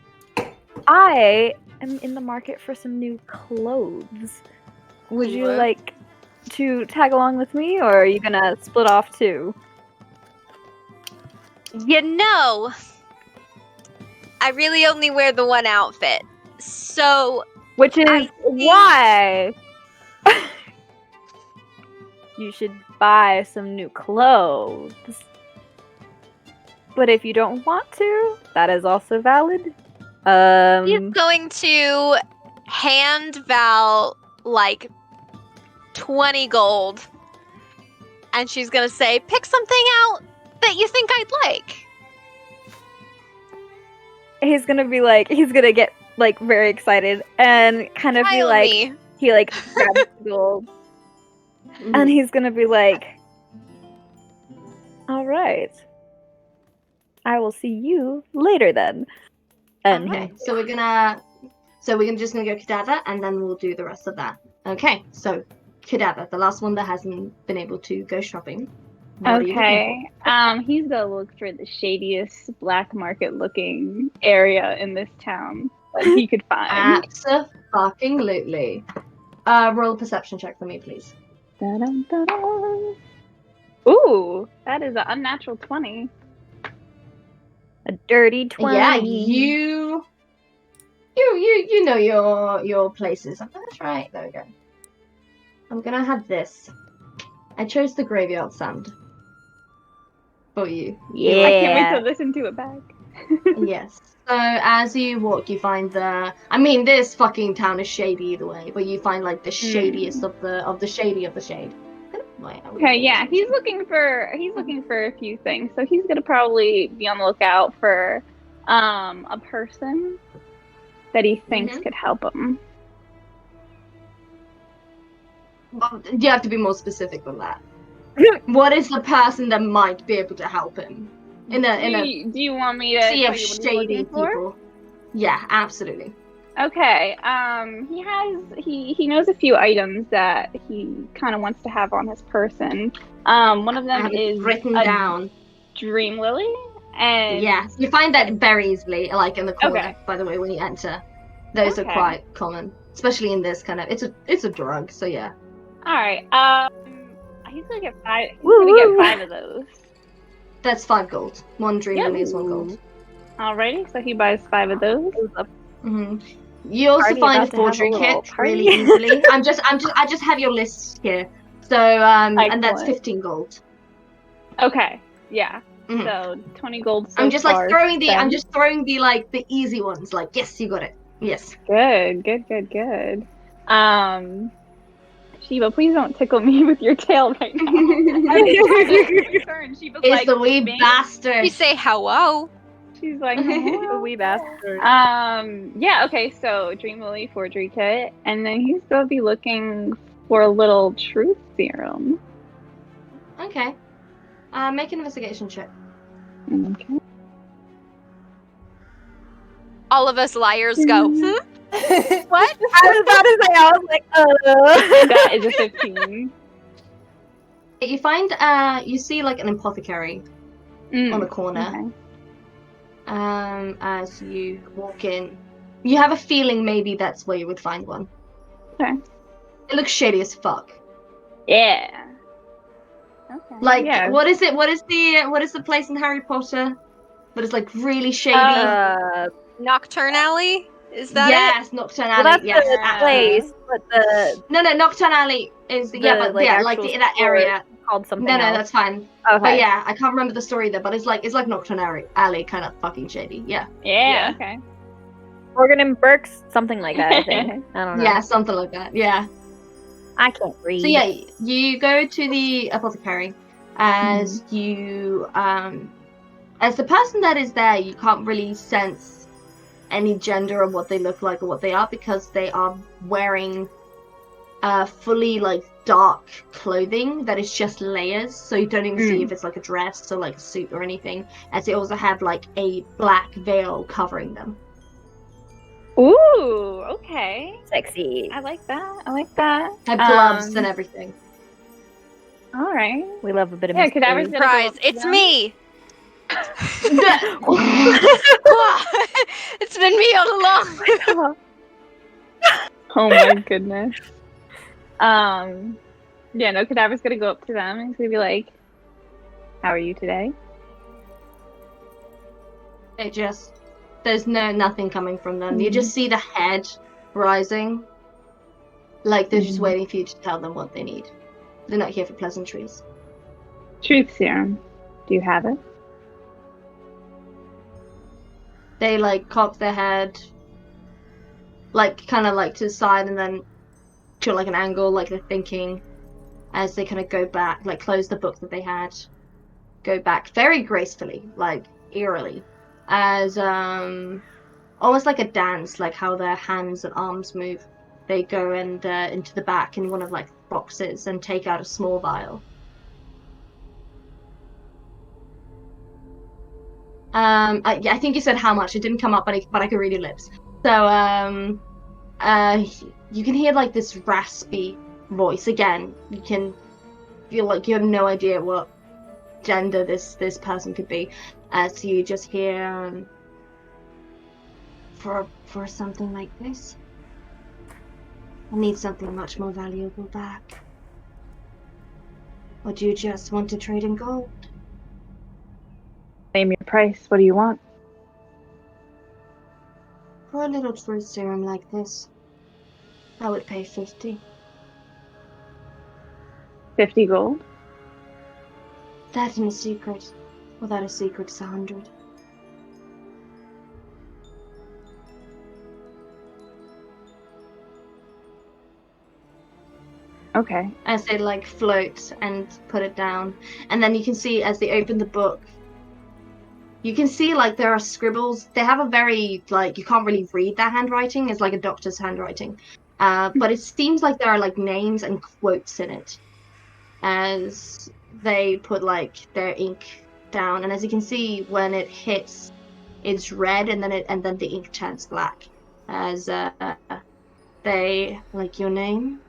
I am in the market for some new clothes. Would you like to tag along with me, or are you gonna split off too? You know, I really only wear the one outfit. So, Which is why you should buy some new clothes. But if you don't want to, that is also valid. he's going to hand Val like 20 gold. And she's going to say, pick something out that you think I'd like. He's gonna get like very excited and kind of be Smile like, me. he like grabs the gold. And he's gonna be like, all right, I will see you later then. And Okay, so we're just gonna go Cadaver, and then we'll do the rest of that. Okay, so Cadaver, the last one that hasn't been able to go shopping. What are you looking Okay. He's gonna look for the shadiest black market looking area in this town that he could find. Absolutely. Roll a perception check for me, please. Dun, dun, dun. Ooh, that is an unnatural 20. a dirty 20. Yeah, you know your places. I'm gonna try. There we go. I'm gonna have this. I chose the graveyard sand for you. Yeah. I can't wait to listen to it back. Yes. So as you walk, you find this fucking town is shady either way, but you find like the shadiest of the shady of the shade. Okay, yeah, he's looking for a few things. So he's gonna probably be on the lookout for a person that he thinks Mhm. could help him. Well, you have to be more specific than that. What is the person that might be able to help him? In a Do you want me to sea tell of you what he's shady looking for? people. Yeah, absolutely. Okay. He knows a few items that he kind of wants to have on his person. One of I them have it is written a down. dream lily, and Yes, you find that very easily, like in the corner. Okay. By the way, when you enter, those are Okay. quite common, especially in this kind of. It's a drug, so yeah. All right. He's gonna get 5. He's gonna get 5 of those. That's 5 gold. One dream Yep. lily is 1 gold. Alrighty. So he buys 5 of those. hmm You also Party find a about to have a forgery little kit party. really easily. I just have your list here. So and that's Excellent. 15 gold. Okay. Yeah. Mhm. So 20 gold. So I'm just far like throwing the. I'm spent. just throwing the like the easy ones. Like yes, you got it. Yes. Good. Shiva, please don't tickle me with your tail right now. Shiva's It's like, the wee "Me?" bastard. We say hello. She's like, The "Hello?" wee bastard. Yeah, okay, so Dream Lily forgery kit, and then he's gonna be looking for a little truth serum. Okay. Make an investigation check. Okay. All of us liars go. What? I was about to say, I was like, That is a 15. You find you see like an apothecary on the corner. Okay. As you walk in, you have a feeling maybe that's where you would find one. Okay. It looks shady as fuck. Yeah. Okay. Like yeah. what is it? What is the place in Harry Potter? But it's like really shady. Nocturne Alley? Is that yes, Nocturne well, Alley. that's Yes, the absolutely. place, but the No, Nocturne Alley is The, but like, yeah, like actual that store area. called something No, else. that's fine. Okay. But yeah, I can't remember the story there, but it's like Nocturne Alley, kind of fucking shady. Yeah. Yeah, okay. Morgan and Burke's, something like that, I think. I don't know. Yeah, something like that. Yeah. I can't read. So yeah, you go to the apothecary as you as the person that is there, you can't really sense any gender of what they look like or what they are because they are wearing fully like dark clothing that is just layers, so you don't even see if it's like a dress or like a suit or anything, as they also have like a black veil covering them. Ooh, okay. Sexy. I like that. Have gloves and everything. All right. We love a bit of Yeah, mystery. Cadaver's gonna go Surprise! up to It's them. me. It's been me all along. Oh my goodness. Yeah, no, Cadaver's gonna go up to them and he's gonna be like, "How are you today?" It just there's nothing coming from them. You just see the head rising, like they're just waiting for you to tell them what they need. They're not here for pleasantries. Truth serum. Do you have it? They like cock their head, like kind of like to the side, and then to like an angle, like they're thinking, as they kind of go back, like close the book that they had, go back very gracefully, like eerily, as almost like a dance, like how their hands and arms move. They go and into the back in one of like boxes and take out a small vial. Yeah, I think you said how much. It didn't come up, but I could read your lips. So you can hear like this raspy voice again. You can feel like you have no idea what gender this person could be, as you just hear for something like this, I need something much more valuable back. Or do you just want to trade in gold? Name your price. What do you want? For a little truth serum like this, I would pay 50. 50 gold? That in a secret. Without a secret, it's 100. Okay. As they like float and put it down, and then you can see as they open the book, You can see like there are scribbles. They have a very like you can't really read their handwriting. It's like a doctor's handwriting, but it seems like there are like names and quotes in it, as they put like their ink down. And as you can see, when it hits, it's red, and then the ink turns black. As they like your name.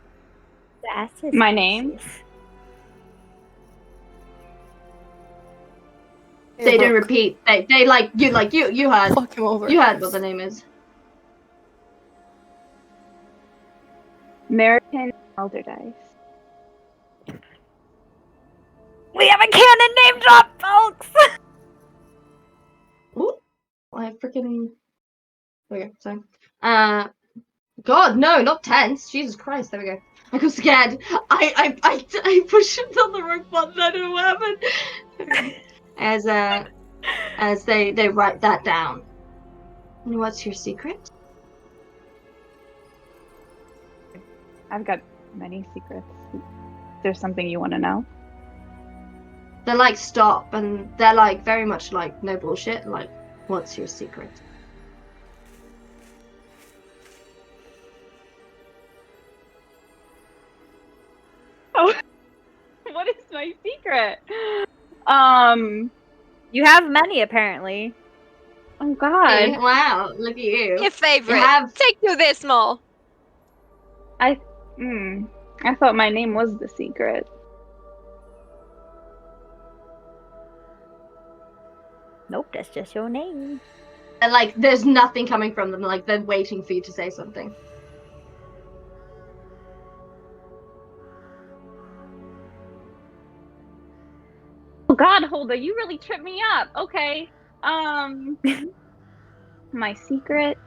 That's My name? They do repeat. They like you heard. Fuck him over. You heard what the name is. American Alderdice. We have a canon name drop, folks! Ooh, I freaking. Okay, sorry. God, no, not tense. Jesus Christ, there we go. I got scared. I pushed it on the wrong button. I don't know what happened. As they write that down. And what's your secret? I've got many secrets. There's something you want to know? They're like stop, and they're like very much like no bullshit. Like, what's your secret? Oh, what is my secret? You have many, apparently. Oh God. Wow, look at you. Your favorite. You have- Take to this mall. I thought my name was the secret. Nope, that's just your name. And like, there's nothing coming from them. Like, they're waiting for you to say something. Oh God, Holda, you really tripped me up. Okay. My secret.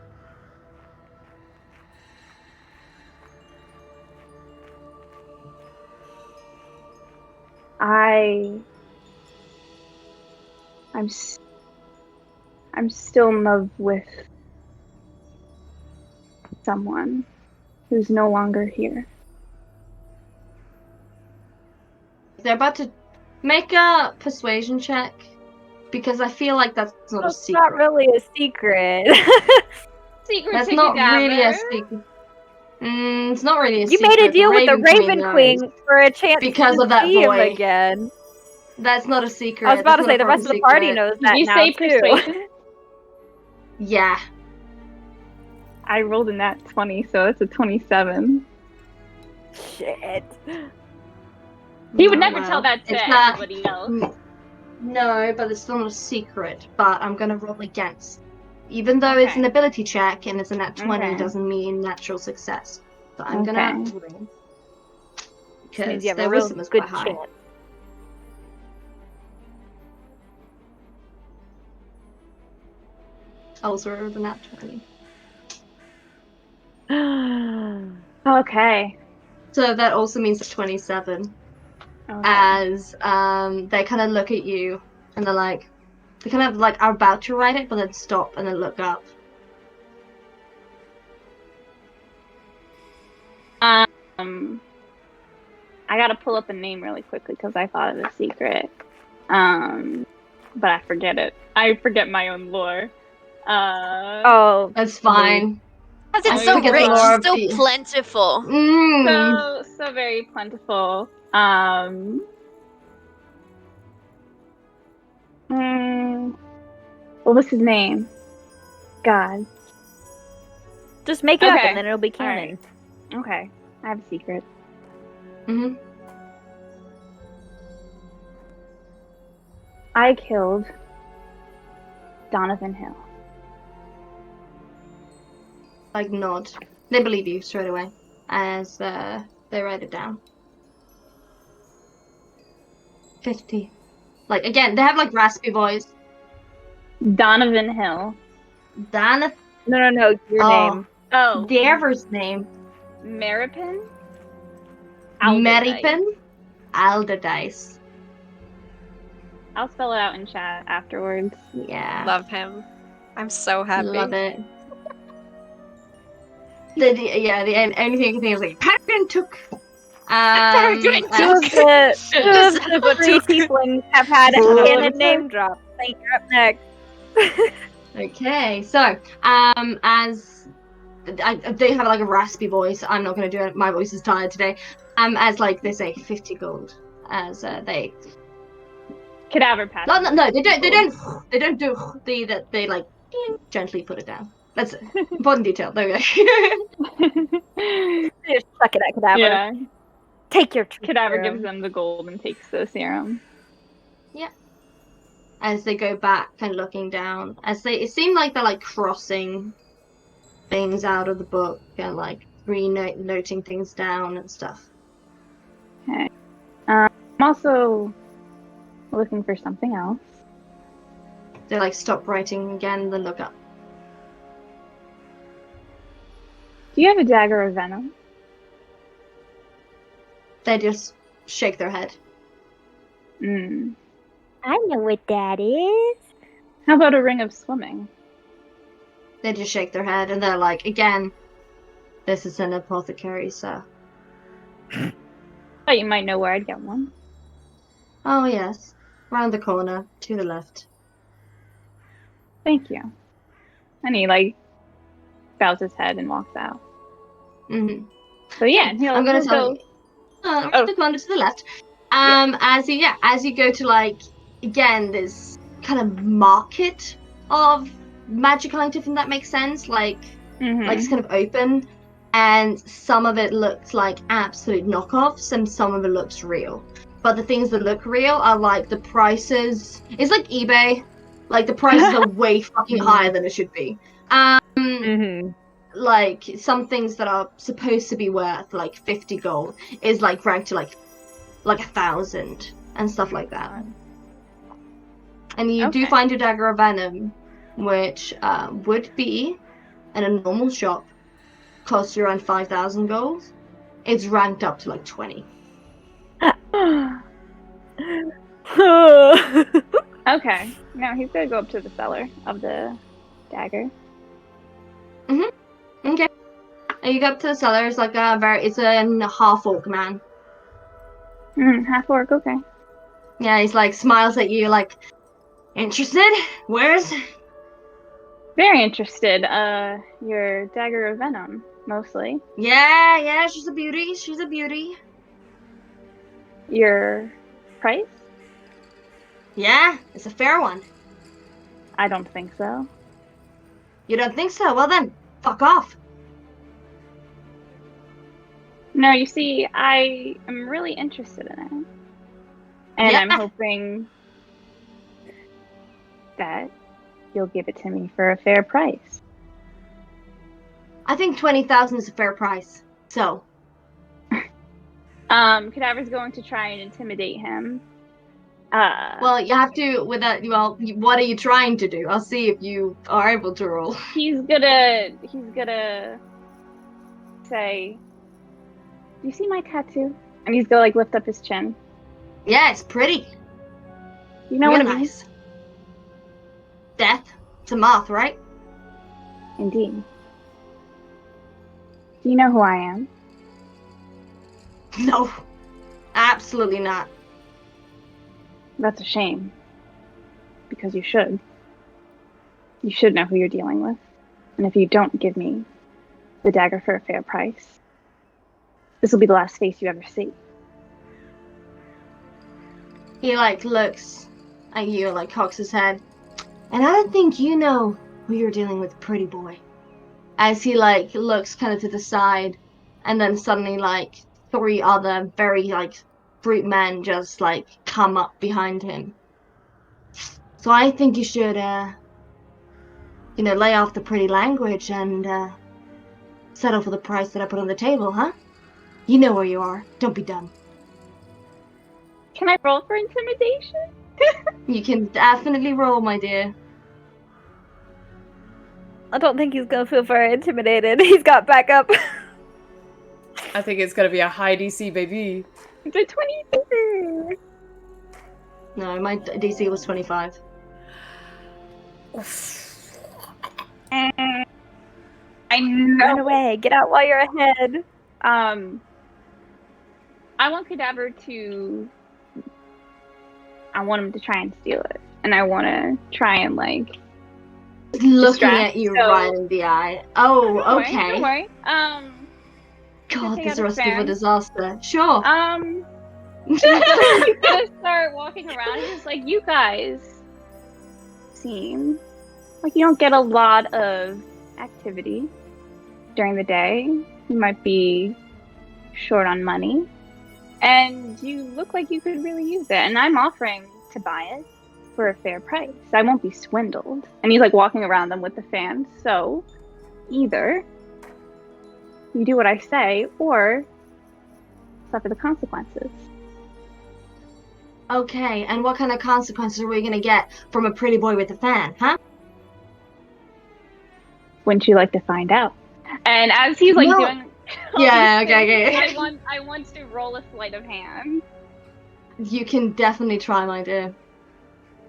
I'm still in love with someone who's no longer here. They're about to make a persuasion check, because I feel like that's not a That's secret. not really a secret. Secret That's to not Cadaver. really a secret. It's not really a You secret. made a deal with the Raven knows. Queen for a chance Because to of that see him boy. again. That's not a secret. I was about to That's say not the a rest of the fucking party secret. knows Did that you now say too. persuasion? Yeah. I rolled a nat 20, so it's a 27. Shit. He would No, never well, tell that to it's not- anybody else. No, but it's still not a secret. But I'm gonna roll against. Even though it's an Okay. ability check and it's a nat 20, Okay. doesn't mean natural success. So I'm gonna Okay. roll. Which means Because you have their a real wisdom is good quite high. chance. Also rolled a nat 20. Okay. So that also means a 27. Okay. As they kind of look at you and they're like, they kind of like are about to write it, but then stop and then look up. I gotta pull up a name really quickly because I thought of a secret. But I forget it. I forget my own lore. Oh, That's fine. Because it's I so forget rich, more of so the- plentiful. So very plentiful. What was his name? God. just make it up Okay. and then it'll be canon. Okay. I have a secret. Mm-hmm. I killed Donovan Hill. Like nod. They believe you straight away as they write it down. 50. Like again, they have like raspy voice. Donovan Hill. Dana No, your name. Oh. Daggers name. Meripin? Meripin Alderdice. I'll spell it out in chat afterwards. Yeah. Love him. I'm so happy. Love it. The only thing I can think is like Patrick took. Peregrine Two of the three tieflings have had a canon name drop. Thank you. Up next. Okay, so as they have like a raspy voice, I'm not going to do it. My voice is tired today. As like they say, 50 gold. As they Cadaver passes. no, they don't do that. They like gently put it down. That's it. Important detail. There we go. Just suck it at Cadaver. Yeah. Take your Cadaver serum. gives them the gold and takes the serum. As they go back and looking down, it seemed like they're like crossing things out of the book and like noting things down and stuff. Okay. I'm also looking for something else. They like stop writing again, then look up. Do you have a dagger of venom? They just shake their head. I know what that is. How about a ring of swimming? They just shake their head and they're like, again, this is an apothecary, so. Thought you might know where I'd get one. Oh yes, round the corner to the left. Thank you. And he like bows his head and walks out. Mm-hmm. So yeah, I'm gonna tell you. The corner to the left. As you go to like again this kind of market of magical items, if that makes sense. Like it's kind of open, and some of it looks like absolute knockoffs, and some of it looks real. But the things that look real are like the prices. It's like eBay. Like the prices are way fucking higher than it should be. Like some things that are supposed to be worth like 50 gold is like ranked to like 1,000 and stuff like that. And you do find your dagger of venom, which would be in a normal shop cost you around 5,000 gold. It's ranked up to like 20. Okay. Now he's gonna go up to the cellar of the dagger. Okay. And you go up to the cellar. It's like it's a half orc man. Half orc. Okay. Yeah, he's like smiles at you, like interested. Where's? Very interested. Your dagger of venom, mostly. Yeah. She's a beauty. She's a beauty. Your price? Yeah, it's a fair one. I don't think so. You don't think so? Well then, fuck off. No, you see, I am really interested in it. And I'm hoping that you'll give it to me for a fair price. I think 20,000 is a fair price. So. Cadaver's going to try and intimidate him. Well, you have to with that. Well, what are you trying to do? I'll see if you are able to roll. He's gonna say, "Do you see my tattoo?" And he's gonna like lift up his chin. Yeah, it's pretty. You know Real what it nice. Death. It's a moth, right? Indeed. Do you know who I am? No, absolutely not. That's a shame. Because you should. You should know who you're dealing with. And if you don't give me the dagger for a fair price, this will be the last face you ever see. He like looks at you, like cocks his head. And I don't think you know who you're dealing with, pretty boy. As he like looks kind of to the side, and then suddenly like 3 other very like brute men just like come up behind him. So I think you should lay off the pretty language and settle for the price that I put on the table, huh? You know where you are. Don't be dumb. Can I roll for intimidation? You can definitely roll, my dear. I don't think he's gonna feel very intimidated. He's got backup. I think it's gonna be a high DC, baby. It's a 22. No, my DC was 25. I know. Run away. Get out while you're ahead. I want Cadaver to... I want him to try and steal it. And I want to try and, like, Looking distract, at you so- right in the eye. Oh, Don't worry, okay. Don't worry. God, take this out a recipe for fan. disaster. Sure. He's gonna start walking around. He's just like, you guys seem like you don't get a lot of activity during the day. You might be short on money, and you look like you could really use it. And I'm offering to buy it for a fair price. I won't be swindled. And he's like walking around them with the fan. So either you do what I say, or suffer the consequences. Okay, and what kind of consequences are we gonna get from a pretty boy with a fan, huh? Wouldn't you like to find out? And as he's like No. doing, all Yeah, these okay, things, okay. I want to roll a sleight of hand. You can definitely try, my dear.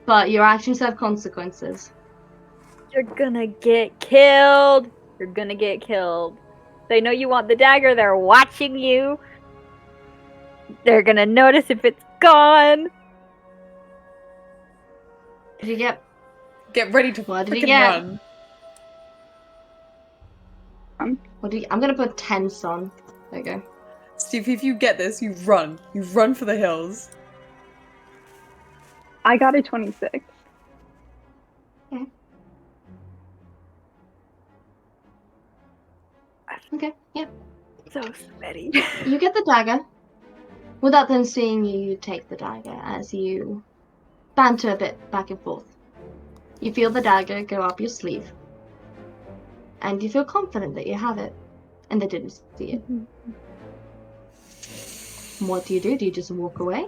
But your actions have consequences. You're gonna get killed. You're gonna get killed. They know you want the dagger. They're watching you. They're gonna notice if it's gone. Did you get? Get ready to What did you freaking get? run. What do you? I'm gonna put tense on. There you go. Steve, if you get this, you run. You run for the hills. I got a 26. Okay, yeah. So sweaty. You get the dagger. Without them seeing you, you take the dagger as you banter a bit back and forth. You feel the dagger go up your sleeve. And you feel confident that you have it. And they didn't see it. What do? Do you just walk away?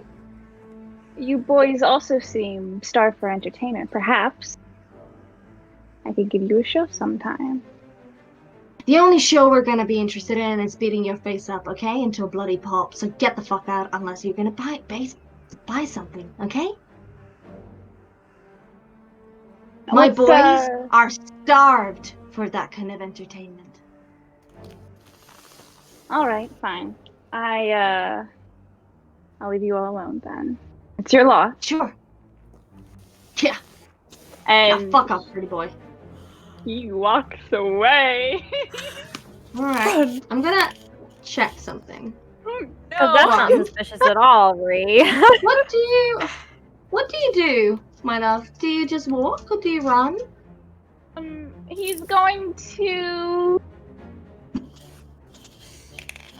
You boys also seem starved for entertainment. Perhaps I could give you a show sometime. The only show we're gonna be interested in is beating your face up, okay? Until bloody pop. So get the fuck out unless you're gonna buy something, okay? My What's, boys are starved for that kind of entertainment. All right, fine. I'll leave you all alone then. It's your law. Sure. Yeah. And Now fuck off, pretty boy. he walks away. Alright. I'm gonna check something. Oh, that's not suspicious at all, Ree. What do you do, my love? Do you just walk or do you run? He's going to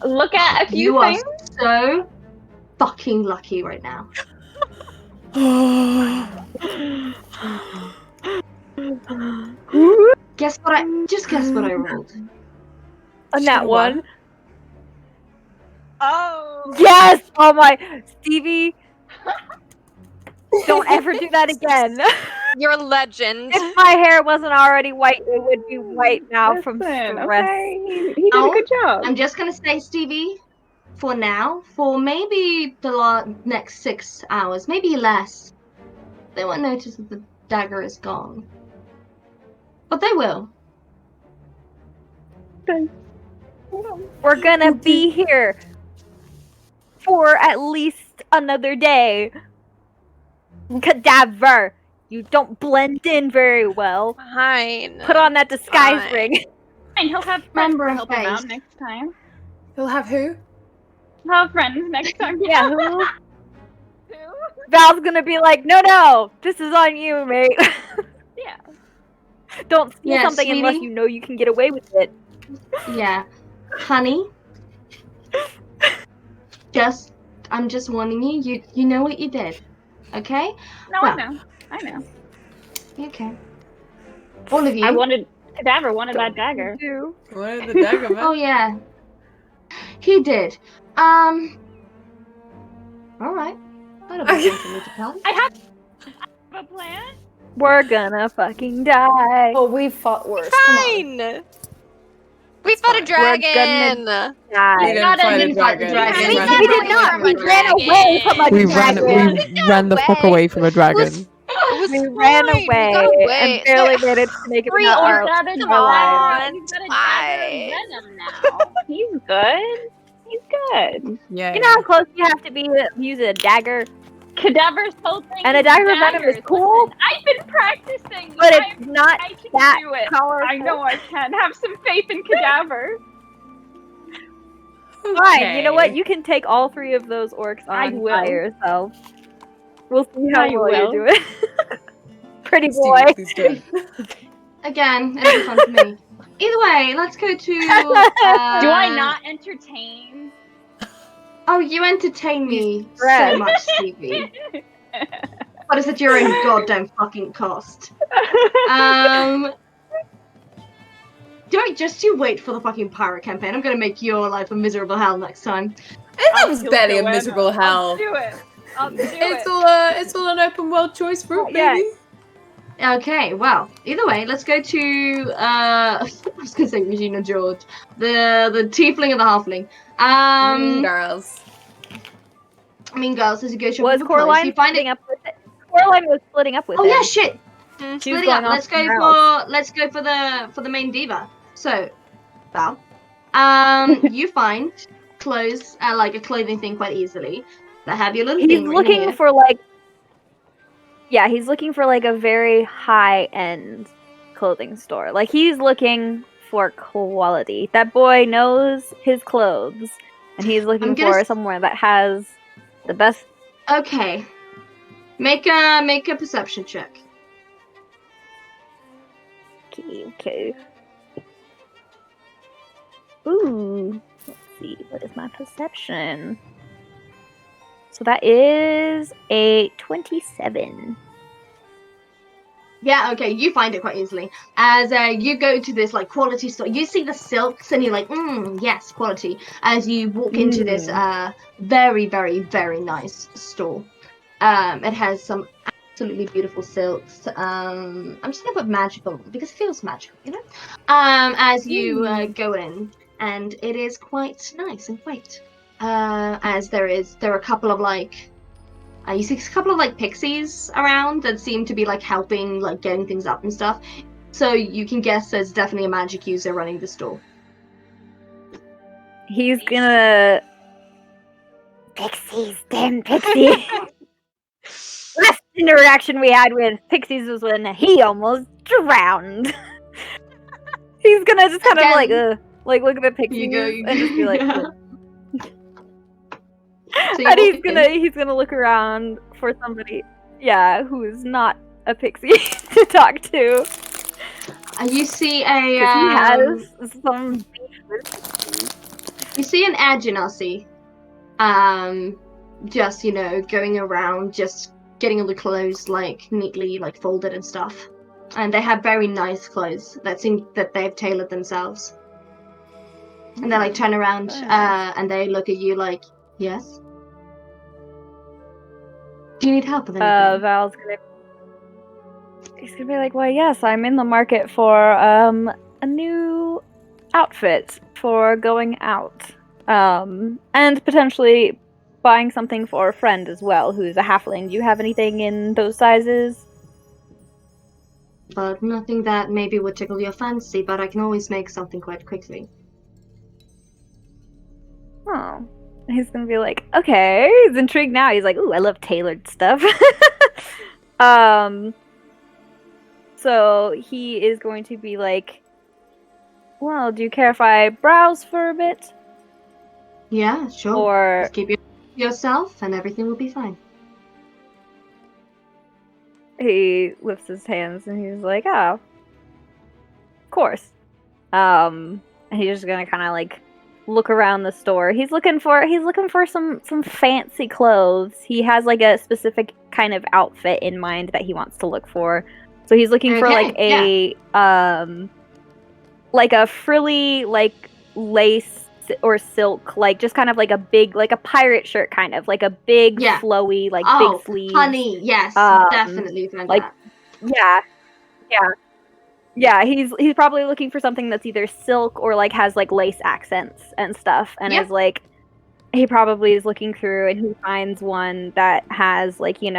look at a few You are things. so fucking lucky right now. Guess what I rolled. On that one. Oh. Yes! Oh my Stevie! Don't ever do that again. You're a legend. If my hair wasn't already white, it would be white now from Listen, stress. okay. He did a good job. I'm just gonna say, Stevie, for now, for maybe the next 6 hours, maybe less, they won't notice that the dagger is gone. But they will. We're gonna be here for at least another day. Cadaver! You don't blend in very well. Fine. Put on that disguise Fine. ring. And he'll have friends Remember to a help him out face. next time. He'll have who? He'll have friends next time. Yeah, Who? Val's gonna be like, no, this is on you, mate. Yeah. Don't steal Yeah, something unless sweetie. you know you can get away with it. Yeah. Honey. I'm just warning you, you know what you did. Okay? No, Well. I know. Okay. All of you. Cadaver wanted that dagger. Where's the dagger, man? Oh yeah. He did. Alright. That'll be something to tell. I have a plan. We're gonna fucking die. Oh, we fought worse. Come on. Fine. We fought a dragon. We Die. didn't fight a didn't fight the dragon. dragon. We did not. We ran away from a We dragon. ran the fuck away from a dragon. It was We fine. ran We away got away. and barely made it to make it Three out orcs. alive. He's Come got a on, dagger of venom now. He's good. He's good. Yeah. You know how close you have to be to use a dagger? Cadaver's whole thing. And a dagger of venom is cool. Listen, I've been practicing, but it's not I can that do it. powerful. I know I can. Have some faith in Cadaver. Fine. You know what? You can take all 3 of those orcs I on will. by yourself. We'll see how I well you will. do it. Pretty Steve, boy. please don't. Again, it'll be fun for me. Either way, let's go to. Do I not entertain? Oh, you entertain me so Stressed. much, Stevie. But it's at your own goddamn fucking cost. Just you wait for the fucking pirate campaign. I'm gonna make your life a miserable hell next time. That was I'll barely a do it. miserable I'll hell. do it. I'll do It's it. it's all an open world choice route, Yeah. baby. Okay, well, either way, let's go to I was gonna say Regina George. The tiefling and the halfling. Girls. Mean girls, as you go shopping Was for clothes, Coraline you find splitting it. up with it? Coraline was splitting up with Oh him. yeah, shit. She was Splitting going up. off Let's go for the main diva. So, Val, you find clothes, like a clothing thing, quite easily. That have your little He's thing written looking here. for like. Yeah, he's looking for like a very high-end clothing store. Like he's looking for quality. That boy knows his clothes, and he's looking for somewhere that has the best. Okay, make a perception check. Okay. Ooh, let's see. What is my perception? So that is a 27. Yeah, okay, you find it quite easily. As you go to this like quality store, you see the silks and you're like, yes, quality. As you walk into this very, very, very nice store. It has some absolutely beautiful silks. I'm just gonna put magical because it feels magical, you know? As you go in, and it is quite nice and quaint. As there are a couple of like you see a couple of like pixies around that seem to be like helping, like getting things up and stuff. So you can guess there's definitely a magic user running the store. He's gonna. Pixies, damn pixies. Last interaction we had with pixies was when he almost drowned. He's gonna just kind of like look at the pixies and just be like. So And he's gonna look around for somebody, who is not a pixie to talk to. You see He has some. You see an Agenasi, just going around, just getting all the clothes like neatly like folded and stuff, and they have very nice clothes that seem that they've tailored themselves. And they like turn around and they look at you like, yes. Do you need help with anything? Val's he's gonna be like, well, yes, I'm in the market for a new outfit for going out, and potentially buying something for a friend as well, who's a halfling. Do you have anything in those sizes? But nothing that maybe would tickle your fancy, but I can always make something quite quickly. Oh. He's gonna be like, okay. He's intrigued now. He's like, ooh, I love tailored stuff. So he is going to be like, well, do you care if I browse for a bit? Yeah, sure. Or just keep yourself and everything will be fine. he lifts his hands and he's like, oh, of course. And he's just gonna kind of like look around the store. He's looking for some fancy clothes. He has like a specific kind of outfit in mind that he wants to look for. So he's looking for like a like a frilly like lace or silk, like just kind of like a big, like a pirate shirt, kind of like a big flowy, like big sleeves. Honey, yes, definitely find like that. Yeah, he's probably looking for something that's either silk or like has like lace accents and stuff, and is like, he probably is looking through and he finds one that has like, it's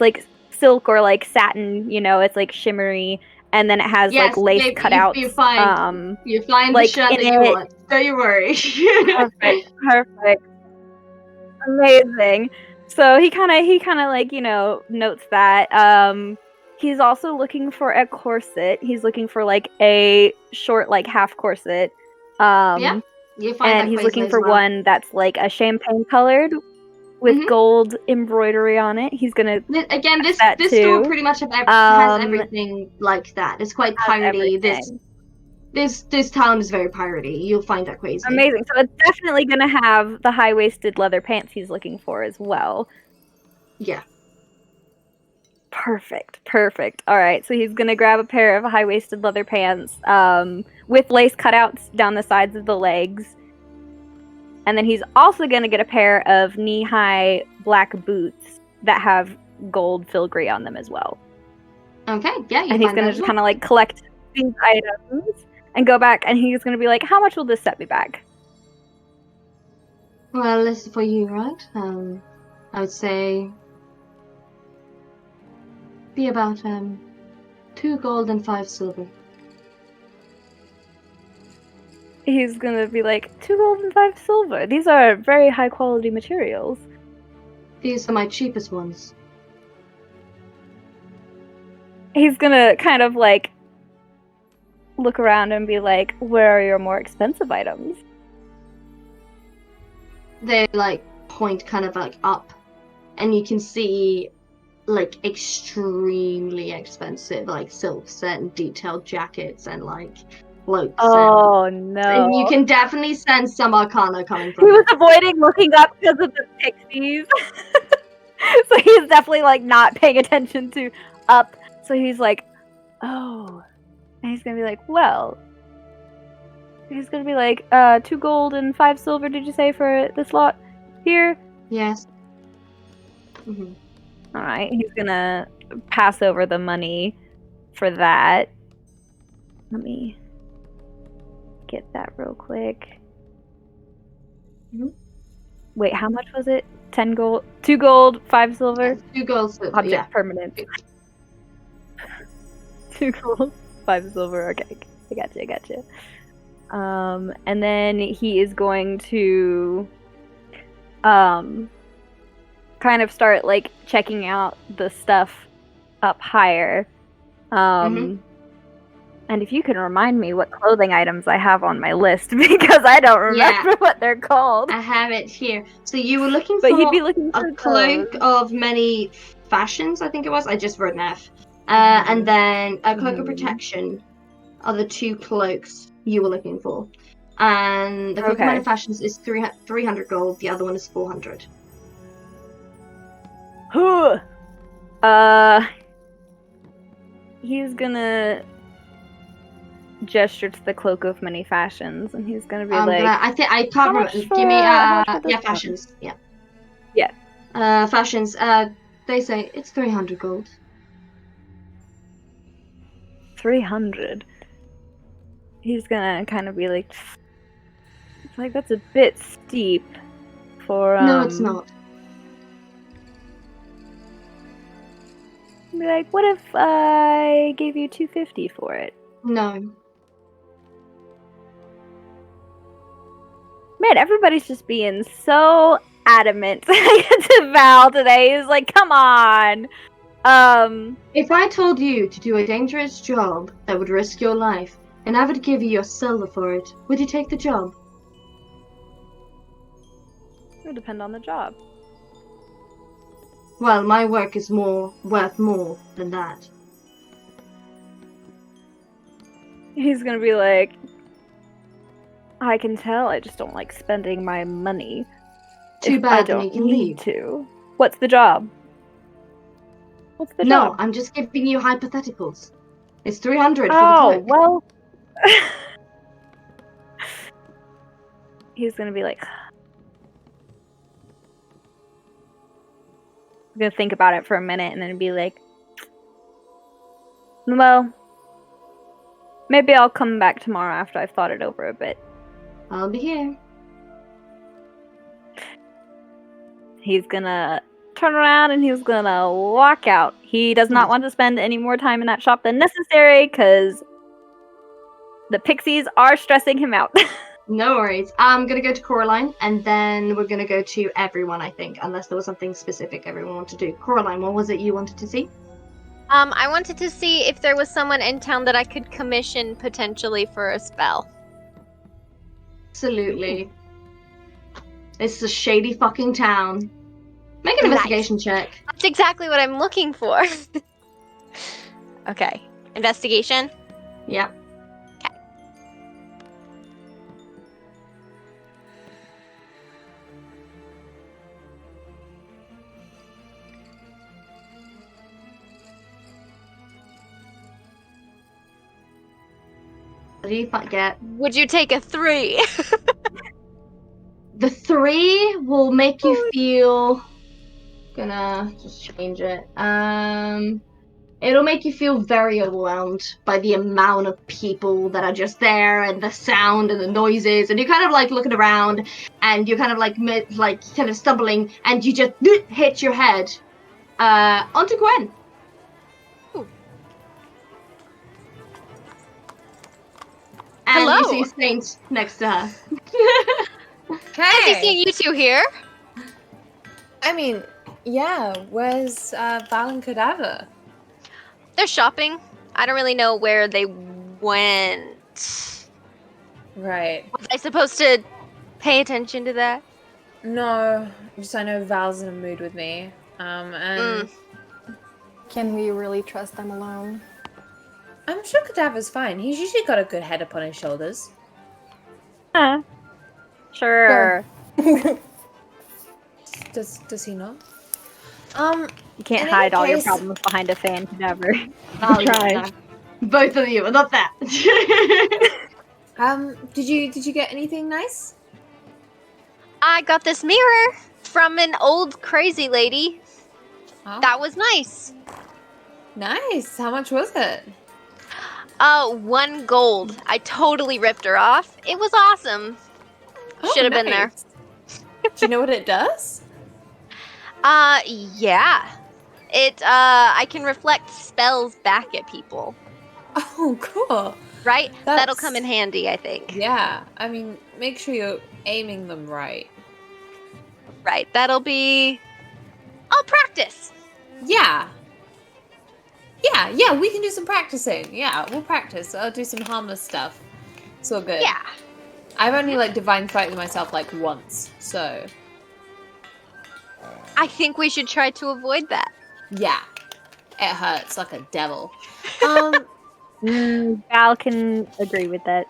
like silk or like satin, it's like shimmery, and then it has like lace cutouts. You find like the shirt that you want. Don't you worry. Perfect. Amazing. So he kind of like, notes that. He's also looking for a corset. He's looking for like a short, like half corset. Yeah, you find and that he's corset looking as for well. one that's like a champagne colored with Mhm. gold embroidery on it. He's gonna Again, this that store too. pretty much has Um, everything like that. It's quite has piratey. everything. This town is very piratey. You'll find that crazy. Amazing. So it's definitely gonna have the high-waisted leather pants he's looking for as well. Yeah. Perfect. All right, so he's gonna grab a pair of high-waisted leather pants with lace cutouts down the sides of the legs. And then he's also gonna get a pair of knee-high black boots that have gold filigree on them as well. Okay, yeah, And he's gonna just kind of like collect these items and go back, and he's gonna be like, "How much will this set me back?" Well, this is for you, right? I would say be about 2 gold and 5 silver. He's gonna be like, 2 gold and 5 silver. These are very high quality materials. These are my cheapest ones. He's gonna kind of like look around and be like, where are your more expensive items? They like point kind of like up, and you can see like extremely expensive like silks and detailed jackets and like cloaks. Oh no. And you can definitely sense some arcana coming He from was it. avoiding looking up because of the pixies. So he's definitely like not paying attention to up. So he's like, oh. And he's gonna be like, well. He's gonna be like, 2 gold and 5 silver, did you say, for this lot here? Yes. Mm-hmm. Alright, he's gonna pass over the money for that. Let me get that real quick. Mhm. Wait, how much was it? 10 gold? 2 gold, 5 silver? 2 gold, silver, Object yeah. permanent. 2 gold, 5 silver. Okay, I gotcha. And then he is going to kind of start like checking out the stuff up higher. And if you can remind me what clothing items I have on my list, because I don't remember what they're called. I have it here. So you were looking But for he'd be looking for a cloak of many fashions, I think it was. I just wrote an F. And then a cloak of protection are the 2 cloaks you were looking for. And the cloak of many fashions is 300 gold. The other one is 400. He's gonna gesture to the cloak of many fashions, and he's gonna be like, I can't remember. Give me fashions. Yeah. Fashions. They say it's 300 gold. 300. He's gonna kind of be like, it's like, that's a bit steep for No, it's not. Be like, what if I gave you 250 for it? No. Man, everybody's just being so adamant to Val today. He's like, come on. If I told you to do a dangerous job that would risk your life, and I would give you your silver for it, would you take the job? It would depend on the job. Well, my work is worth more than that. He's gonna be like, I can tell, I just don't like spending my money. Too bad, then you can leave. What's the job? No, I'm just giving you hypotheticals. It's 300 for the cloak. Well. He's gonna be like, I'm gonna think about it for a minute and then be like, well, maybe I'll come back tomorrow after I've thought it over a bit. I'll be here. He's gonna turn around and he's gonna walk out. He does not want to spend any more time in that shop than necessary because the pixies are stressing him out. No worries. I'm gonna go to Coraline, and then we're gonna go to everyone, I think, unless there was something specific everyone wanted to do. Coraline, what was it you wanted to see? I wanted to see if there was someone in town that I could commission potentially for a spell. Absolutely. It's a shady fucking town. Make an investigation check. That's exactly what I'm looking for. Okay. Investigation? Yep. What do you get? Would you take a 3? The 3 will make you feel... Gonna just change it. It'll make you feel very overwhelmed by the amount of people that are just there and the sound and the noises, and you're kind of like looking around and you're kind of like kind of stumbling and you just hit your head onto Gwen. Ooh. And Hello. you see Saint next to her. Fancy seeing you two here. I mean, yeah, where's Val and Cadaver? They're shopping. I don't really know where they went. Right. Was I supposed to pay attention to that? No, just I know Val's in a mood with me. And Can we really trust them alone? I'm sure Cadaver's fine. He's usually got a good head upon his shoulders. Sure. Does he not? You can't In hide any all your case- problems behind a fan cadaver. Oh, Try. yeah. Both of you are not that. Did you get anything nice? I got this mirror from an old crazy lady. Oh, That was nice. nice. How much was it? 1 gold. I totally ripped her off. It was awesome. Oh, Should have been there. nice. Do you know what it does? Yeah. It, I can reflect spells back at people. Oh, cool. Right? That'll That's- come in handy, I think. Yeah, I mean, make sure you're aiming them right. Right. That'll be... I'll practice. Yeah, we can do some practicing. Yeah, we'll practice. I'll do some harmless stuff. It's all good. Yeah. I've only, divine fighted myself, once, so... I think we should try to avoid that. Yeah. It hurts like a devil. Val can agree with that.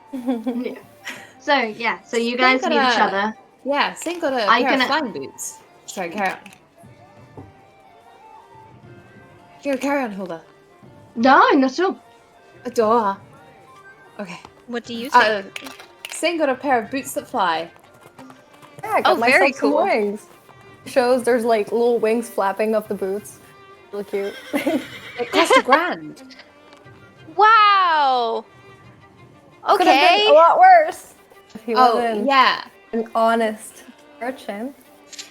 So you guys meet each other. Yeah, Saint got a I pair can- of flying boots. Sorry, carry on. Here, carry on, Hilda. No, not at all. A door. Okay. What do you say? Saint got a pair of boots that fly. Yeah, I got Oh, very myself some cool. wings. Shows there's like little wings flapping off the boots. Really cute. It cost $1,000. Wow. Could have been a Okay. lot worse if he Oh, wasn't yeah. an honest merchant.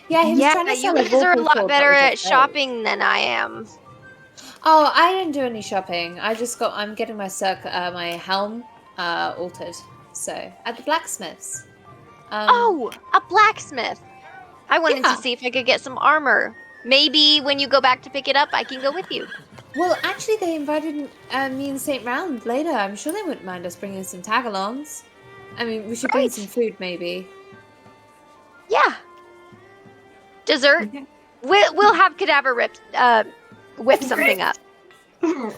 Yeah, he was Yeah, trying to you sell guys are a vocal lot cord better that at was a shopping than I am. fake. Oh, I didn't do any shopping. I'm getting my my helm altered. So, at the blacksmith's. Oh, a blacksmith. I wanted Yeah. to see if I could get some armor. Maybe when you go back to pick it up, I can go with you. Well, actually, they invited me and Saint round later. I'm sure they wouldn't mind us bringing some tagalongs. I mean, we should bring Right. some food, maybe. Yeah. Dessert. We'll have Cadaver whip something up. Oh,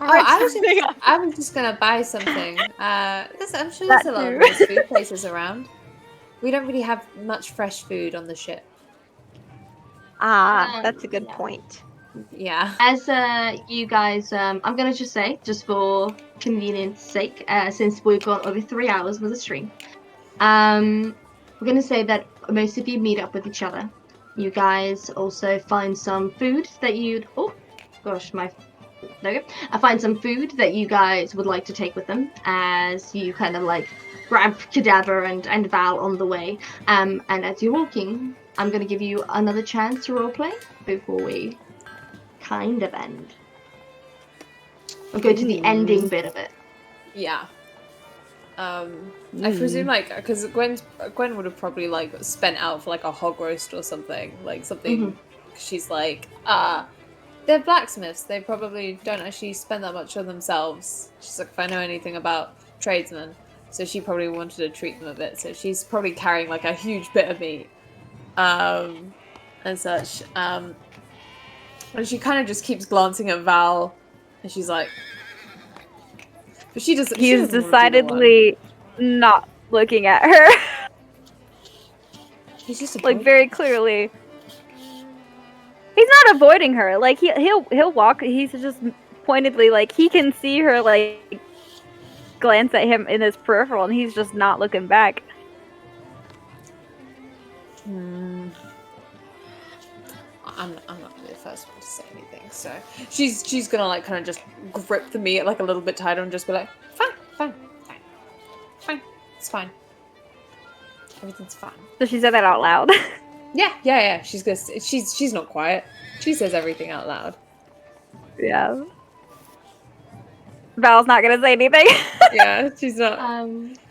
I was just gonna buy something. I'm sure there's a lot of nice food places around. We don't really have much fresh food on the ship. That's a good point. Yeah. As you guys, I'm gonna just say, just for convenience sake, since we've gone over 3 hours with the stream, we're gonna say that most of you meet up with each other. You guys also find some food that you'd. Oh, gosh, there we go. I find some food that you guys would like to take with them as you kind of grab Cadaver and Val on the way. And as you're walking, I'm gonna give you another chance to roleplay before we kind of end. We'll go to the ending bit of it. Yeah. I presume because Gwen would have probably spent out for a hog roast or something, something. She's like, they're blacksmiths. They probably don't actually spend that much on themselves. She's like, if I know anything about tradesmen, so she probably wanted to treat them a bit. So she's probably carrying a huge bit of meat, and such. And she kind of just keeps glancing at Val, and she's like, but she doesn't. He's decidedly not looking at her. He's just very clearly. He's not avoiding her. He'll walk. He's just pointedly he can see her glance at him in his peripheral, and he's just not looking back. I'm not really the first one to say anything, so she's gonna kind of just grip the meat a little bit tighter and just be like, fine, it's fine, everything's fine. So she said that out loud. Yeah. She's not quiet. She says everything out loud. Yeah. Val's not gonna say anything. Yeah, she's not.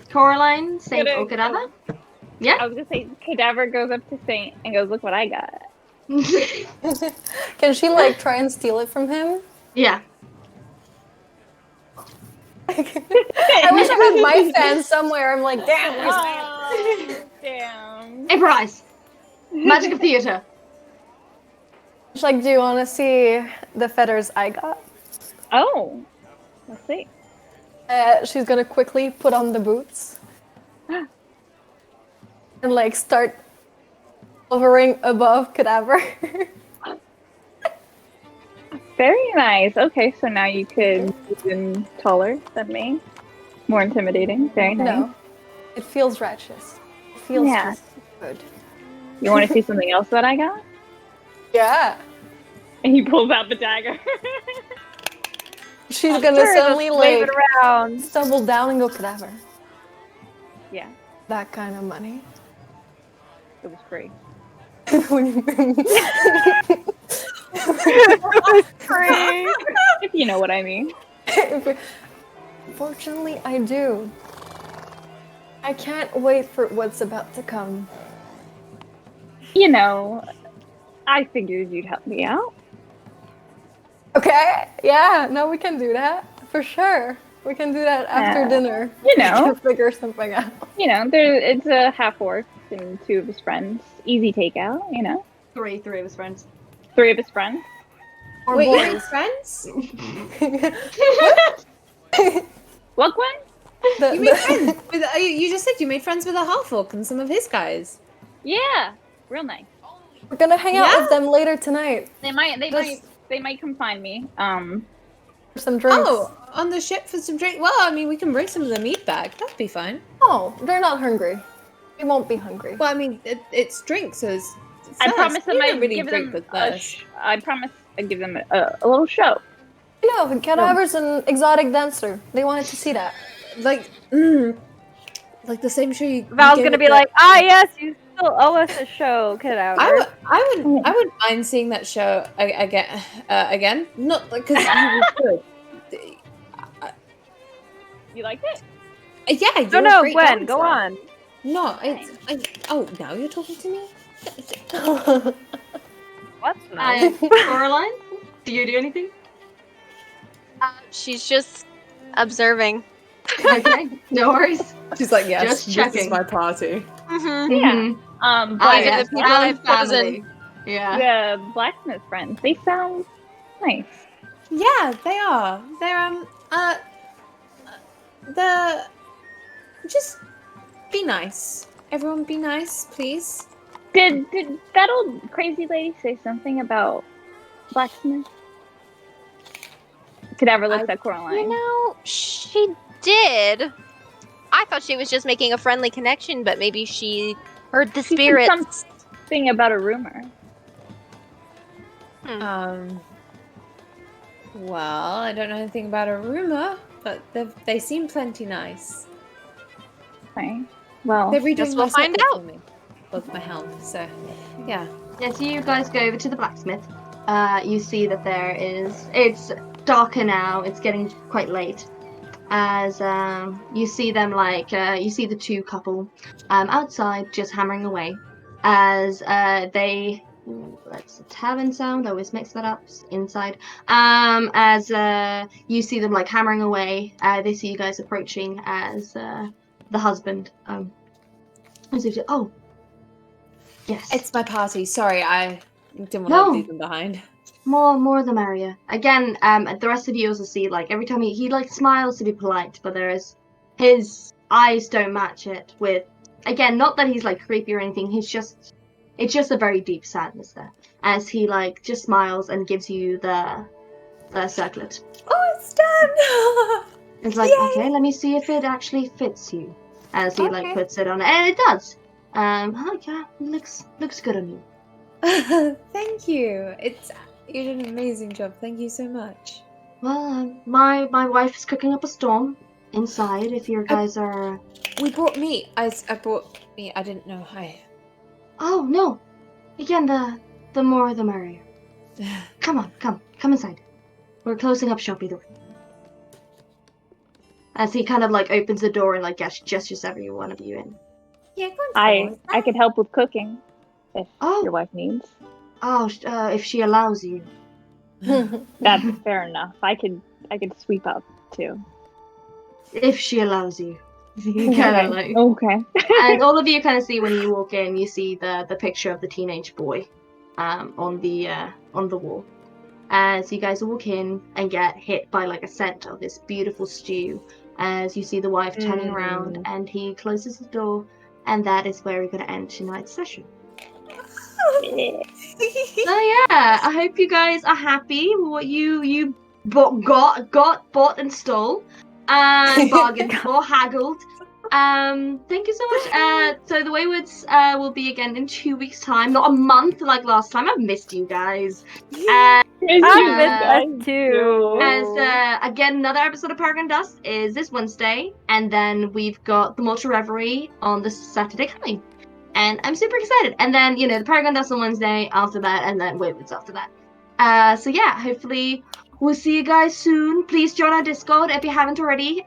Coraline, Saint, or Cadaver? Yeah. I was gonna say Cadaver goes up to Saint and goes, "Look what I got." Can she try and steal it from him? Yeah. I wish I had my fan somewhere. I'm like, damn, where's fan? Damn. Improvise. Magic of theater. She's like, do you want to see the feathers I got? Oh, let's see. She's gonna quickly put on the boots and start hovering above Cadaver. Very nice. Okay, so now you could be taller than me. More intimidating. Very nice. No, it feels righteous. It feels just good. You want to see something else that I got? Yeah. And he pulls out the dagger. She's gonna suddenly wave it around, stumble down and go Cadaver. Yeah. That kind of money. It was free. Free. If you know what I mean. Fortunately, I do. I can't wait for what's about to come. You know, I figured you'd help me out. Okay, yeah, no, we can do that. For sure. We can do that after dinner. You know. We can figure something out. You know, it's a half-orc and 2 of his friends. Easy takeout, you know. Three of his friends. 3 of his friends. Or Wait, boys. you're friends? What, Gwen? You made friends with, you just said you made friends with a half-orc and some of his guys. Yeah, real nice. We're gonna hang out with them later tonight. They might come find me. For some drinks. Oh, on the ship for some drink. Well, I mean, we can bring some of the meat back. That'd be fine. Oh, they're not hungry. They won't be hungry. Well, I mean, it's drink, so it's I promise them I'd I'd give them I'd give them a little show. You know, Cadaver's an exotic dancer. They wanted to see that. like the same show you. Val's you gonna gave be us like, yes, you still owe us a show, Cadaver. I would mind seeing that show again. Not because you were good. You liked it? Yeah. No, Gwen, go on. No, now you're talking to me. What? No. Coraline, do you do anything? She's just observing. Okay, no worries. She's like, yes, Just this checking. is my party. Mm-hmm. Yeah. But But yes, the people I've family. Yeah. the blacksmith friends, they sound nice. Yeah, they are. They're just be nice. Everyone, be nice, please. Did that old crazy lady say something about blacksmith? Cadaver looks at Coraline. You know, she did. I thought she was just making a friendly connection, but maybe she heard the She said spirits. something about a rumor. Well, I don't know anything about a rumor, but they seem plenty nice. Okay. Well, They're redoing Guess we'll my find circle out. for me. With my helm, so yeah. Yeah, so you guys go over to the blacksmith. You see that it's darker now, it's getting quite late. as you see them you see the two couple outside just hammering away as they that's a tavern sound. I always mix that up inside. As you see them hammering away, they see you guys approaching as the husband. Oh, yes. It's my party. Sorry, I didn't want No. to leave them behind. More the merrier. Again, the rest of you also see every time he smiles to be polite, but his eyes don't match it with. Again, not that he's creepy or anything. It's just a very deep sadness there, as he just smiles and gives you the circlet. Oh, it's done! It's Yay! Okay, let me see if it actually fits you. As he puts it on, and it does. Yeah, looks good on you. Thank you. You did an amazing job. Thank you so much. Well, my wife is cooking up a storm inside. If your guys are. We brought meat. I brought meat. I didn't know. Oh no! Again, the more the merrier. Come inside. We're closing up shop either way. As he kind of opens the door and gestures every one of you in. Yeah, go on. I could help with cooking if Oh. your wife needs. Oh, if she allows you. That's fair enough. I could sweep up too. If she allows you. Kind of Okay. And all of you kind of see when you walk in, you see the picture of the teenage boy on the wall. As you guys walk in and get hit by a scent of this beautiful stew, as you see the wife turning around and he closes the door, and that is where we're going to end tonight's session. So yeah, I hope you guys are happy with what you bought and stole and bargained for, haggled. Thank you so much. So the Waywards will be again in 2 weeks' time, not a month like last time. I've missed you guys. I missed us too. As again, another episode of Paragon Dust is this Wednesday, and then we've got the Mortal Reverie on the Saturday coming. And I'm super excited. And then, the Paragon Dust on Wednesday after that, and then Waywards after that. So yeah, hopefully we'll see you guys soon. Please join our Discord if you haven't already.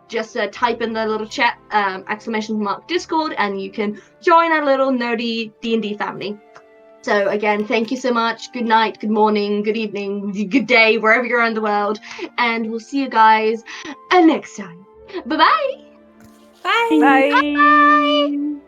Just type in the little chat, ! Discord, and you can join our little nerdy D&D family. So again, thank you so much. Good night, good morning, good evening, good day, wherever you're in the world. And we'll see you guys next time. Bye-bye! Bye! Bye.